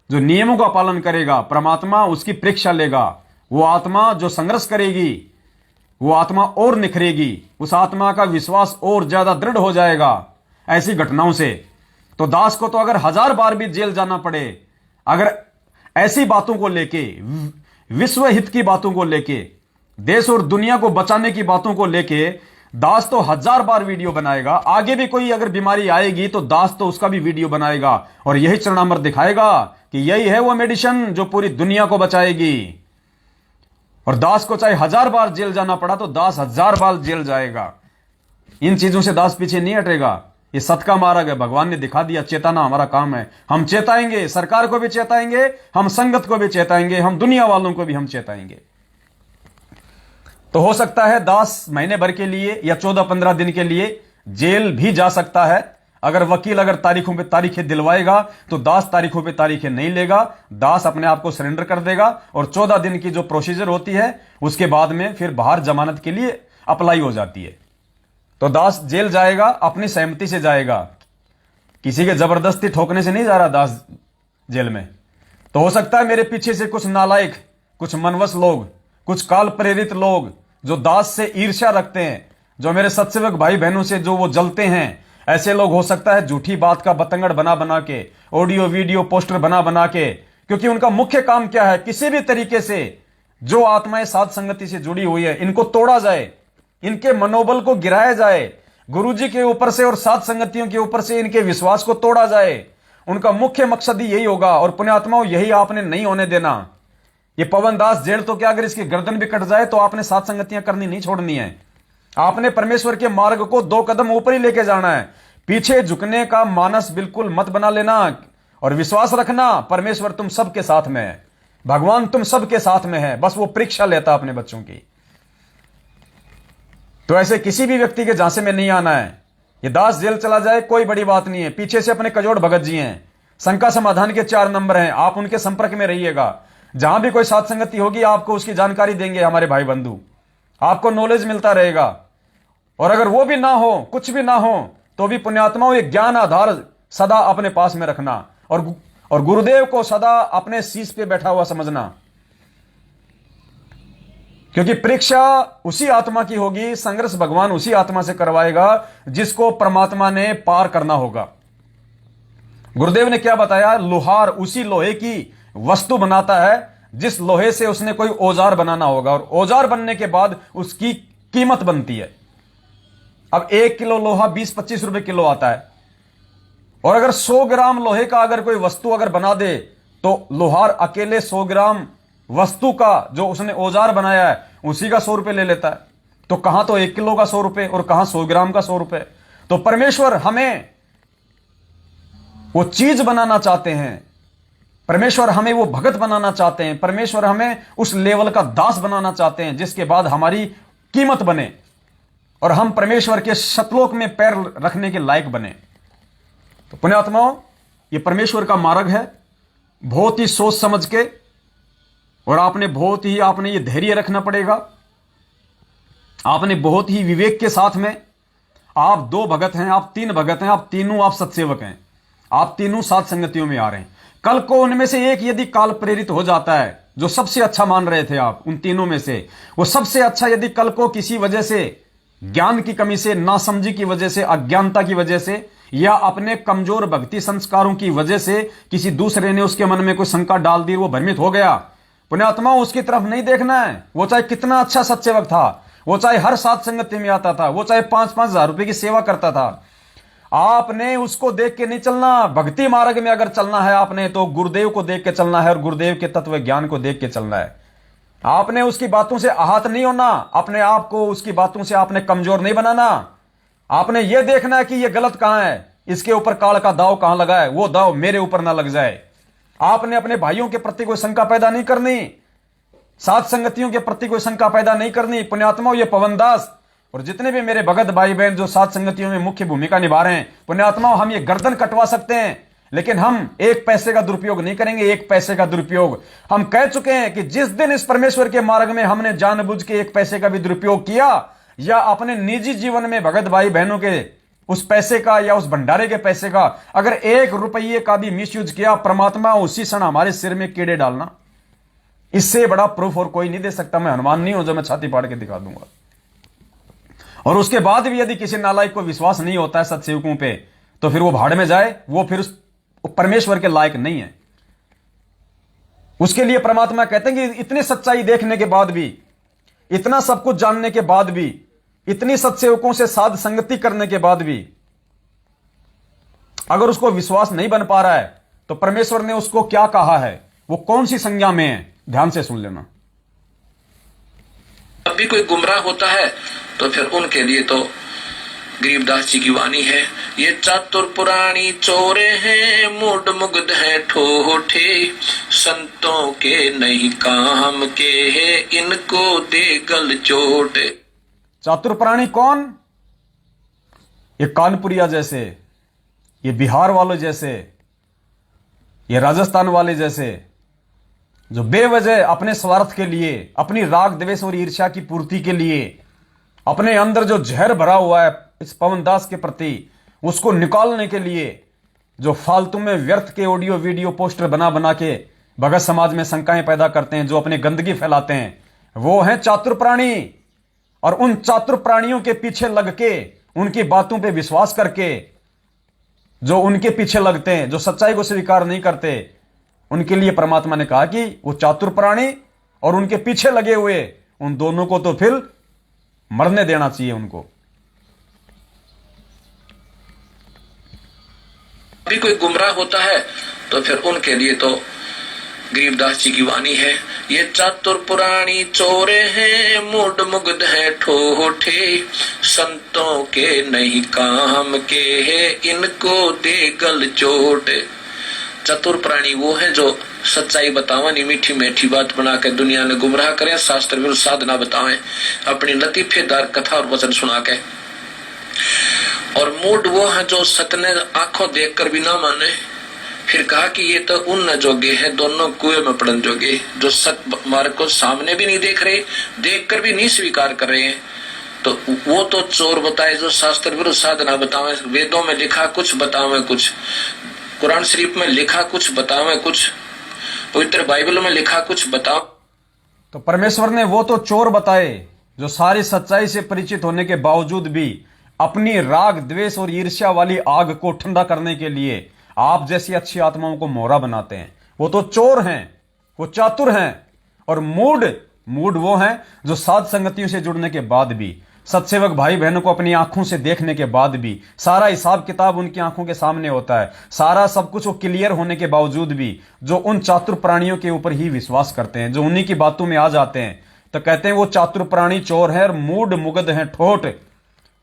जो नियमों का पालन करेगा, परमात्मा उसकी परीक्षा लेगा। वो आत्मा जो संघर्ष करेगी वो आत्मा और निखरेगी, उस आत्मा का विश्वास और ज्यादा दृढ़ हो जाएगा ऐसी घटनाओं से। तो दास को तो अगर 1000 बार भी जेल जाना पड़े, अगर ऐसी बातों को लेके, विश्व हित की बातों को लेके, देश और दुनिया को बचाने की बातों को लेके दास तो 1000 बार वीडियो बनाएगा। आगे भी कोई अगर बीमारी आएगी तो दास तो उसका भी वीडियो बनाएगा और यही चरणामृत दिखाएगा कि यही है वो मेडिसिन जो पूरी दुनिया को बचाएगी। और दास को चाहे 1000 बार जेल जाना पड़ा तो दास 1000 बार जेल जाएगा। इन चीजों से दास पीछे नहीं हटेगा। ये सत का मार्ग है, भगवान ने दिखा दिया। चेताना हमारा काम है, हम चेताएंगे, सरकार को भी चेताएंगे, हम संगत को भी चेताएंगे, हम दुनिया वालों को भी हम चेताएंगे। तो हो सकता है दास महीने भर के लिए या 14-15 दिन के लिए जेल भी जा सकता है। अगर वकील अगर तारीखों पे तारीखें दिलवाएगा तो दास तारीखों पे तारीखें नहीं लेगा, दास अपने आप को सरेंडर कर देगा और 14 दिन की जो प्रोसीजर होती है उसके बाद में फिर बाहर जमानत के लिए अप्लाई हो जाती है। तो दास जेल जाएगा, अपनी सहमति से जाएगा, किसी के जबरदस्ती ठोकने से नहीं जा रहा दास जेल में। तो हो सकता है मेरे पीछे से कुछ नालायक, कुछ मनवस लोग, कुछ काल प्रेरित लोग जो दास से ईर्ष्या रखते हैं, जो मेरे सत्सेवक भाई बहनों से जो वो जलते हैं, ऐसे लोग हो सकता है झूठी बात का बतंगड़ बना बना के, ऑडियो वीडियो पोस्टर बना बना के, क्योंकि उनका मुख्य काम क्या है, किसी भी तरीके से जो आत्माएं साध संगति से जुड़ी हुई है इनको तोड़ा जाए, इनके मनोबल को गिराया जाए, गुरुजी के ऊपर से और साध संगतियों के ऊपर से इनके विश्वास को तोड़ा जाए। उनका मुख्य मकसद ही यही होगा। और पुण्यात्माओं, यही आपने नहीं होने देना। ये पवन दास जेल तो क्या, अगर इसकी गर्दन भी कट जाए तो आपने साध संगतियां करनी नहीं छोड़नी है। आपने परमेश्वर के मार्ग को 2 कदम ऊपर ही लेके जाना है। पीछे झुकने का मानस बिल्कुल मत बना लेना और विश्वास रखना, परमेश्वर तुम सबके साथ में है, भगवान तुम सबके साथ में है, बस वो परीक्षा लेता अपने बच्चों की। तो ऐसे किसी भी व्यक्ति के झांसे में नहीं आना है। ये दास जेल चला जाए कोई बड़ी बात नहीं है। पीछे से अपने कजोड़ भगत जी हैं, शंका समाधान के 4 नंबर हैं, आप उनके संपर्क में रहिएगा। जहां भी कोई साध संगति होगी आपको उसकी जानकारी देंगे हमारे भाई बंधु, आपको नॉलेज मिलता रहेगा। और अगर वो भी ना हो, कुछ भी ना हो, तो भी पुण्यात्माओं एक ज्ञान आधार सदा अपने पास में रखना और गुरुदेव को सदा अपने शीश पे बैठा हुआ समझना, क्योंकि परीक्षा उसी आत्मा की होगी, संघर्ष भगवान उसी आत्मा से करवाएगा जिसको परमात्मा ने पार करना होगा। गुरुदेव ने क्या बताया, लोहार उसी लोहे की वस्तु बनाता है जिस लोहे से उसने कोई औजार बनाना होगा, और औजार बनने के बाद उसकी कीमत बनती है। अब 1 किलो लोहा 20-25 रुपए किलो आता है, और अगर 100 ग्राम लोहे का अगर कोई वस्तु अगर बना दे तो लोहार अकेले 100 ग्राम वस्तु का जो उसने औजार बनाया है उसी का 100 रुपए ले लेता है। तो कहां तो 1 किलो का 100 रुपए और कहां 100 ग्राम का 100 रुपए। तो परमेश्वर हमें वो चीज बनाना चाहते हैं, परमेश्वर हमें वो भगत बनाना चाहते हैं, परमेश्वर हमें उस लेवल का दास बनाना चाहते हैं जिसके बाद हमारी कीमत बने और हम परमेश्वर के शतलोक में पैर रखने के लायक बने। तो पुण्यात्माओं, ये परमेश्वर का मार्ग है, बहुत ही सोच समझ के, और आपने ये धैर्य रखना पड़ेगा। आपने बहुत ही विवेक के साथ में, आप 2 भगत हैं, आप 3 भगत हैं, आप तीनों आप सत्सेवक हैं, आप तीनों साथ संगतियों में आ रहे हैं। कल को उनमें से एक यदि काल प्रेरित हो जाता है, जो सबसे अच्छा मान रहे थे आप उन तीनों में से, वो सबसे अच्छा यदि कल को किसी वजह से, ज्ञान की कमी से, नासमझी की वजह से, अज्ञानता की वजह से, या अपने कमजोर भक्ति संस्कारों की वजह से किसी दूसरे ने उसके मन में कोई शंका डाल दी, वो भ्रमित हो गया, पुण्यात्मा उसकी तरफ नहीं देखना है। वो चाहे कितना अच्छा सच्चेवक था, वो चाहे हर साथ संगति में आता था, वो चाहे 5-5 हजार रुपए की सेवा करता था। आपने उसको देख के नहीं चलना। भक्ति मार्ग में अगर चलना है आपने तो गुरुदेव को देख के चलना है और गुरुदेव के तत्व ज्ञान को देख के चलना है। आपने उसकी बातों से आहत नहीं होना, अपने आप को उसकी बातों से आपने कमजोर नहीं बनाना। आपने यह देखना है कि यह गलत कहां है, इसके ऊपर काल का दाव कहां लगा है, वो दाव मेरे ऊपर ना लग जाए। आपने अपने भाइयों के प्रति कोई शंका पैदा नहीं करनी, साथ संगतियों के प्रति कोई शंका पैदा नहीं करनी। पुण्यात्माओं, ये पवनदास और जितने भी मेरे भगत भाई बहन जो सात संगतियों में मुख्य भूमिका निभा रहे हैं, पुण्यात्माओं, हम ये गर्दन कटवा सकते हैं लेकिन हम 1 पैसे का दुरुपयोग नहीं करेंगे। 1 पैसे का दुरुपयोग हम कह चुके हैं कि जिस दिन इस परमेश्वर के मार्ग में हमने जानबूझ के 1 पैसे का भी दुरुपयोग किया या अपने निजी जीवन में भगत भाई बहनों के उस पैसे का या उस भंडारे के पैसे का अगर 1 रुपये का भी मिसयूज किया, परमात्मा उसी क्षण हमारे सिर में कीड़े डालना। इससे बड़ा प्रूफ और कोई नहीं दे सकता। मैं हनुमान नहीं हूं जो मैं छाती फाड़ के दिखा दूंगा। और उसके बाद भी यदि किसी नालायक को विश्वास नहीं होता है सत्सेवकों पे, तो फिर वो भाड़ में जाए, वो फिर उस परमेश्वर के लायक नहीं है। उसके लिए परमात्मा कहते हैं कि इतनी सच्चाई देखने के बाद भी, इतना सब कुछ जानने के बाद भी, इतनी सत्सेवकों से साध संगति करने के बाद भी अगर उसको विश्वास नहीं बन पा रहा है तो परमेश्वर ने उसको क्या कहा है, वो कौन सी संज्ञा में है, ध्यान से सुन लेना। अब भी कोई गुमराह होता है तो फिर उनके लिए तो गरीबदास जी की वाणी है, ये चातुर पुराणी चोरे हैं, मूड मुग्ध है ठोठे, संतों के नहीं काम के है, इनको दे गल चोट। चातुर प्राणी कौन? ये कानपुरिया जैसे, ये बिहार वालों जैसे, ये राजस्थान वाले जैसे, जो बेवजह अपने स्वार्थ के लिए, अपनी राग द्वेष और ईर्ष्या की पूर्ति के लिए, अपने अंदर जो जहर भरा हुआ है इस पवनदास के प्रति, उसको निकालने के लिए जो फालतू में व्यर्थ के ऑडियो वीडियो पोस्टर बना बना के भगत समाज में शंकाएं पैदा करते हैं, जो अपनी गंदगी फैलाते हैं, वो हैं चातुर प्राणी। और उन चातुर प्राणियों के पीछे लग के, उनकी बातों पे विश्वास करके, जो उनके पीछे लगते हैं, जो सच्चाई को स्वीकार नहीं करते, उनके लिए परमात्मा ने कहा कि वो चातुर प्राणी और उनके पीछे लगे हुए, उन दोनों को तो फिर मरने देना चाहिए उनको। भी कोई गुमराह होता है तो फिर उनके लिए तो गरीबदास जी की वाणी है, ये चातुर पुराणी चोरे हैं, मूड मुग्ध है ठोठे, संतों के नहीं काम के है, इनको दे गल चोट। चतुर प्राणी वो है जो सच्चाई बतावे, मीठी मीठी बात बना के दुनिया ने गुमराह करें, शास्त्र विरुद्ध साधना बतावें, अपनी लतीफेदार कथा और वचन सुना के। और मूड वो है जो सतने आंखों देखकर भी ना माने। फिर कहा कि ये तो उन जोगे हैं, दोनों कुएं में पड़न जोगे, जो सत मार्ग को सामने भी नहीं देख रहे, देखकर भी नहीं स्वीकार कर रहे हैं। तो वो तो चोर बताए जो शास्त्र विरुद्ध साधना बतावे, वेदों में लिखा कुछ बतावे कुछ, कुरान शरीफ में लिखा कुछ बतावे कुछ, पवित्र बाइबल में लिखा कुछ बताओ। तो परमेश्वर ने वो तो चोर बताए जो सारी सच्चाई से परिचित होने के बावजूद भी अपनी राग द्वेष और ईर्ष्या वाली आग को ठंडा करने के लिए आप जैसी अच्छी आत्माओं को मोहरा बनाते हैं। वो तो चोर हैं, वो चातुर हैं। और मूड वो हैं जो साध संगतियों से जुड़ने के बाद भी, सत्सेवक भाई बहनों को अपनी आंखों से देखने के बाद भी, सारा हिसाब किताब उनकी आंखों के सामने होता है, सारा सब कुछ वो क्लियर होने के बावजूद भी जो उन चातुर प्राणियों के ऊपर ही विश्वास करते हैं, जो उन्हीं की बातों में आ जाते हैं, तो कहते हैं वो चातुर प्राणी चोर है और मूड मुग्ध है ठोठ,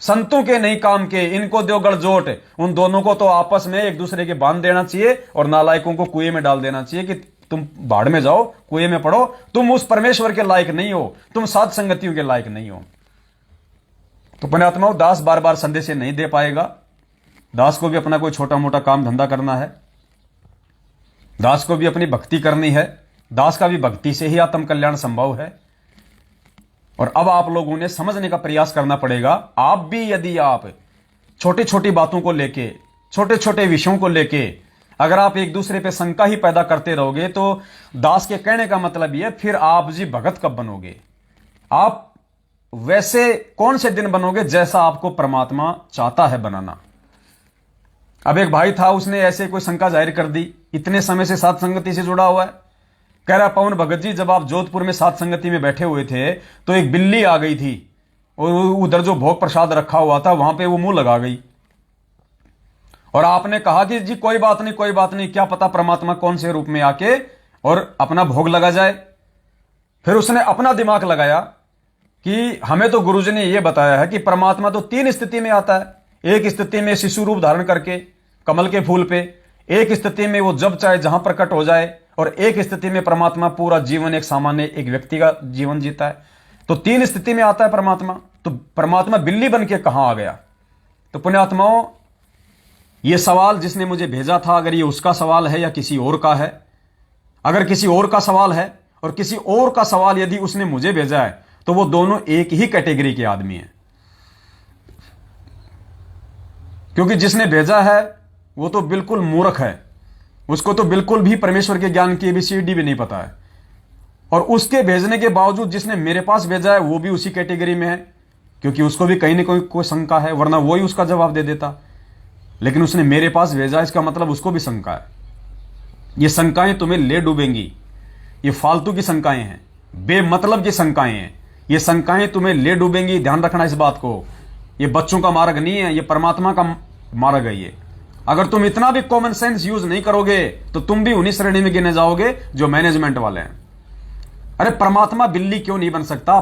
संतों के नहीं काम के, इनको दो गड़जोट। उन दोनों को तो आपस में एक दूसरे के बांध देना चाहिए और नालायकों को कुएं में डाल देना चाहिए कि तुम भाड़ में जाओ, कुएं में पड़ो, तुम उस परमेश्वर के लायक नहीं हो, तुम साध संगतियों के लायक नहीं हो। तो पुण्यात्माओं, दास बार बार संदेश नहीं दे पाएगा। दास को भी अपना कोई छोटा मोटा काम धंधा करना है, दास को भी अपनी भक्ति करनी है, दास का भी भक्ति से ही आत्म कल्याण संभव है। और अब आप लोगों ने समझने का प्रयास करना पड़ेगा। आप भी यदि आप छोटी छोटी बातों को लेके, छोटे छोटे विषयों को लेके अगर आप एक दूसरे पे शंका ही पैदा करते रहोगे, तो दास के कहने का मतलब यह, फिर आप जी भगत कब बनोगे? आप वैसे कौन से दिन बनोगे जैसा आपको परमात्मा चाहता है बनाना। अब एक भाई था, उसने ऐसे कोई शंका जाहिर कर दी, इतने समय से साध संगति से जुड़ा हुआ है, कह रहा पवन भगत जी, जब आप जोधपुर में साध संगति में बैठे हुए थे तो एक बिल्ली आ गई थी और उधर जो भोग प्रसाद रखा हुआ था वहां पे वो मुंह लगा गई। और आपने कहा कि जी कोई बात नहीं, कोई बात नहीं, क्या पता परमात्मा कौन से रूप में आके और अपना भोग लगा जाए। फिर उसने अपना दिमाग लगाया कि हमें तो गुरुजी ने यह बताया है कि परमात्मा तो 3 स्थिति में आता है। एक स्थिति में शिशु रूप धारण करके कमल के फूल पे, एक स्थिति में वो जब चाहे जहां प्रकट हो जाए, और एक स्थिति में परमात्मा पूरा जीवन एक सामान्य एक व्यक्ति का जीवन जीता है। तो 3 स्थिति में आता है परमात्मा। तो परमात्मा बिल्ली बन के कहां आ गया? तो पुण्यात्माओं, यह सवाल जिसने मुझे भेजा था, अगर ये उसका सवाल है या किसी और का है, अगर किसी और का सवाल है और किसी और का सवाल यदि उसने मुझे भेजा है, तो वो दोनों एक ही कैटेगरी के आदमी हैं। क्योंकि जिसने भेजा है वो तो बिल्कुल मूर्ख है, उसको तो बिल्कुल भी परमेश्वर के ज्ञान की ABCD भी नहीं पता है। और उसके भेजने के बावजूद जिसने मेरे पास भेजा है वो भी उसी कैटेगरी में है, क्योंकि उसको भी कहीं ना कहीं कोई शंका है, वरना वो ही उसका जवाब दे देता। लेकिन उसने मेरे पास भेजा, इसका मतलब उसको भी शंका है। ये शंकाएं तुम्हें ले डूबेंगी। ये फालतू की शंकाएं हैं, बेमतलब की शंकाएं हैं। ये शंकाएं तुम्हें ले डूबेंगी, ध्यान रखना इस बात को। ये बच्चों का मार्ग नहीं है, ये परमात्मा का मार्ग है। ये अगर तुम इतना भी कॉमन सेंस यूज नहीं करोगे तो तुम भी उन्हीं श्रेणी में गिने जाओगे जो मैनेजमेंट वाले हैं। अरे परमात्मा बिल्ली क्यों नहीं बन सकता?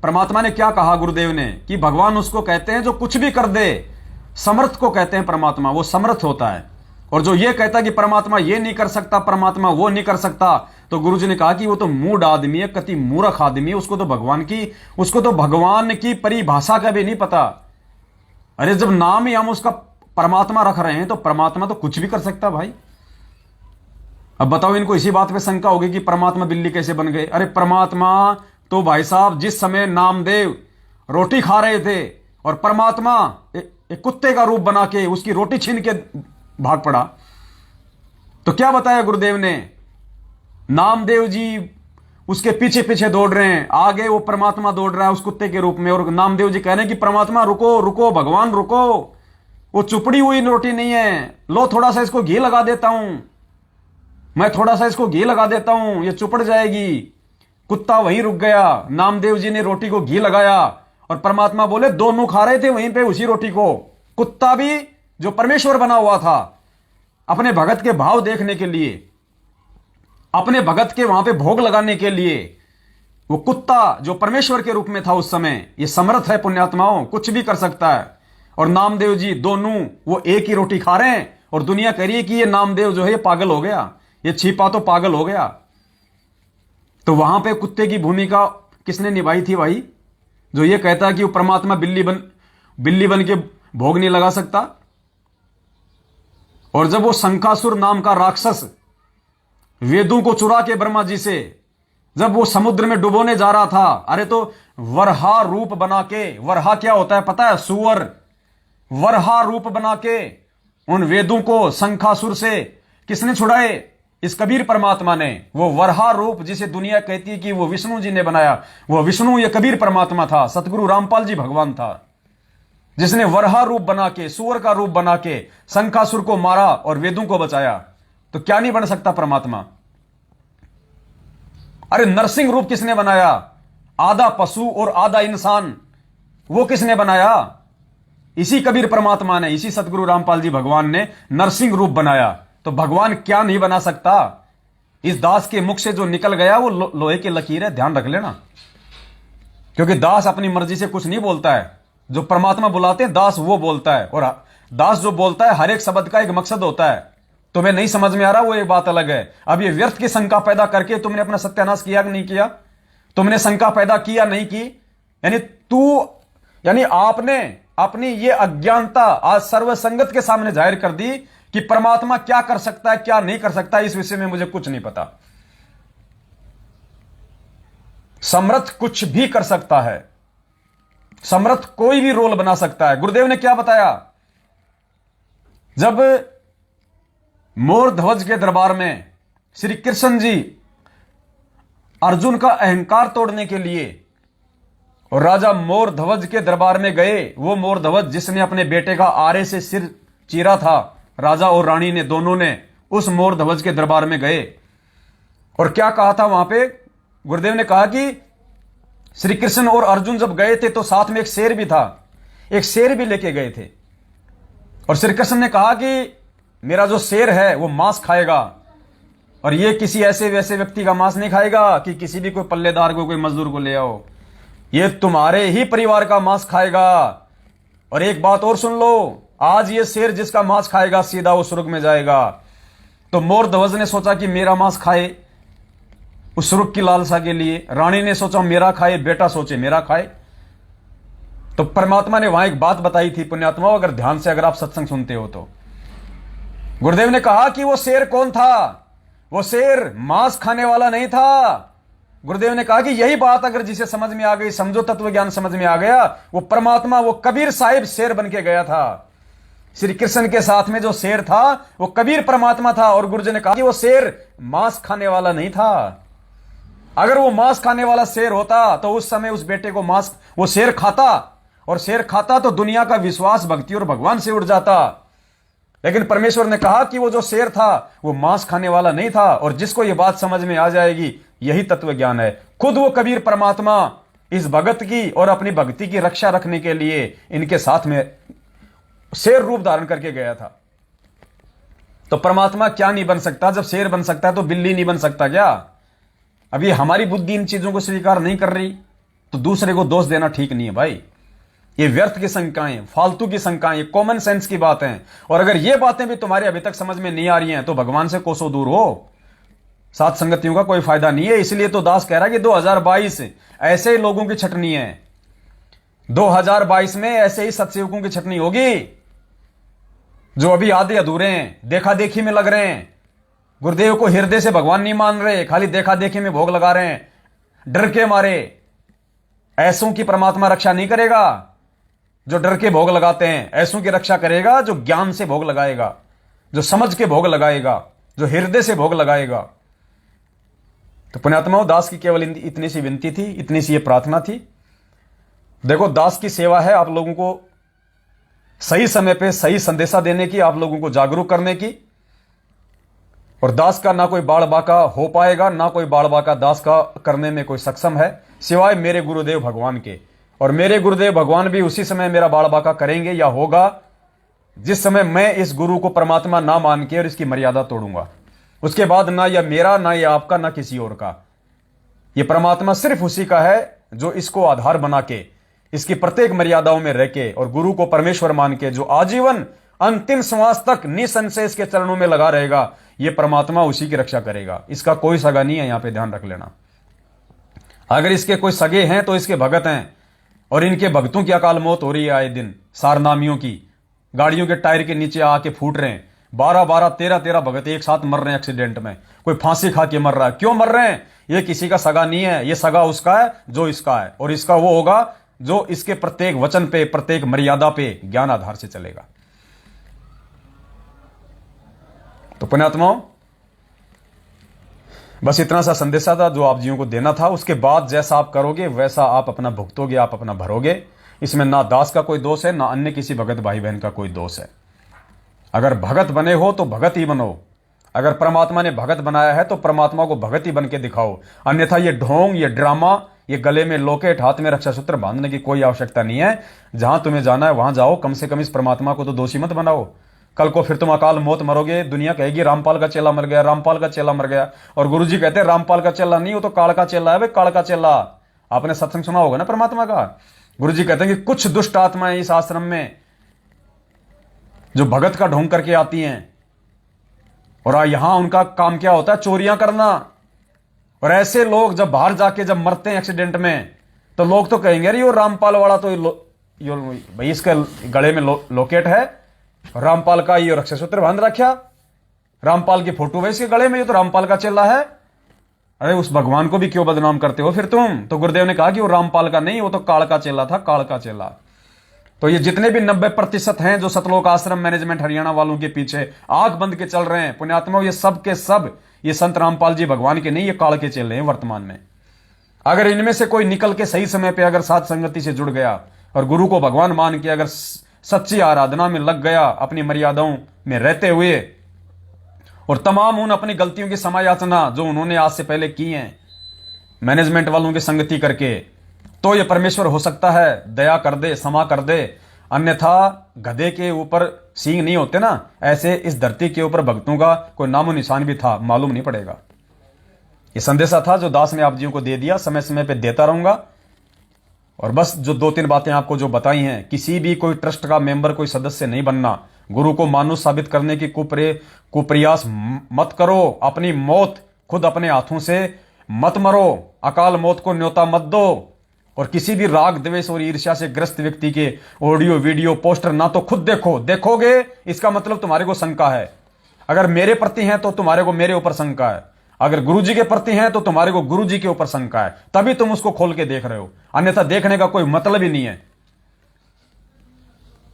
परमात्मा ने क्या कहा गुरुदेव ने कि भगवान उसको कहते हैं जो कुछ भी कर दे। समर्थ को कहते हैं परमात्मा, वो समर्थ होता है। और जो ये कहता है कि परमात्मा ये नहीं कर सकता, परमात्मा वो नहीं कर सकता, तो गुरुजी ने कहा कि वो तो मूढ़ आदमी है, कति मूर्ख आदमी है। उसको तो भगवान की परिभाषा का भी नहीं पता। अरे जब नाम ही हम उसका परमात्मा रख रहे हैं तो परमात्मा तो कुछ भी कर सकता भाई। अब बताओ, इनको इसी बात पे शंका होगी कि परमात्मा बिल्ली कैसे बन गए। अरे परमात्मा तो भाई साहब, जिस समय नामदेव रोटी खा रहे थे और परमात्मा एक कुत्ते का रूप बना के उसकी रोटी छीन के भाग पड़ा, तो क्या बताया गुरुदेव ने? नामदेव जी उसके पीछे पीछे दौड़ रहे हैं, आगे वो परमात्मा दौड़ रहा है उस कुत्ते के रूप में, और नामदेव जी कह रहे हैं कि परमात्मा रुको रुको, भगवान रुको, वो चुपड़ी हुई रोटी नहीं है, लो थोड़ा सा इसको घी लगा देता हूं, मैं थोड़ा सा इसको घी लगा देता हूं, ये चुपड़ जाएगी। कुत्ता वहीं रुक गया, नामदेव जी ने रोटी को घी लगाया और परमात्मा बोले, दोनों खा रहे थे वहीं पे उसी रोटी को। कुत्ता भी जो परमेश्वर बना हुआ था, अपने भगत के भाव देखने के लिए, अपने भगत के वहां पे भोग लगाने के लिए, वो कुत्ता जो परमेश्वर के रूप में था उस समय, ये समर्थ है पुण्यात्माओं, कुछ भी कर सकता है। और नामदेव जी दोनों वो एक ही रोटी खा रहे हैं और दुनिया कह रही है कि ये नामदेव जो है ये पागल हो गया, ये छिपा तो पागल हो गया। तो वहां पे कुत्ते की भूमिका किसने निभाई थी भाई? जो ये कहता है कि वो परमात्मा बिल्ली बन के भोग नहीं लगा सकता। और जब वो शंखासुर नाम का राक्षस वेदों को चुरा के ब्रह्मा जी से जब वो समुद्र में डुबोने जा रहा था, अरे तो वरहा रूप बना के, वरहा क्या होता है पता है? सुअर। वरहा रूप बना के उन वेदों को शंखासुर से किसने छुड़ाए? इस कबीर परमात्मा ने। वो वरहा रूप जिसे दुनिया कहती है कि वो विष्णु जी ने बनाया, वो विष्णु ये कबीर परमात्मा था, सतगुरु रामपाल जी भगवान था, जिसने वरहा रूप बना के, सुअर का रूप बना के शंखासुर को मारा और वेदों को बचाया। तो क्या नहीं बन सकता परमात्मा? अरे नरसिंह रूप किसने बनाया? आधा पशु और आधा इंसान, वो किसने बनाया? इसी कबीर परमात्मा ने, इसी सतगुरु रामपाल जी भगवान ने नरसिंह रूप बनाया। तो भगवान क्या नहीं बना सकता? इस दास के मुख से जो निकल गया वो लोहे की लकीर है, ध्यान रख लेना। क्योंकि दास अपनी मर्जी से कुछ नहीं बोलता है, जो परमात्मा बुलाते हैं दास वो बोलता है। और दास जो बोलता है हर एक शब्द का एक मकसद होता है। तुम्हें नहीं समझ में आ रहा वो एक बात अलग है। अब ये व्यर्थ की शंका पैदा करके तुमने अपना सत्यानाश किया कि नहीं किया? तुमने शंका पैदा किया नहीं की? यानी आपने अपनी ये अज्ञानता आज सर्वसंगत के सामने जाहिर कर दी कि परमात्मा क्या कर सकता है क्या नहीं कर सकता, इस विषय में मुझे कुछ नहीं पता। समर्थ कुछ भी कर सकता है, समर्थ कोई भी रोल बना सकता है। गुरुदेव ने क्या बताया? जब मोर ध्वज के दरबार में श्री कृष्ण जी अर्जुन का अहंकार तोड़ने के लिए और राजा मोर ध्वज के दरबार में गए, वो मोर ध्वज जिसने अपने बेटे का आरे से सिर चीरा था, राजा और रानी ने, दोनों ने उस मोर ध्वज के दरबार में गए और क्या कहा था वहां पे? गुरुदेव ने कहा कि श्री कृष्ण और अर्जुन जब गए थे तो साथ में एक शेर भी था, एक शेर भी लेके गए थे। और श्री कृष्ण ने कहा कि मेरा जो शेर है वो मांस खाएगा, और ये किसी ऐसे वैसे व्यक्ति का मांस नहीं खाएगा कि किसी भी कोई पल्लेदार को, कोई मजदूर को ले आओ, ये तुम्हारे ही परिवार का मांस खाएगा। और एक बात और सुन लो, आज ये शेर जिसका मांस खाएगा सीधा वो स्वर्ग में जाएगा। तो मोर ध्वज ने सोचा कि मेरा मांस खाए, उस स्वर्ग की लालसा के लिए। रानी ने सोचा मेरा खाए, बेटा सोचे मेरा खाए। तो परमात्मा ने वहां एक बात बताई थी पुण्यात्मा, अगर ध्यान से अगर आप सत्संग सुनते हो तो। गुरुदेव ने कहा कि वो शेर कौन था? वो शेर मांस खाने वाला नहीं था। गुरुदेव ने कहा कि यही बात अगर जिसे समझ में आ गई, समझो तत्व ज्ञान समझ में आ गया, वो परमात्मा, वो कबीर साहिब शेर बन के गया था। श्री कृष्ण के साथ में जो शेर था वो कबीर परमात्मा था। और गुरुजी ने कहा कि वो शेर मांस खाने वाला नहीं था। अगर वो मांस खाने वाला शेर होता तो उस समय उस बेटे को मांस, वो शेर खाता, और शेर खाता तो दुनिया का विश्वास, भक्ति और भगवान से उड़ जाता। लेकिन परमेश्वर ने कहा कि वो जो शेर था वो मांस खाने वाला नहीं था। और जिसको ये बात समझ में आ जाएगी, यही तत्व ज्ञान है। खुद वो कबीर परमात्मा इस भगत की और अपनी भक्ति की रक्षा रखने के लिए इनके साथ में शेर रूप धारण करके गया था। तो परमात्मा क्या नहीं बन सकता? जब शेर बन सकता है तो बिल्ली नहीं बन सकता क्या? अभी हमारी बुद्धि इन चीजों को स्वीकार नहीं कर रही तो दूसरे को दोष देना ठीक नहीं है भाई। ये व्यर्थ की शंकाएं, फालतू की शंकाएं, कॉमन सेंस की बातें हैं। और अगर ये बातें भी तुम्हारे अभी तक समझ में नहीं आ रही हैं तो भगवान से कोसों दूर हो। सात संगतियों का कोई फायदा नहीं है। इसलिए तो दास कह रहा है कि 2022 ऐसे ही लोगों की छटनी है। 2022 में ऐसे ही सत्सेवकों की छटनी होगी जो अभी आधे अधूरे हैं, देखा देखी में लग रहे हैं, गुरुदेव को हृदय से भगवान नहीं मान रहे, खाली देखा देखी में भोग लगा रहे हैं डर के मारे। ऐसों की परमात्मा रक्षा नहीं करेगा जो डर के भोग लगाते हैं। ऐसों की रक्षा करेगा जो ज्ञान से भोग लगाएगा, जो समझ के भोग लगाएगा, जो हृदय से भोग लगाएगा। तो पुण्यात्माओं, दास की केवल इतनी सी विनती थी, इतनी सी ये प्रार्थना थी। देखो, दास की सेवा है आप लोगों को सही समय पे सही संदेशा देने की, आप लोगों को जागरूक करने की। और दास का ना कोई बाड़ बाका हो पाएगा, ना कोई बाड़ बाका दास का करने में कोई सक्षम है सिवाय मेरे गुरुदेव भगवान के। और मेरे गुरुदेव भगवान भी उसी समय मेरा बाड़ बाका करेंगे या होगा जिस समय मैं इस गुरु को परमात्मा ना मान के और इसकी मर्यादा तोड़ूंगा। उसके बाद ना यह मेरा, ना यह आपका, ना किसी और का। यह परमात्मा सिर्फ उसी का है जो इसको आधार बना के, इसकी प्रत्येक मर्यादाओं में रह के और गुरु को परमेश्वर मान के जो आजीवन अंतिम श्वास तक निसंशय इसके चरणों में लगा रहेगा, यह परमात्मा उसी की रक्षा करेगा। इसका कोई सगा नहीं है, यहां पे ध्यान रख लेना। अगर इसके कोई सगे हैं तो इसके भगत हैं, और इनके भक्तों की अकाल मौत हो रही है आए दिन। सारनामियों की गाड़ियों के टायर के नीचे आके फूट रहे हैं। 12-12, 13-13 भगत एक साथ मर रहे हैं एक्सीडेंट में। कोई फांसी खा के मर रहा है। क्यों मर रहे हैं? ये किसी का सगा नहीं है, ये सगा उसका है जो इसका है, और इसका वो होगा जो इसके प्रत्येक वचन पे, प्रत्येक मर्यादा पे ज्ञान आधार से चलेगा। तो पुण्यात्माओं, बस इतना सा संदेशा था जो आप जीवों को देना था। उसके बाद जैसा आप करोगे वैसा आप अपना भुगतोगे, आप अपना भरोगे। इसमें ना दास का कोई दोष है, ना अन्य किसी भगत भाई बहन का कोई दोष है। अगर भगत बने हो तो भगत ही बनो। अगर परमात्मा ने भगत बनाया है तो परमात्मा को भगत ही बन के दिखाओ। अन्यथा ये ढोंग, ये ड्रामा, ये गले में लोकेट, हाथ में रक्षा सूत्र बांधने की कोई आवश्यकता नहीं है। जहां तुम्हें जाना है वहां जाओ। कम से कम इस परमात्मा को तो दोषी मत बनाओ। कल को फिर तुम अकाल मौत मरोगे, दुनिया कहेगी रामपाल का चेला मर गया, रामपाल का चेला मर गया। और गुरुजी कहते हैं रामपाल का चेला नहीं, वो तो काल का चेला है। भाई काल का चेला, आपने सत्संग सुना होगा ना परमात्मा का। गुरुजी कहते हैं कि कुछ दुष्ट आत्माएं इस आश्रम में जो भगत का ढोंग करके आती हैं, और यहां उनका काम क्या होता है? चोरियां करना। और ऐसे लोग जब बाहर जाके जब मरते हैं एक्सीडेंट में, तो लोग तो कहेंगे अरे यो रामपाल वाला तो भाई इसके गले में लोकेट है, रामपाल का ये रक्षा सूत्र बांध रखा, रामपाल की फोटो है इसके गले में, ये तो रामपाल का चेला है। अरे उस भगवान को भी क्यों बदनाम करते हो फिर तुम? तो गुरुदेव ने कहा कि वो रामपाल का नहीं, वो तो काल का चेला था, काल का चेला। तो ये जितने भी 90% हैं जो सतलोक आश्रम मैनेजमेंट हरियाणा वालों के पीछे आंख बंद के चल रहे हैं, पुण्यात्मा, ये सब के सब ये संत रामपाल जी भगवान के नहीं, ये काल के चेले हैं वर्तमान में। अगर इनमें से कोई निकल के सही समय पे अगर साथ संगति से जुड़ गया और गुरु को भगवान मान के अगर सच्ची आराधना में लग गया, अपनी मर्यादाओं में रहते हुए, और तमाम उन अपनी गलतियों की समायाचना जो उन्होंने आज से पहले की हैं मैनेजमेंट वालों की संगति करके, तो ये परमेश्वर हो सकता है, दया कर दे, क्षमा कर दे। अन्यथा गधे के ऊपर सींग नहीं होते ना, ऐसे इस धरती के ऊपर भक्तों का कोई नामो निशान भी था, मालूम नहीं पड़ेगा। ये संदेशा था जो दास ने आप जीव को दे दिया, समय समय पे देता रहूंगा। और बस जो 2-3 बातें आपको जो बताई हैं, किसी भी कोई ट्रस्ट का मेंबर, कोई सदस्य नहीं बनना, गुरु को मानुष साबित करने की कुप्रयास मत करो, अपनी मौत खुद अपने हाथों से मत मरो, अकाल मौत को न्योता मत दो। और किसी भी राग द्वेष और ईर्ष्या से ग्रस्त व्यक्ति के ऑडियो वीडियो पोस्टर ना तो खुद देखोगे इसका मतलब तुम्हारे को शंका है। अगर मेरे प्रति हैं तो तुम्हारे को मेरे ऊपर शंका है, अगर गुरुजी के प्रति हैं तो तुम्हारे को गुरुजी के ऊपर शंका है, तभी तुम उसको खोल के देख रहे हो, अन्यथा देखने का कोई मतलब ही नहीं है।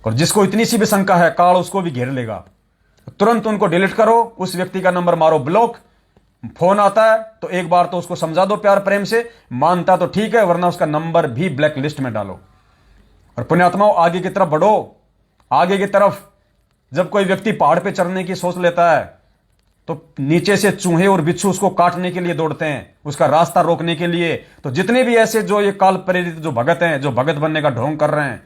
और जिसको इतनी सी भी शंका है, काल उसको भी घेर लेगा। तुरंत उनको डिलीट करो, उस व्यक्ति का नंबर मारो ब्लॉक। फोन आता है तो एक बार तो उसको समझा दो प्यार प्रेम से, मानता तो ठीक है, वरना उसका नंबर भी ब्लैक लिस्ट में डालो। और पुण्यात्माओं, आगे की तरफ बढ़ो। आगे की तरफ जब कोई व्यक्ति पहाड़ पे चढ़ने की सोच लेता है तो नीचे से चूहे और बिच्छू उसको काटने के लिए दौड़ते हैं, उसका रास्ता रोकने के लिए। तो जितने भी ऐसे जो ये काल प्रेरित जो भगत हैं, जो भगत बनने का ढोंग कर रहे हैं,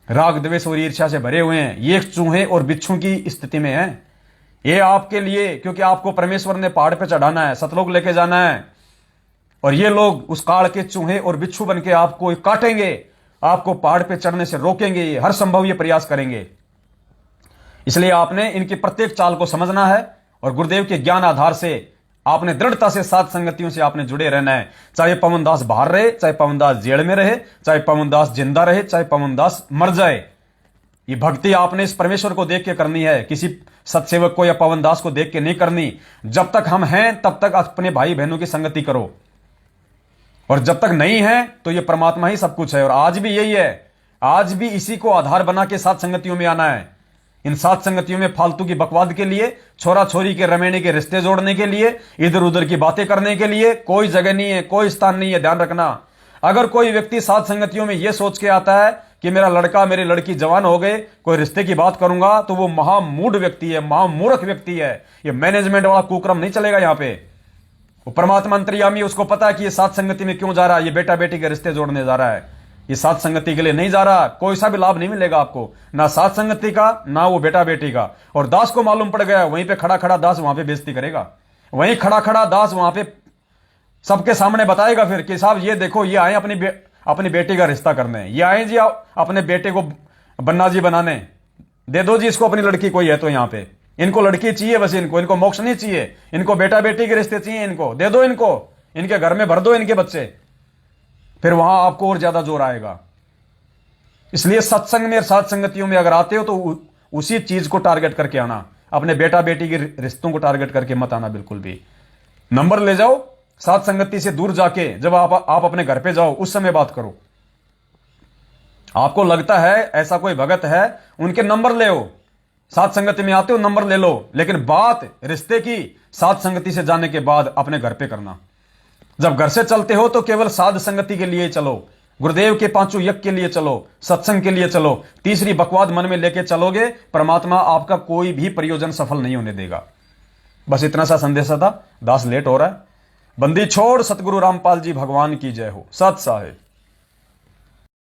राग द्वेष और ईर्ष्या से भरे हुए हैं, ये चूहे और बिच्छू की स्थिति में है। ये आपके लिए, क्योंकि आपको परमेश्वर ने पहाड़ पे चढ़ाना है, सतलोक लेके जाना है। और ये लोग उस काल के चूहे और बिच्छू बन के आपको काटेंगे, आपको पहाड़ पे चढ़ने से रोकेंगे, ये हर संभव ये प्रयास करेंगे। इसलिए आपने इनकी प्रत्येक चाल को समझना है और गुरुदेव के ज्ञान आधार से आपने दृढ़ता से सात संगतियों से आपने जुड़े रहना है। चाहे पवन दास बाहर रहे, चाहे पवन दास जेल में रहे, चाहे पवन दास जिंदा रहे, चाहे पवन दास मर जाए। ये भक्ति आपने इस परमेश्वर को देख के करनी है, किसी सत्सेवक को या पवन दास को देख के नहीं करनी। जब तक हम हैं तब तक अपने भाई बहनों की संगति करो, और जब तक नहीं है तो ये परमात्मा ही सब कुछ है। और आज भी यही है, आज भी इसी को आधार बना के सात संगतियों में आना है। इन सात संगतियों में फालतू की बकवाद के लिए, छोरा छोरी के रमेणे के रिश्ते जोड़ने के लिए, इधर उधर की बातें करने के लिए कोई जगह नहीं है, कोई स्थान नहीं है। ध्यान रखना, अगर कोई व्यक्ति सात संगतियों में यह सोच के आता है कि मेरा लड़का मेरी लड़की जवान हो गए, कोई रिश्ते की बात करूंगा, तो वो महामूढ़ व्यक्ति है, महामूर्ख व्यक्ति है। ये मैनेजमेंट वाला कुक्रम नहीं चलेगा यहां पे। वो परमात्मा अंतर्यामी, उसको पता है कि ये सात संगति में क्यों जा रहा है, ये बेटा बेटी के रिश्ते जोड़ने जा रहा है। ये सात संगति के लिए नहीं जा रहा, कोई सा भी लाभ नहीं मिलेगा आपको, ना सात संगति का, ना वो बेटा बेटी का। और दास को मालूम पड़ गया, वहीं पे खड़ा खड़ा दास वहां पे बेइज्जती करेगा, वहीं खड़ा खड़ा दास वहां पे सबके सामने बताएगा फिर कि साहब ये देखो, ये आए अपनी बेटी का रिश्ता करने, ये आए जी अपने बेटे को बन्ना जी बनाने, दे दो जी इसको अपनी लड़की कोई है तो यहां पे, इनको लड़की चाहिए बस, इनको मोक्ष नहीं चाहिए, इनको बेटा बेटी के रिश्ते चाहिए, इनको दे दो, इनको इनके घर में भर दो इनके बच्चे। फिर वहां आपको और ज्यादा जोर आएगा। इसलिए सत्संग में, सात संगतियों में अगर आते हो तो उसी चीज को टारगेट करके आना, अपने बेटा बेटी के रिश्तों को टारगेट करके मत आना बिल्कुल भी। नंबर ले जाओ, सात संगति से दूर जाके जब आप अपने घर पे जाओ उस समय बात करो। आपको लगता है ऐसा कोई भगत है, उनके नंबर ले हो, सात संगति में आते हो नंबर ले लो, लेकिन बात रिश्ते की सात संगति से जाने के बाद अपने घर पे करना। जब घर से चलते हो तो केवल साध संगति के लिए चलो, गुरुदेव के पांचों यज्ञ के लिए चलो, सत्संग के लिए चलो। तीसरी बकवाद मन में लेके चलोगे, परमात्मा आपका कोई भी प्रयोजन सफल नहीं होने देगा। बस इतना सा संदेशा था। दास लेट हो रहा है। बंदी छोड़, सतगुरु रामपाल जी भगवान की जय हो। सत साहिब।